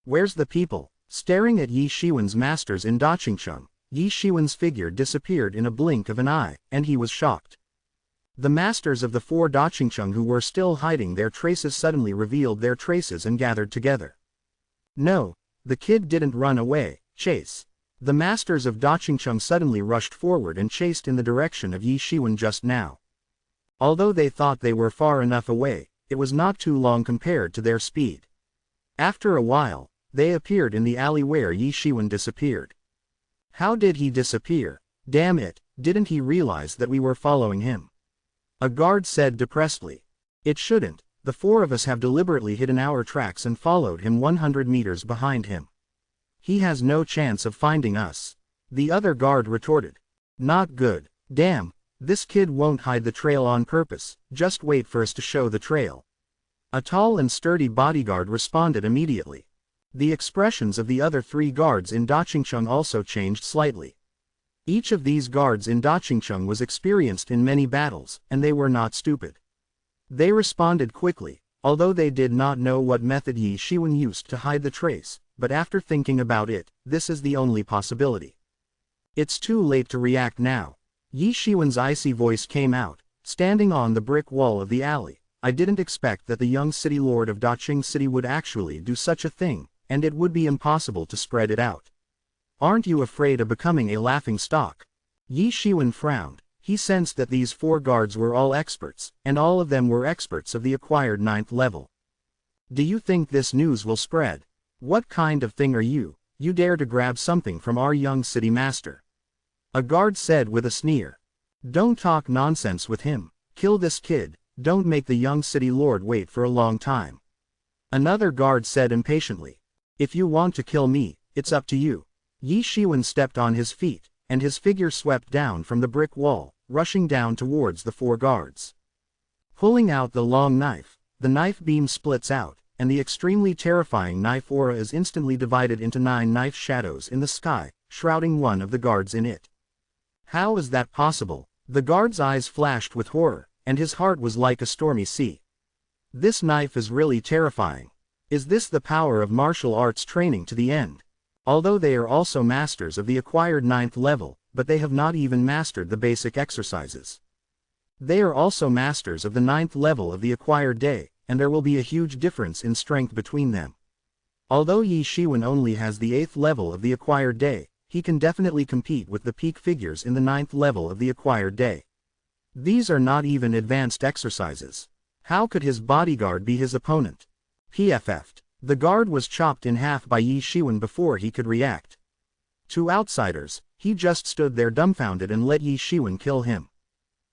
Where's the people? Staring at Ye Xiwen's masters in Daqingcheng, Ye Xiwen's figure disappeared in a blink of an eye, and he was shocked. The masters of the 4 Daqingcheng who were still hiding their traces suddenly revealed their traces and gathered together. No, the kid didn't run away, chase. The masters of Daqingcheng suddenly rushed forward and chased in the direction of Ye Xiwen just now. Although they thought they were far enough away, it was not too long compared to their speed. After a while, they appeared in the alley where Ye Xiwen disappeared. How did he disappear? Damn it, didn't he realize that we were following him? A guard said depressedly. It shouldn't, the 4 of us have deliberately hidden our tracks and followed him 100 meters behind him. He has no chance of finding us. The other guard retorted. Not good. Damn, this kid won't hide the trail on purpose, just wait for us to show the trail. A tall and sturdy bodyguard responded immediately. The expressions of the other 3 guards in Daqingcheng also changed slightly. Each of these guards in Daqingcheng was experienced in many battles, and they were not stupid. They responded quickly, although they did not know what method Ye Xiwen used to hide the trace, but after thinking about it, this is the only possibility. It's too late to react now. Ye Xiwen's icy voice came out, standing on the brick wall of the alley. I didn't expect that the young city lord of Daqing City would actually do such a thing, and it would be impossible to spread it out. Aren't you afraid of becoming a laughing stock? Ye Xiwen frowned. He sensed that these 4 guards were all experts, and all of them were experts of the acquired 9th level. Do you think this news will spread? What kind of thing are you? You dare to grab something from our young city master? A guard said with a sneer. Don't talk nonsense with him. Kill this kid. Don't make the young city lord wait for a long time. Another guard said impatiently. If you want to kill me, it's up to you. Ye Xiwen stepped on his feet, and his figure swept down from the brick wall, rushing down towards the 4 guards. Pulling out the long knife, the knife beam splits out, and the extremely terrifying knife aura is instantly divided into 9 knife shadows in the sky, shrouding one of the guards in it. How is that possible? The guard's eyes flashed with horror, and his heart was like a stormy sea. This knife is really terrifying. Is this the power of martial arts training to the end? Although they are also masters of the acquired 9th level, but they have not even mastered the basic exercises. They are also masters of the 9th level of the acquired day, and there will be a huge difference in strength between them. Although Ye Xiwen only has the 8th level of the acquired day, he can definitely compete with the peak figures in the 9th level of the acquired day. These are not even advanced exercises. How could his bodyguard be his opponent? PFF'd. The guard was chopped in half by Ye Xiwen before he could react. To outsiders, he just stood there dumbfounded and let Ye Xiwen kill him.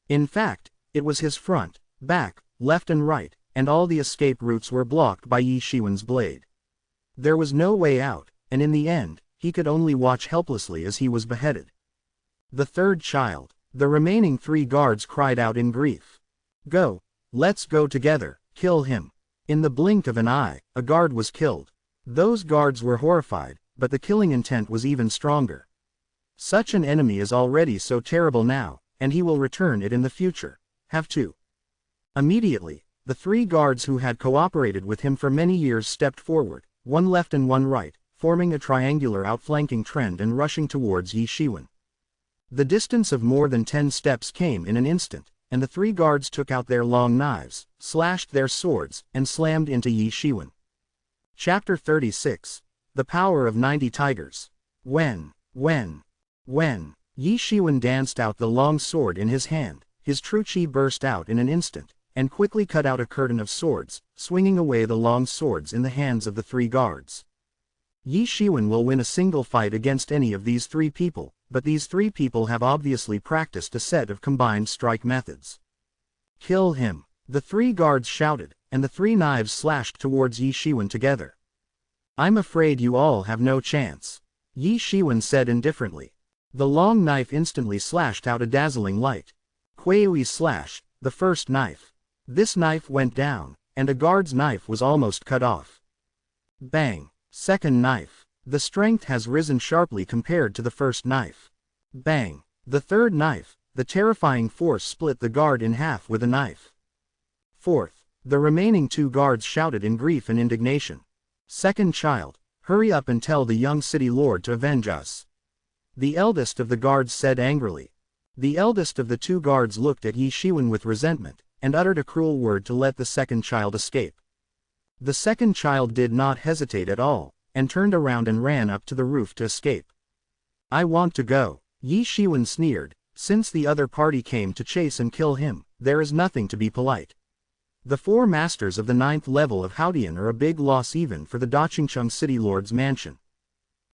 In fact, it was his front, back, left and right, and all the escape routes were blocked by Ye Xiwen's blade. There was no way out, and in the end, he could only watch helplessly as he was beheaded. The 3rd child. The remaining 3 guards cried out in grief. Go. Let's go together. Kill him. In the blink of an eye, a guard was killed. Those guards were horrified, but the killing intent was even stronger. Such an enemy is already so terrible now, and he will return it in the future. Have to. Immediately, the 3 guards who had cooperated with him for many years stepped forward, one left and one right, forming a triangular outflanking trend and rushing towards Ye Xiwen. The distance of more than 10 steps came in an instant, and the 3 guards took out their long knives, slashed their swords, and slammed into Ye Xiwen. Chapter 36. The Power of 90 Tigers. When Ye Xiwen danced out the long sword in his hand, his true chi burst out in an instant, and quickly cut out a curtain of swords, swinging away the long swords in the hands of the 3 guards. Ye Xiwen will win a single fight against any of these 3 people, but these 3 people have obviously practiced a set of combined strike methods. Kill him! The 3 guards shouted, and the 3 knives slashed towards Ye Xiwen together. I'm afraid you all have no chance. Ye Xiwen said indifferently. The long knife instantly slashed out a dazzling light. Kuei slash, the first knife. This knife went down, and a guard's knife was almost cut off. Bang! Second knife. The strength has risen sharply compared to the first knife. Bang! The third knife. The terrifying force split the guard in half with a knife. Fourth. The remaining 2 guards shouted in grief and indignation. Second child, hurry up and tell the young city lord to avenge us. The eldest of the guards said angrily. The eldest of the 2 guards looked at Ye Xiwen with resentment, and uttered a cruel word to let the second child escape. The second child did not hesitate at all, and turned around and ran up to the roof to escape. I want to go. Ye Xiwen sneered. Since the other party came to chase and kill him, there is nothing to be polite. The 4 masters of the 9th level of Haodian are a big loss even for the Daqingcheng City Lord's mansion.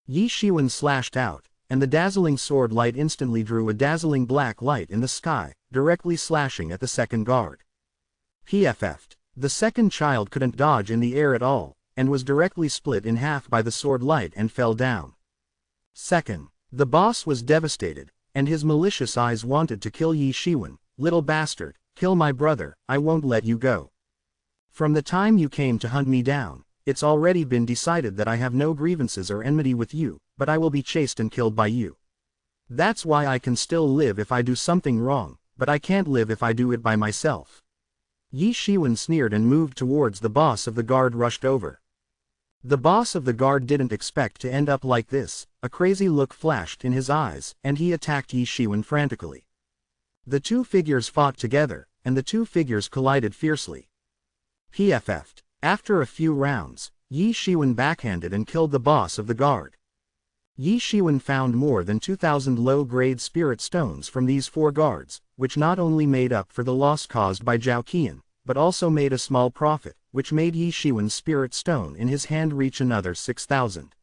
Ye Xiwen slashed out, and the dazzling sword light instantly drew a dazzling black light in the sky, directly slashing at the second guard. PFF'd. The second child couldn't dodge in the air at all, and was directly split in half by the sword light and fell down. Second. The boss was devastated, and his malicious eyes wanted to kill Ye Xiwen. Little bastard, kill my brother, I won't let you go. From the time you came to hunt me down, it's already been decided that I have no grievances or enmity with you, but I will be chased and killed by you. That's why I can still live if I do something wrong, but I can't live if I do it by myself. Ye Xiwen sneered and moved towards the boss of the guard rushed over. The boss of the guard didn't expect to end up like this. A crazy look flashed in his eyes, and he attacked Ye Xiwen frantically. The two figures fought together, and the two figures collided fiercely. PFF'd. After a few rounds, Ye Xiwen backhanded and killed the boss of the guard. Ye Xiwen found more than 2,000 low-grade spirit stones from these 4 guards, which not only made up for the loss caused by Zhao Qian, but also made a small profit, which made Ye Xiwen's spirit stone in his hand reach another 6,000.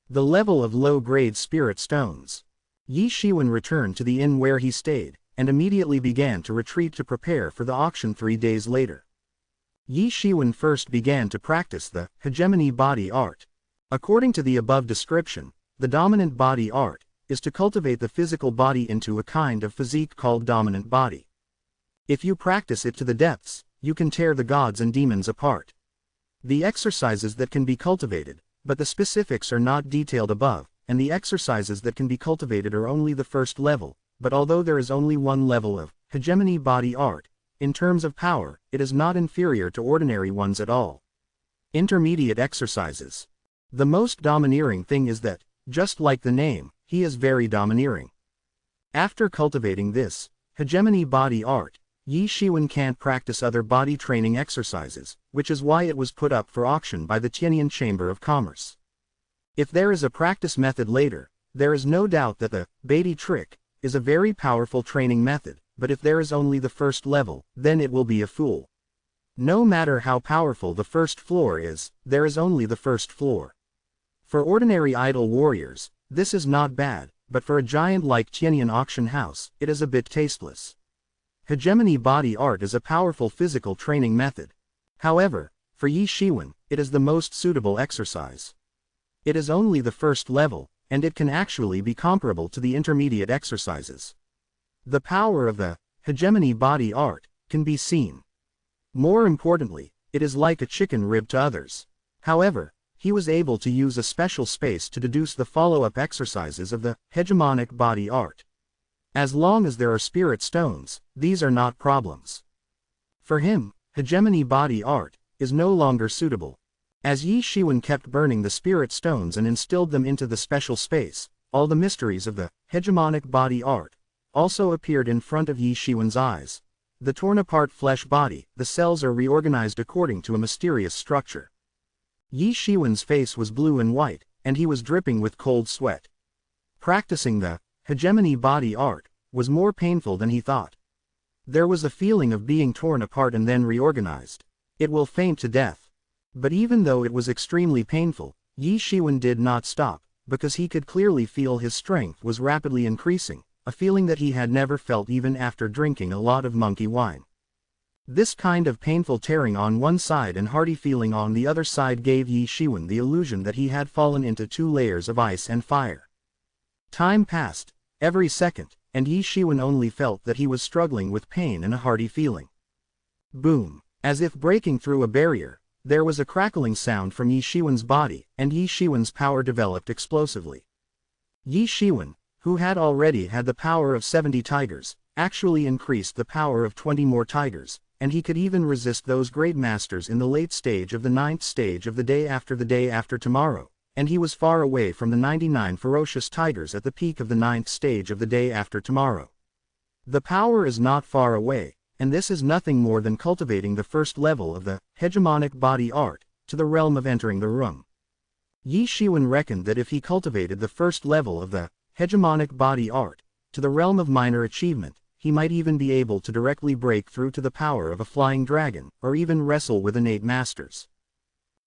The level of low-grade spirit stones. Ye Xiwen returned to the inn where he stayed, and immediately began to retreat to prepare for the auction 3 days later. Ye Xiwen first began to practice the hegemony body art. According to the above description, the dominant body art is to cultivate the physical body into a kind of physique called dominant body. If you practice it to the depths, you can tear the gods and demons apart. The exercises that can be cultivated, but the specifics are not detailed above, and the exercises that can be cultivated are only the first level, but although there is only one level of hegemony body art, in terms of power, it is not inferior to ordinary ones at all. Intermediate exercises. The most domineering thing is that, just like the name, he is very domineering. After cultivating this hegemony body art, Ye Xiwen can't practice other body training exercises, which is why it was put up for auction by the Tianyan Chamber of Commerce. If there is a practice method later, there is no doubt that the Beatty trick is a very powerful training method, but if there is only the first level, then it will be a fool. No matter how powerful the first floor is, there is only the first floor. For ordinary idle warriors, this is not bad, but for a giant like Tianyan Auction House, it is a bit tasteless. Hegemony body art is a powerful physical training method. However, for Ye Xiwen, it is the most suitable exercise. It is only the first level, and it can actually be comparable to the intermediate exercises. The power of the hegemony body art can be seen. More importantly, it is like a chicken rib to others. However, he was able to use a special space to deduce the follow-up exercises of the hegemonic body art. As long as there are spirit stones, these are not problems. For him, hegemony body art is no longer suitable. As Ye Xiwen kept burning the spirit stones and instilled them into the special space, all the mysteries of the hegemonic body art also appeared in front of Ye Xiwen's eyes. The torn-apart flesh body, the cells are reorganized according to a mysterious structure. Ye Xiwen's face was blue and white, and he was dripping with cold sweat. Practicing the hegemony body art was more painful than he thought. There was a feeling of being torn apart and then reorganized. It will faint to death. But even though it was extremely painful, Ye Xiwen did not stop, because he could clearly feel his strength was rapidly increasing, a feeling that he had never felt even after drinking a lot of monkey wine. This kind of painful tearing on one side and hearty feeling on the other side gave Ye Xiwen the illusion that he had fallen into 2 layers of ice and fire. Time passed, every second, and Ye Xiwen only felt that he was struggling with pain and a hearty feeling. Boom! As if breaking through a barrier, there was a crackling sound from Ye Xiwen's body, and Ye Xiwen's power developed explosively. Ye Xiwen, who had already had the power of 70 tigers, actually increased the power of 20 more tigers, and he could even resist those great masters in the late stage of the 9th stage of the day after tomorrow, and he was far away from the 99 ferocious tigers at the peak of the 9th stage of the day after tomorrow. The power is not far away, and this is nothing more than cultivating the first level of the hegemonic body art, to the realm of entering the room. Ye Xiwen reckoned that if he cultivated the first level of the hegemonic body art, to the realm of minor achievement, he might even be able to directly break through to the power of a flying dragon, or even wrestle with innate masters.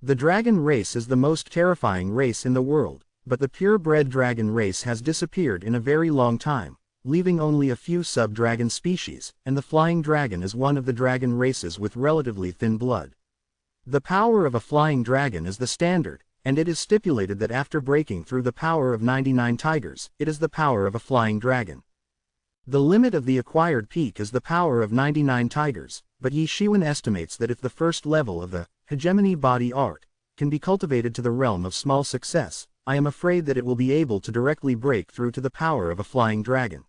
The dragon race is the most terrifying race in the world, but the purebred dragon race has disappeared in a very long time, leaving only a few sub-dragon species, and the flying dragon is one of the dragon races with relatively thin blood. The power of a flying dragon is the standard, and it is stipulated that after breaking through the power of 99 tigers, it is the power of a flying dragon. The limit of the acquired peak is the power of 99 tigers, but Ye Xiwen estimates that if the first level of the hegemony body art can be cultivated to the realm of small success, I am afraid that it will be able to directly break through to the power of a flying dragon.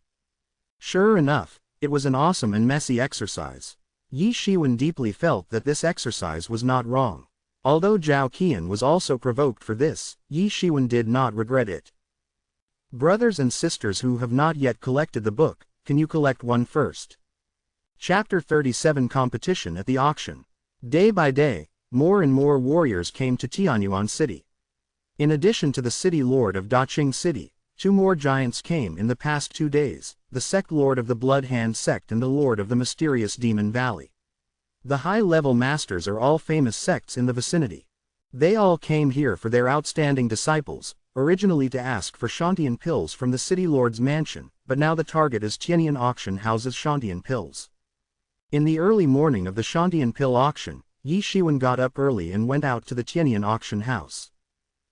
Sure enough, it was an awesome and messy exercise. Ye Xiwen deeply felt that this exercise was not wrong. Although Zhao Qian was also provoked for this, Ye Xiwen did not regret it. Brothers and sisters who have not yet collected the book, can you collect one first? Chapter 37 Competition at the Auction. Day by day, more and more warriors came to Tianyuan City. In addition to the city lord of Daqing City, 2 more giants came in the past 2 days, the sect lord of the Blood Hand sect and the lord of the mysterious Demon Valley. The high-level masters are all famous sects in the vicinity. They all came here for their outstanding disciples, originally to ask for Shantian pills from the city lord's mansion, but now the target is Tianyuan auction house's Shantian pills. In the early morning of the Shantian pill auction, Ye Xiwen got up early and went out to the Tianyuan auction house.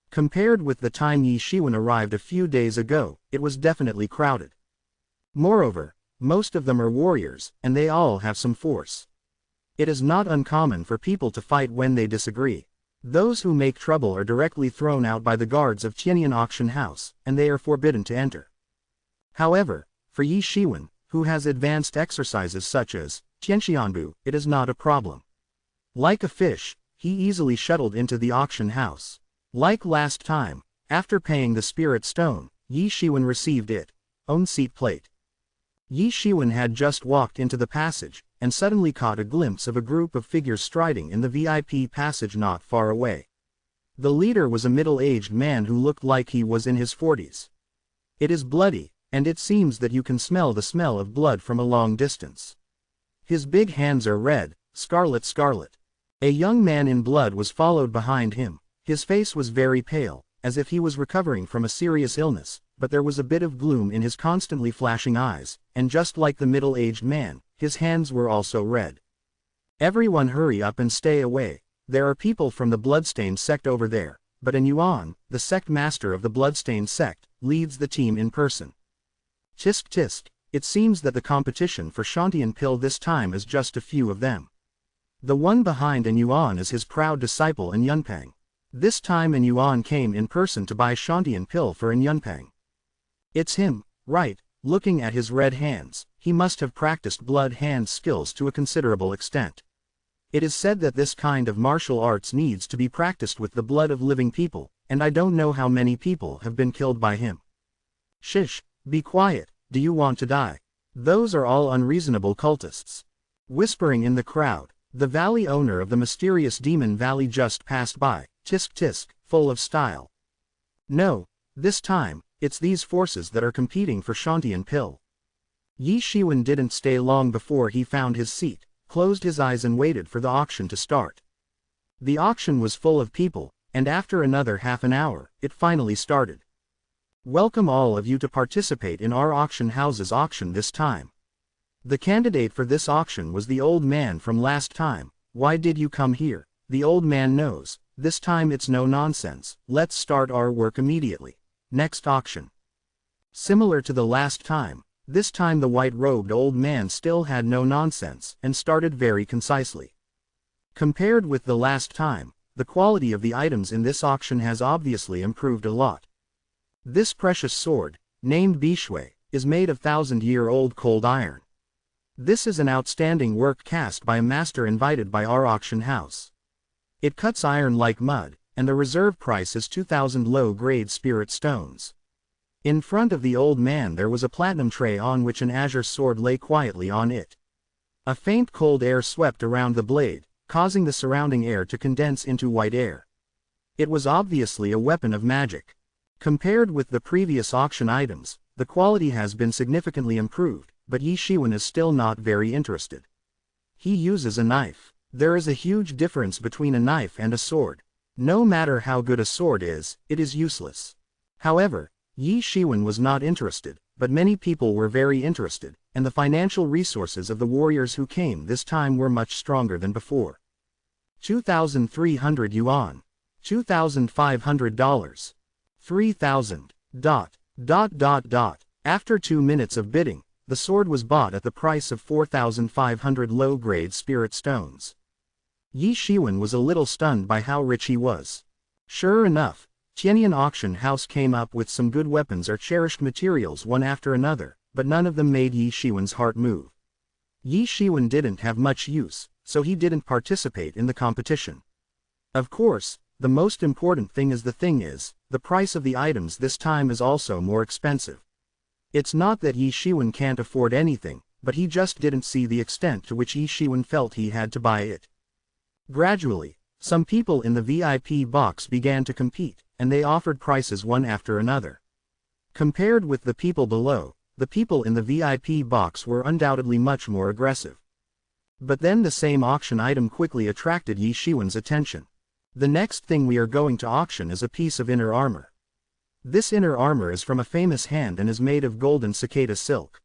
Compared with the time Ye Xiwen arrived a few days ago, it was definitely crowded. Moreover, most of them are warriors, and they all have some force. It is not uncommon for people to fight when they disagree. Those who make trouble are directly thrown out by the guards of Tianyuan auction house, and they are forbidden to enter. However, for Ye Xiwen, who has advanced exercises such as Tianxianbu, it is not a problem. Like a fish, he easily shuttled into the auction house. Like last time, after paying the spirit stone, Ye Xiwen received it, own seat plate. Ye Xiwen had just walked into the passage, and suddenly caught a glimpse of a group of figures striding in the VIP passage not far away. The leader was a middle-aged man who looked like he was in his 40s. It is bloody, and it seems that you can smell the smell of blood from a long distance. His big hands are red, scarlet. A young man in blood was followed behind him. His face was very pale, as if he was recovering from a serious illness, but there was a bit of gloom in his constantly flashing eyes, and just like the middle-aged man, his hands were also red. Everyone hurry up and stay away, there are people from the Bloodstained sect over there, but An Yuan, the sect master of the Bloodstained sect, leads the team in person. Tisk, it seems that the competition for Shantian pill this time is just a few of them. The one behind An Yuan is his proud disciple An Yunpeng. This time An Yuan came in person to buy Shantian pill for An Yunpeng. It's him, right, looking at his red hands, he must have practiced blood hand skills to a considerable extent. It is said that this kind of martial arts needs to be practiced with the blood of living people, and I don't know how many people have been killed by him. Shish, be quiet, do you want to die? Those are all unreasonable cultists. Whispering in the crowd, the valley owner of the mysterious Demon Valley just passed by, tisk, full of style. No, this time, it's these forces that are competing for Shantian pill. Ye Xiwen didn't stay long before he found his seat, closed his eyes and waited for the auction to start. The auction was full of people, and after another half an hour, it finally started. Welcome all of you to participate in our auction house's auction this time. The candidate for this auction was the old man from last time. Why did you come here? The old man knows, this time it's no nonsense, let's start our work immediately. Next auction. Similar to the last time, this time the white-robed old man still had no nonsense and started very concisely. Compared with the last time, the quality of the items in this auction has obviously improved a lot. This precious sword, named Bishui, is made of 1,000-year-old cold iron. This is an outstanding work cast by a master invited by our auction house. It cuts iron like mud, and the reserve price is 2,000 low-grade spirit stones. In front of the old man there was a platinum tray on which an azure sword lay quietly on it. A faint cold air swept around the blade, causing the surrounding air to condense into white air. It was obviously a weapon of magic. Compared with the previous auction items, the quality has been significantly improved, but Ye Xiwen is still not very interested. He uses a knife. There is a huge difference between a knife and a sword. No matter how good a sword is, it is useless. However, Ye Xiwen was not interested, but many people were very interested, and the financial resources of the warriors who came this time were much stronger than before. 2,300 yuan. $2,500. 3,000. After 2 minutes of bidding, the sword was bought at the price of 4,500 low-grade spirit stones. Ye Xiwen was a little stunned by how rich he was. Sure enough, Tianyuan auction house came up with some good weapons or cherished materials one after another, but none of them made Ye Xiwen's heart move. Ye Xiwen didn't have much use, so he didn't participate in the competition. Of course, the most important thing is the price of the items this time is also more expensive. It's not that Ye Xiwen can't afford anything, but he just didn't see the extent to which Ye Xiwen felt he had to buy it. Gradually, some people in the VIP box began to compete, and they offered prices one after another. Compared with the people below, the people in the VIP box were undoubtedly much more aggressive. But then the same auction item quickly attracted Ye Xiwen's attention. The next thing we are going to auction is a piece of inner armor. This inner armor is from a famous hand and is made of golden cicada silk.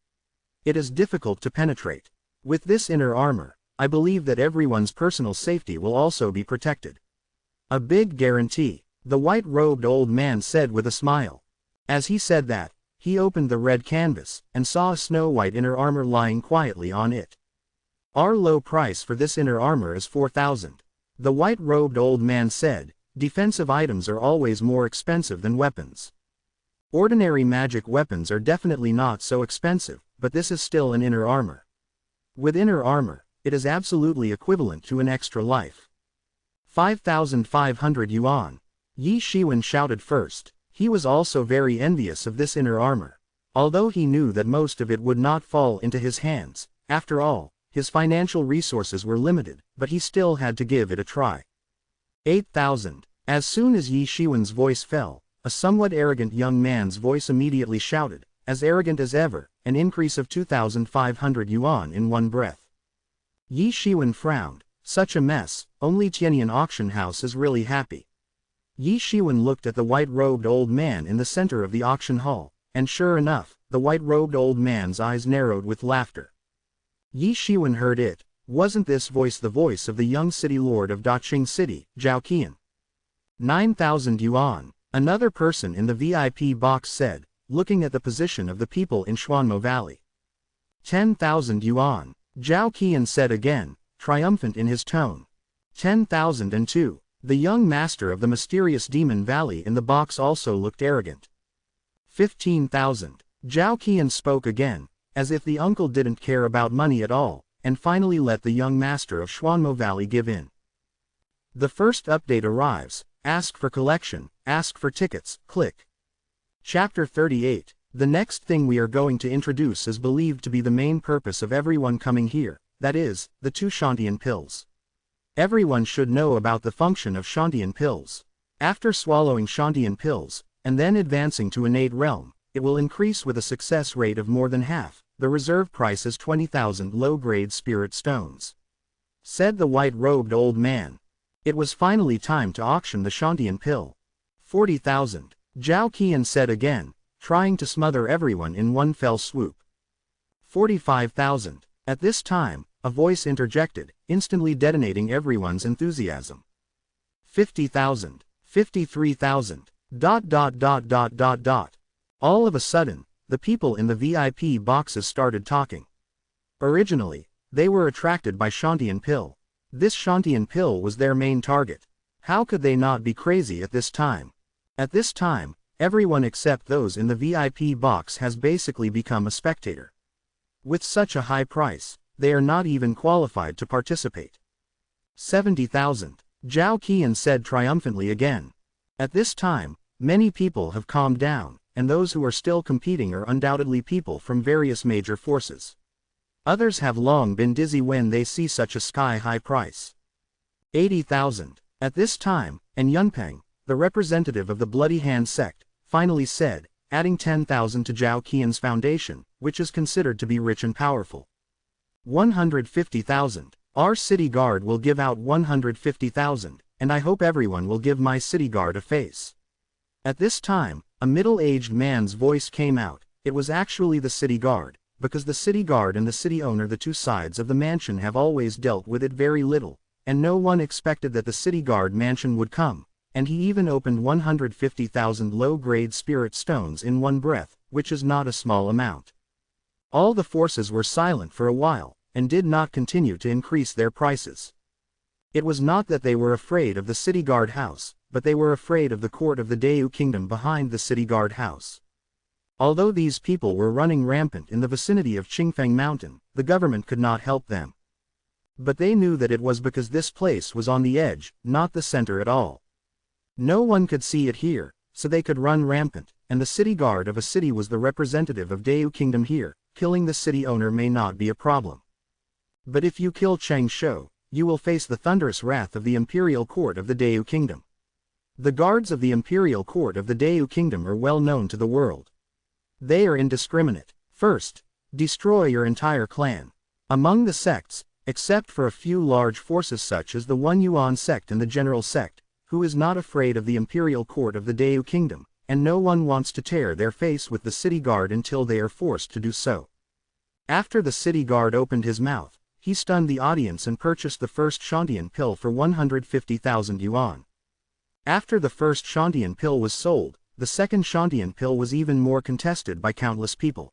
It is difficult to penetrate. With this inner armor, I believe that everyone's personal safety will also be protected. A big guarantee, the white-robed old man said with a smile. As he said that, he opened the red canvas, and saw a snow-white inner armor lying quietly on it. Our low price for this inner armor is 4,000. The white-robed old man said, defensive items are always more expensive than weapons. Ordinary magic weapons are definitely not so expensive, but this is still an inner armor. With inner armor, it is absolutely equivalent to an extra life. 5,500 yuan. Ye Xiwen shouted first. He was also very envious of this inner armor. Although he knew that most of it would not fall into his hands, after all, his financial resources were limited, but he still had to give it a try. 8,000. As soon as Ye Xiwen's voice fell, a somewhat arrogant young man's voice immediately shouted, as arrogant as ever, an increase of 2,500 yuan in one breath. Ye Xiwen frowned. Such a mess, only Tianyan auction house is really happy. Ye Xiwen looked at the white-robed old man in the center of the auction hall, and sure enough, the white-robed old man's eyes narrowed with laughter. Ye Xiwen heard it. Wasn't this voice the voice of the young city lord of Daqing City, Zhao Qian? 9,000 yuan. Another person in the VIP box said, looking at the position of the people in Xuanmo Valley. 10,000 yuan. Zhao Qian said again, triumphant in his tone. 10,002. The young master of the mysterious demon valley in the box also looked arrogant. 15,000. Zhao Qian spoke again, as if the uncle didn't care about money at all, and finally let the young master of Xuanmo Valley give in. The first update arrives. Ask for collection, ask for tickets, click. Chapter 38. The next thing we are going to introduce is believed to be the main purpose of everyone coming here, that is, the 2 Shantian pills. Everyone should know about the function of Shantian pills. After swallowing Shantian pills, and then advancing to innate realm, it will increase with a success rate of more than half. The reserve price is 20,000 low-grade spirit stones. Said the white-robed old man. It was finally time to auction the Shantian pill. 40,000. Zhao Qian said again, trying to smother everyone in one fell swoop. 45,000. At this time, a voice interjected, instantly detonating everyone's enthusiasm. 50,000. 53,000. ... All of a sudden, the people in the VIP boxes started talking. Originally, they were attracted by Shantian pill. This Shantian pill was their main target. How could they not be crazy at this time? At this time, everyone except those in the VIP box has basically become a spectator. With such a high price, they are not even qualified to participate. 70,000. Zhao Qian said triumphantly again. At this time, many people have calmed down, and those who are still competing are undoubtedly people from various major forces. Others have long been dizzy when they see such a sky-high price. 80,000. At this time, and Yunpeng, the representative of the Bloody Hand sect, finally said, adding 10,000 to Zhao Qian's foundation, which is considered to be rich and powerful. 150,000. Our city guard will give out 150,000, and I hope everyone will give my city guard a face. At this time, a middle-aged man's voice came out. It was actually the city guard, because the city guard and the city owner, the 2 sides of the mansion, have always dealt with it very little, and no one expected that the city guard mansion would come, and he even opened 150,000 low-grade spirit stones in one breath, which is not a small amount. All the forces were silent for a while, and did not continue to increase their prices. It was not that they were afraid of the city guard house, but they were afraid of the court of the Deu kingdom behind the city guard house. Although these people were running rampant in the vicinity of Qingfeng Mountain, the government could not help them. But they knew that it was because this place was on the edge, not the center at all. No one could see it here, so they could run rampant, and the city guard of a city was the representative of Deu Kingdom here. Killing the city owner may not be a problem. But if you kill Cheng Shou, you will face the thunderous wrath of the imperial court of the Deu Kingdom. The guards of the imperial court of the Deu Kingdom are well known to the world. They are indiscriminate. First, destroy your entire clan. Among the sects, except for a few large forces such as the One Yuan sect and the General sect, who is not afraid of the imperial court of the Deu Kingdom, and no one wants to tear their face with the city guard until they are forced to do so. After the city guard opened his mouth, he stunned the audience and purchased the first Shantian pill for 150,000 yuan. After the first Shantian pill was sold, the second Shantian pill was even more contested by countless people.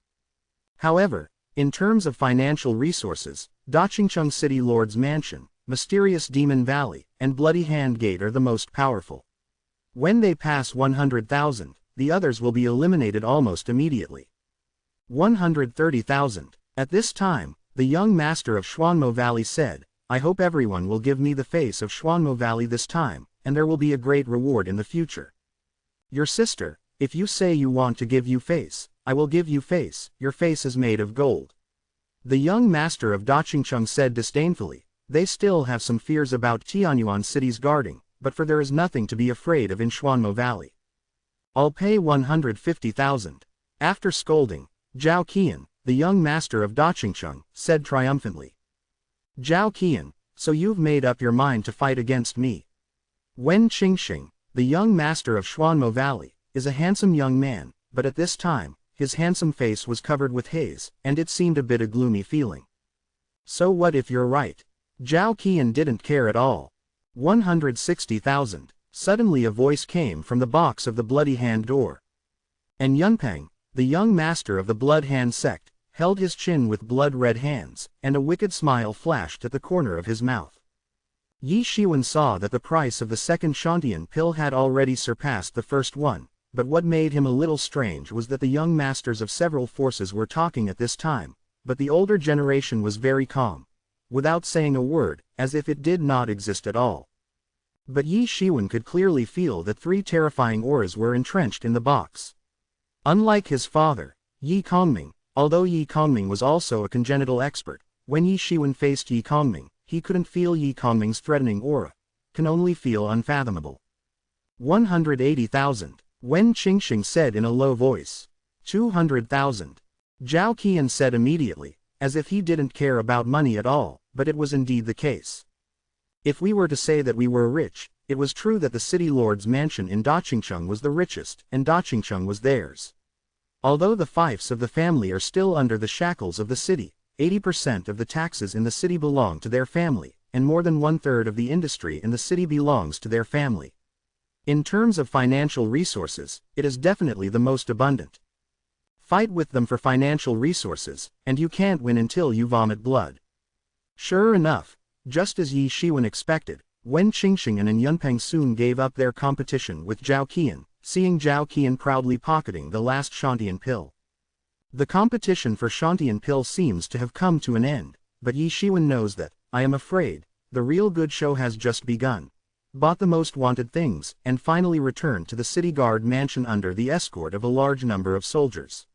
However, in terms of financial resources, Daqingcheng City Lord's Mansion, Mysterious Demon Valley, and Bloody Hand Gate are the most powerful. When they pass 100,000, the others will be eliminated almost immediately. 130,000. At this time, the young master of Xuanmo Valley said, "I hope everyone will give me the face of Xuanmo Valley this time, and there will be a great reward in the future. Your sister, if you say you want to give you face, I will give you face, your face is made of gold." The young master of Daqingcheng said disdainfully, "They still have some fears about Tianyuan City's guarding, but there is nothing to be afraid of in Xuanmo Valley. I'll pay 150,000. After scolding, Zhao Qian, the young master of Daqingcheng, said triumphantly, "Zhao Qian, so you've made up your mind to fight against me." Wen Qingxing, the young master of Xuanmo Valley, is a handsome young man, but at this time, his handsome face was covered with haze, and it seemed a bit a gloomy feeling. "So what if you're right?" Zhao Qian didn't care at all. 160,000. Suddenly a voice came from the box of the Bloody Hand door. And Yunpeng, the young master of the Blood Hand sect, held his chin with blood-red hands, and a wicked smile flashed at the corner of his mouth. Ye Xiwen saw that the price of the second Shantian pill had already surpassed the first one, but what made him a little strange was that the young masters of several forces were talking at this time, but the older generation was very calm, without saying a word, as if it did not exist at all. But Ye Xiwen could clearly feel that three terrifying auras were entrenched in the box. Unlike his father, Ye Kongming, although Ye Kongming was also a congenital expert, when Ye Xiwen faced Ye Kongming, he couldn't feel Ye Kongming's threatening aura, can only feel unfathomable. 180,000. Wen Qingxing said in a low voice. 200,000. Zhao Qian said immediately, as if he didn't care about money at all, but it was indeed the case. If we were to say that we were rich, it was true that the city lord's mansion in Daqingcheng was the richest, and Daqingcheng was theirs. Although the fiefs of the family are still under the shackles of the city, 80% of the taxes in the city belong to their family, and more than 1/3 of the industry in the city belongs to their family. In terms of financial resources, it is definitely the most abundant. Fight with them for financial resources, and you can't win until you vomit blood. Sure enough, just as Ye Xiwen expected, Wen Qingxing and Yunpeng soon gave up their competition with Zhao Qian, seeing Zhao Qian proudly pocketing the last Shantian pill. The competition for Shantian pill seems to have come to an end, but Ye Xiwen knows that, I am afraid, the real good show has just begun. Bought the most wanted things, and finally returned to the city guard mansion under the escort of a large number of soldiers.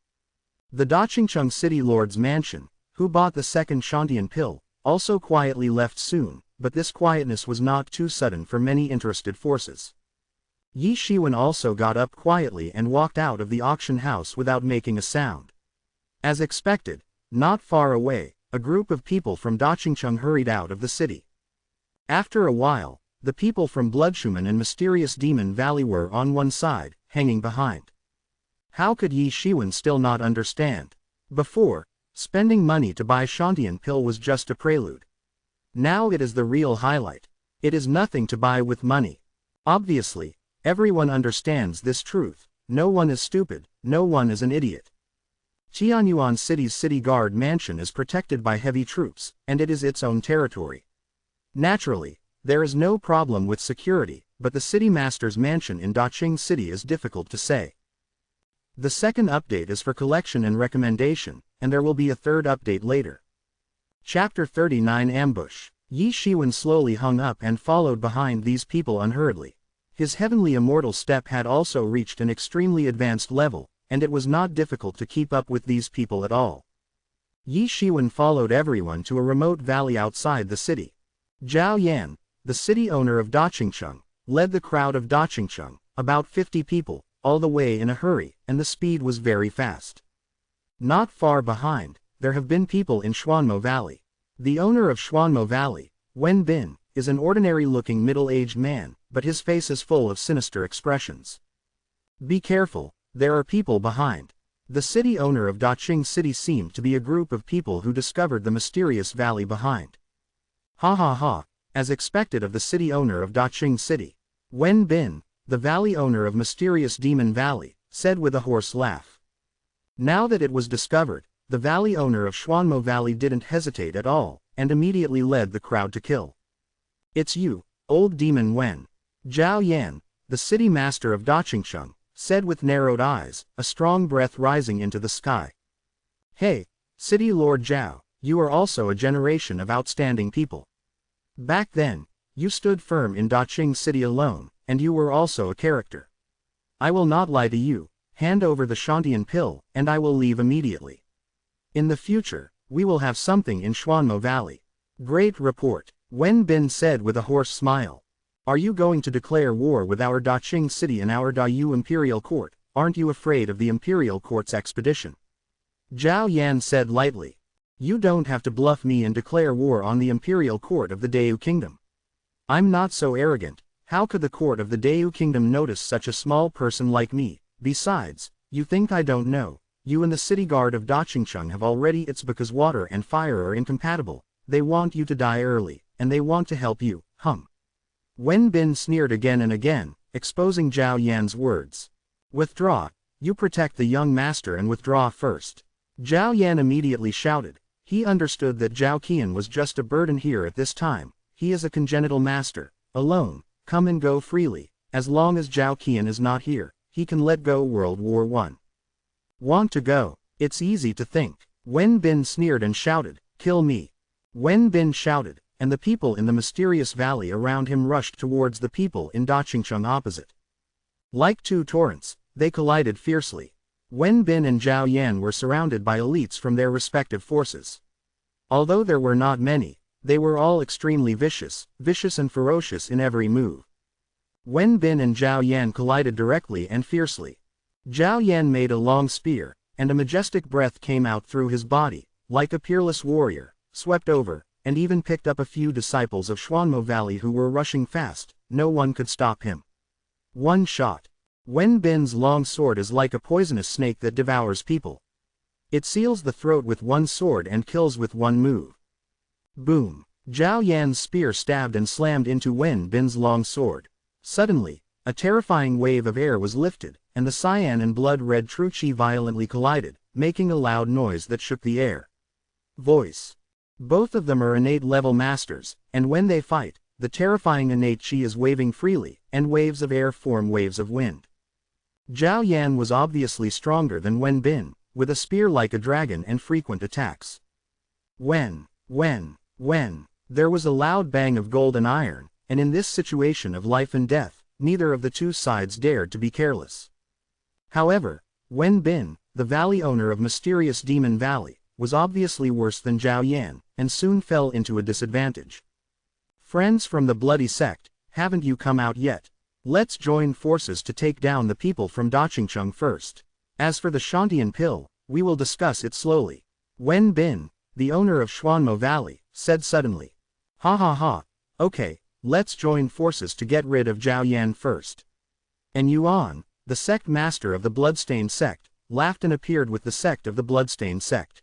The Daqingcheng City Lord's mansion, who bought the second Shantian pill, also quietly left soon, but this quietness was not too sudden for many interested forces. Ye Xiwen also got up quietly and walked out of the auction house without making a sound. As expected, not far away, a group of people from Daqingcheng hurried out of the city. After a while, the people from Bloodshuman and Mysterious Demon Valley were on one side, hanging behind. How could Ye Xiwen still not understand? Before, spending money to buy Shantian pill was just a prelude. Now it is the real highlight. It is nothing to buy with money. Obviously, everyone understands this truth. No one is stupid, no one is an idiot. Tianyuan City's city guard mansion is protected by heavy troops, and it is its own territory. Naturally, there is no problem with security, but the city master's mansion in Daqing City is difficult to say. The second update is for collection and recommendation, and there will be a third update later. Chapter 39 Ambush. Ye Xiwen slowly hung up and followed behind these people unhurriedly. His heavenly immortal step had also reached an extremely advanced level, and it was not difficult to keep up with these people at all. Ye Xiwen followed everyone to a remote valley outside the city. Zhao Yan, the city owner of Daqingcheng, led the crowd of Daqingcheng, about 50 people, all the way in a hurry, and the speed was very fast. Not far behind, there have been people in Xuanmo Valley. The owner of Xuanmo Valley, Wen Bin, is an ordinary-looking middle-aged man, but his face is full of sinister expressions. Be careful, there are people behind. The city owner of Daqing City seemed to be a group of people who discovered the mysterious valley behind. Ha ha ha, as expected of the city owner of Daqing City. Wen Bin, the valley owner of Mysterious Demon Valley, said with a hoarse laugh. Now that it was discovered, the valley owner of Xuanmo Valley didn't hesitate at all, and immediately led the crowd to kill. It's you, old demon Wen. Zhao Yan, the city master of Daqingcheng, said with narrowed eyes, a strong breath rising into the sky. Hey, City Lord Zhao, you are also a generation of outstanding people. Back then, you stood firm in Daqing City alone, and you were also a character. I will not lie to you, hand over the Shantian pill, and I will leave immediately. In the future, we will have something in Xuanmo Valley. Great report, Wen Bin said with a hoarse smile. Are you going to declare war with our Daqing City and our Dayu Imperial Court? Aren't you afraid of the Imperial Court's expedition? Zhao Yan said lightly. You don't have to bluff me and declare war on the Imperial Court of the Dayu Kingdom. I'm not so arrogant. How could the court of the Dayu Kingdom notice such a small person like me? Besides, you think I don't know. You and the city guard of Daqingcheng have already. It's because water and fire are incompatible. They want you to die early, and they want to help you, Wen Bin sneered again and again, exposing Zhao Yan's words. Withdraw. You protect the young master and withdraw first. Zhao Yan immediately shouted. He understood that Zhao Qian was just a burden here at this time. He is a congenital master, alone, come and go freely. As long as Zhao Qian is not here, he can let go. World War I. Want to go? It's easy to think. Wen Bin sneered and shouted, kill me. Wen Bin shouted, and the people in the mysterious valley around him rushed towards the people in Daqingcheng opposite. Like two torrents, they collided fiercely. Wen Bin and Zhao Yan were surrounded by elites from their respective forces. Although there were not many, they were all extremely vicious and ferocious in every move. Wen Bin and Zhao Yan collided directly and fiercely. Zhao Yan made a long spear, and a majestic breath came out through his body, like a peerless warrior, swept over, and even picked up a few disciples of Xuanmo Valley who were rushing fast. No one could stop him. One shot. Wen Bin's long sword is like a poisonous snake that devours people. It seals the throat with one sword and kills with one move. Boom. Zhao Yan's spear stabbed and slammed into Wen Bin's long sword. Suddenly, a terrifying wave of air was lifted, and the cyan and blood-red true qi violently collided, making a loud noise that shook the air. Voice. Both of them are innate level masters, and when they fight, the terrifying innate qi is waving freely, and waves of air form waves of wind. Zhao Yan was obviously stronger than Wen Bin, with a spear like a dragon and frequent attacks. When. There was a loud bang of gold and iron, and in this situation of life and death, neither of the two sides dared to be careless. However, Wen Bin, the valley owner of Mysterious Demon Valley, was obviously worse than Zhao Yan, and soon fell into a disadvantage. Friends from the bloody sect, haven't you come out yet? Let's join forces to take down the people from Daqingcheng first. As for the Shantian pill, we will discuss it slowly. Wen Bin, the owner of Xuanmo Valley, said suddenly. Ha ha ha, okay, let's join forces to get rid of Zhao Yan first. And Yuan, the sect master of the Bloodstained sect, laughed and appeared with the sect of the Bloodstained sect.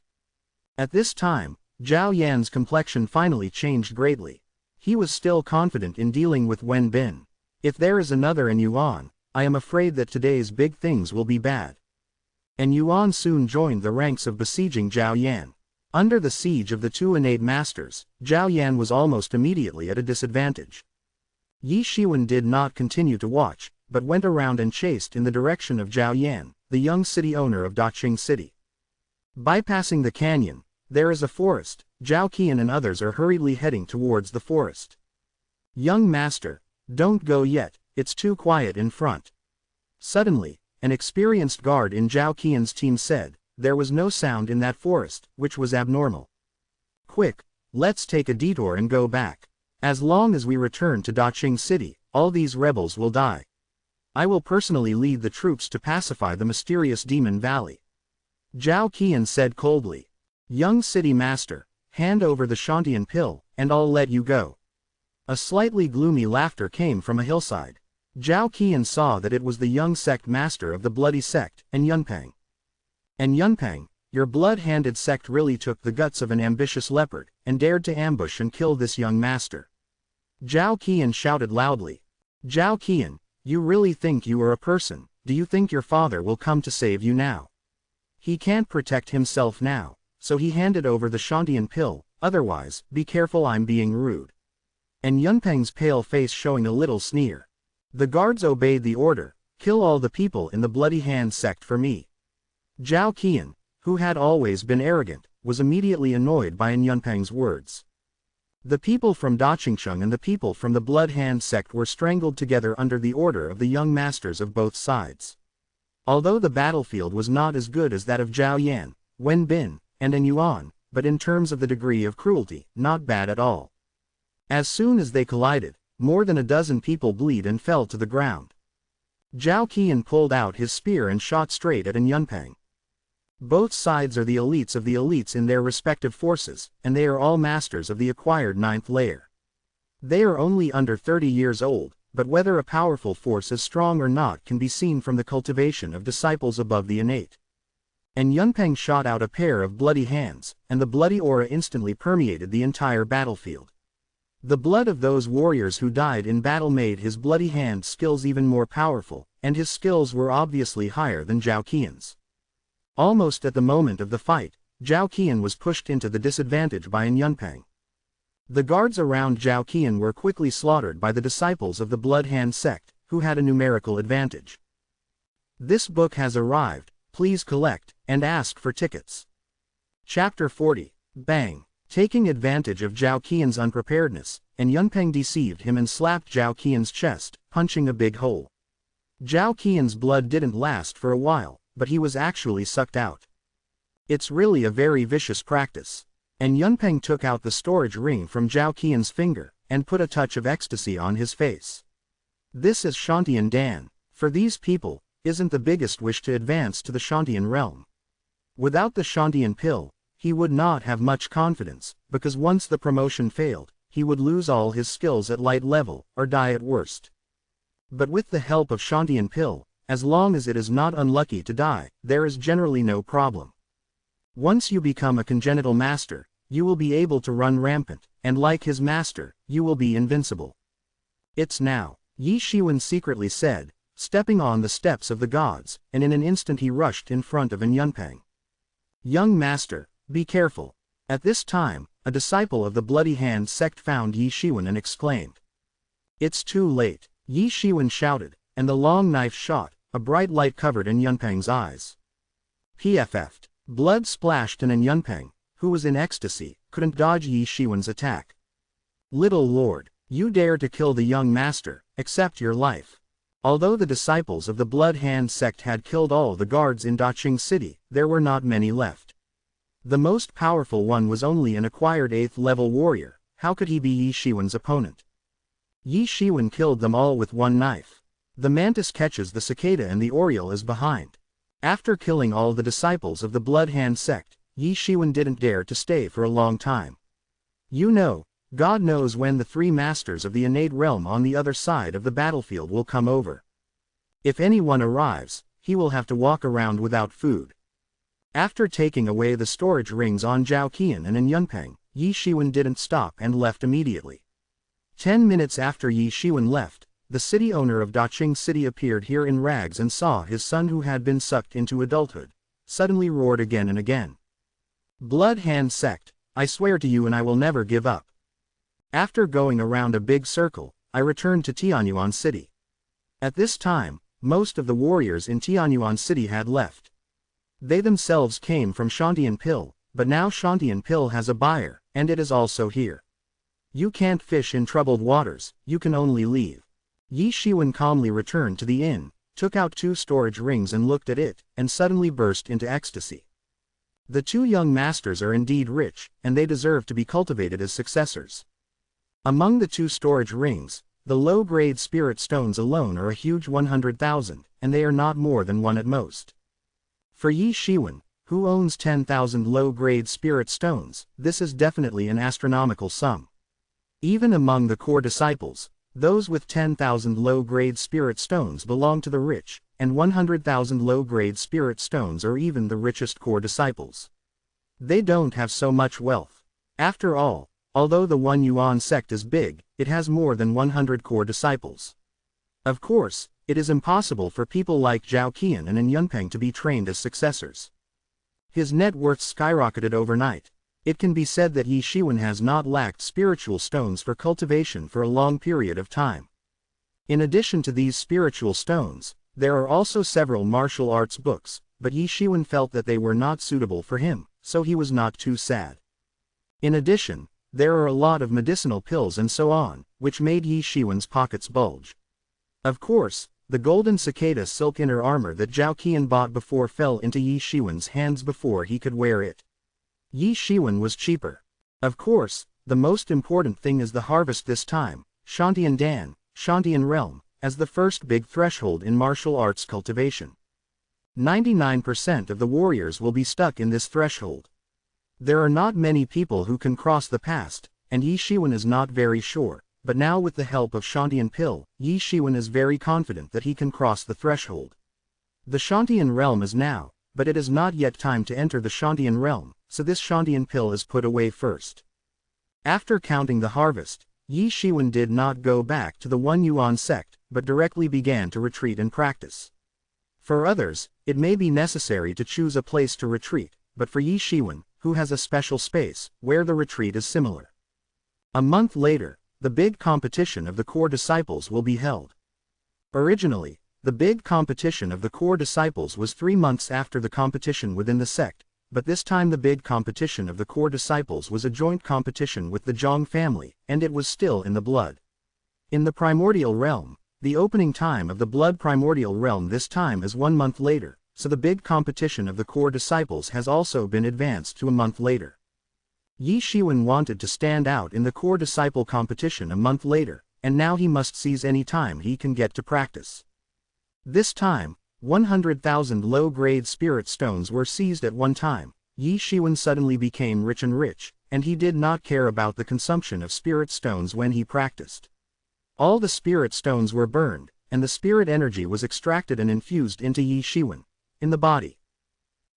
At this time, Zhao Yan's complexion finally changed greatly. He was still confident in dealing with Wen Bin. If there is another in Yuan, I am afraid that today's big things will be bad. And Yuan soon joined the ranks of besieging Zhao Yan. Under the siege of the two innate masters, Zhao Yan was almost immediately at a disadvantage. Ye Xiwen did not continue to watch, but went around and chased in the direction of Zhao Yan, the young city owner of Daqing City. Bypassing the canyon, There is a forest. Zhao Qian and others are hurriedly heading towards the forest. Young master, don't go yet, it's too quiet in front. Suddenly, an experienced guard in Zhao Qian's team said, there was no sound in that forest, which was abnormal. Quick, let's take a detour and go back. As long as we return to Daqing City, all these rebels will die. I will personally lead the troops to pacify the mysterious Demon Valley. Zhao Qian said coldly. Young city master, hand over the Shantian pill, and I'll let you go. A slightly gloomy laughter came from a hillside. Zhao Qian saw that it was the young sect master of the bloody sect, and Yunpeng. And Yunpeng, your blood-handed sect really took the guts of an ambitious leopard, and dared to ambush and kill this young master. Zhao Qian shouted loudly. Zhao Qian, you really think you are a person? Do you think your father will come to save you now? He can't protect himself now, so he handed over the Shantian pill, otherwise, be careful, I'm being rude. And Yunpeng's pale face showing a little sneer. The guards obeyed the order, kill all the people in the Bloody Hand sect for me. Zhao Qian, who had always been arrogant, was immediately annoyed by Yunpeng's words. The people from Daqingsheng and the people from the Blood Hand sect were strangled together under the order of the young masters of both sides. Although the battlefield was not as good as that of Zhao Yan, Wen Bin, and An Yuan, but in terms of the degree of cruelty, not bad at all. As soon as they collided, more than a dozen people bled and fell to the ground. Zhao Qian pulled out his spear and shot straight at An Yunpeng. Both sides are the elites of the elites in their respective forces, and they are all masters of the acquired 9th layer. They are only under 30 years old, but whether a powerful force is strong or not can be seen from the cultivation of disciples above the innate. And Yunpeng shot out a pair of bloody hands, and the bloody aura instantly permeated the entire battlefield. The blood of those warriors who died in battle made his bloody hand skills even more powerful, and his skills were obviously higher than Zhao Qian's. Almost at the moment of the fight, Zhao Qian was pushed into the disadvantage by An Yunpeng. The guards around Zhao Qian were quickly slaughtered by the disciples of the Blood Hand sect, who had a numerical advantage. This book has arrived, please collect, and ask for tickets. Chapter 40, Bang. Taking advantage of Zhao Qian's unpreparedness, An Yunpeng deceived him and slapped Zhao Qian's chest, punching a big hole. Zhao Qian's blood didn't last for a while, but he was actually sucked out. It's really a very vicious practice. And Yunpeng took out the storage ring from Zhao Qian's finger, and put a touch of ecstasy on his face. This is Shantian Dan. For these people, isn't the biggest wish to advance to the Shantian realm. Without the Shantian pill, he would not have much confidence, because once the promotion failed, he would lose all his skills at light level, or die at worst. But with the help of Shantian pill, as long as it is not unlucky to die, there is generally no problem. Once you become a congenital master, you will be able to run rampant, and like his master, you will be invincible. It's now, Ye Xiwen secretly said, stepping on the steps of the gods, and in an instant he rushed in front of An Yunpeng. Young master, be careful. At this time, a disciple of the Bloody Hand sect found Ye Xiwen and exclaimed. It's too late, Ye Xiwen shouted, and the long knife shot, a bright light covered An Yunpeng's eyes. PFF'd. Blood splashed and An Yunpeng, who was in ecstasy, couldn't dodge Ye Xiwen's attack. Little lord, you dare to kill the young master, accept your life. Although the disciples of the Blood Hand sect had killed all the guards in Daqing City, there were not many left. The most powerful one was only an acquired 8th level warrior. How could he be Ye Xiwen's opponent? Ye Xiwen killed them all with one knife. The mantis catches the cicada and the oriole is behind. After killing all the disciples of the Blood Hand sect, Ye Xiwen didn't dare to stay for a long time. You know, God knows when the 3 masters of the innate realm on the other side of the battlefield will come over. If anyone arrives, he will have to walk around without food. After taking away the storage rings on Zhao Qian and An Yunpeng, Ye Xiwen didn't stop and left immediately. 10 minutes after Ye Xiwen left, the city owner of Daqing City appeared here in rags and saw his son who had been sucked into adulthood, suddenly roared again and again. Blood Hand sect, I swear to you and I will never give up. After going around a big circle, I returned to Tianyuan City. At this time, most of the warriors in Tianyuan City had left. They themselves came from Shantian Pill, but now Shantian Pill has a buyer, and it is also here. You can't fish in troubled waters, you can only leave. Ye Xiwen calmly returned to the inn, took out 2 storage rings and looked at it, and suddenly burst into ecstasy. The 2 young masters are indeed rich, and they deserve to be cultivated as successors. Among the 2 storage rings, the low-grade spirit stones alone are a huge 100,000, and they are not more than 1 at most. For Ye Xiwen, who owns 10,000 low-grade spirit stones, this is definitely an astronomical sum. Even among the core disciples, those with 10,000 low-grade spirit stones belong to the rich, and 100,000 low-grade spirit stones are even the richest core disciples. They don't have so much wealth. After all, although the 1 Yuan sect is big, it has more than 100 core disciples. Of course, it is impossible for people like Zhao Qian and Yunpeng to be trained as successors. His net worth skyrocketed overnight. It can be said that Ye Xiwen has not lacked spiritual stones for cultivation for a long period of time. In addition to these spiritual stones, there are also several martial arts books, but Ye Xiwen felt that they were not suitable for him, so he was not too sad. In addition, there are a lot of medicinal pills and so on, which made Ye Xiwen's pockets bulge. Of course, the golden cicada silk inner armor that Zhao Qian bought before fell into Ye Xiwen's hands before he could wear it. Ye Xiwen was cheaper. Of course, the most important thing is the harvest this time, Shantian Dan, Shantian Realm, as the first big threshold in martial arts cultivation. 99% of the warriors will be stuck in this threshold. There are not many people who can cross the past, and Ye Xiwen is not very sure, but now with the help of Shantian Pill, Ye Xiwen is very confident that he can cross the threshold. The Shantian Realm is now, but it is not yet time to enter the Shantian Realm, so this Shantian Pill is put away first. After counting the harvest, Ye Xiwen did not go back to the 1 Yuan sect, but directly began to retreat and practice. For others, it may be necessary to choose a place to retreat, but for Ye Xiwen, who has a special space, where the retreat is similar. A month later, the big competition of the core disciples will be held. Originally, the big competition of the core disciples was 3 months after the competition within the sect, but this time the big competition of the core disciples was a joint competition with the Zhang family, and it was still in the blood. In the primordial realm, the opening time of the blood primordial realm this time is 1 month later, so the big competition of the core disciples has also been advanced to a month later. Ye Xiwen wanted to stand out in the core disciple competition a month later, and now he must seize any time he can get to practice. This time, 100,000 low-grade spirit stones were seized at one time. Ye Xiwen suddenly became rich, and he did not care about the consumption of spirit stones when he practiced. All the spirit stones were burned, and the spirit energy was extracted and infused into Ye Xiwen, in the body.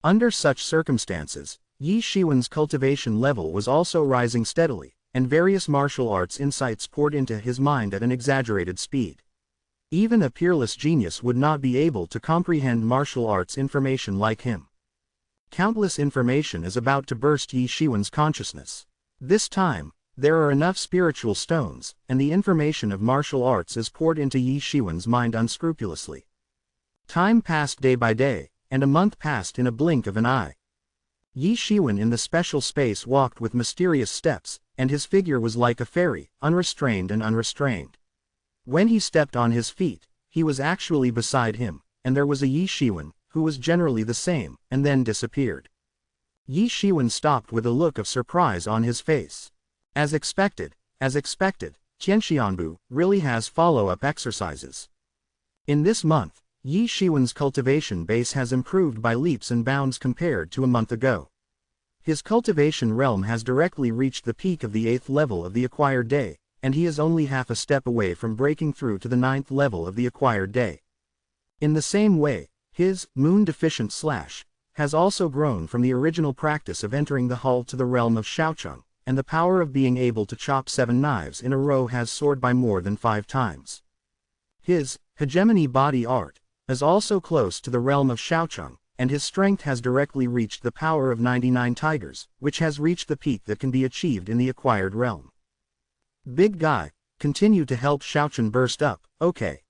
Under such circumstances, Ye Xiwen's cultivation level was also rising steadily, and various martial arts insights poured into his mind at an exaggerated speed. Even a peerless genius would not be able to comprehend martial arts information like him. Countless information is about to burst Ye Xiwen's consciousness. This time, there are enough spiritual stones, and the information of martial arts is poured into Ye Xiwen's mind unscrupulously. Time passed day by day, and a month passed in a blink of an eye. Ye Xiwen in the special space walked with mysterious steps, and his figure was like a fairy, unrestrained and unrestrained. When he stepped on his feet, he was actually beside him, and there was a Ye Xiwen, who was generally the same, and then disappeared. Ye Xiwen stopped with a look of surprise on his face. As expected, Qianxianbu really has follow-up exercises. In this month, Ye Xiwen's cultivation base has improved by leaps and bounds compared to a month ago. His cultivation realm has directly reached the peak of the 8th level of the acquired day, and he is only half a step away from breaking through to the 9th level of the acquired day. In the same way, his moon-deficient slash has also grown from the original practice of entering the hull to the realm of Shaocheng, and the power of being able to chop 7 knives in a row has soared by more than 5 times. His hegemony body art is also close to the realm of Shaocheng, and his strength has directly reached the power of 99 tigers, which has reached the peak that can be achieved in the acquired realm. Big guy, continue to help Shaocheng burst up, okay.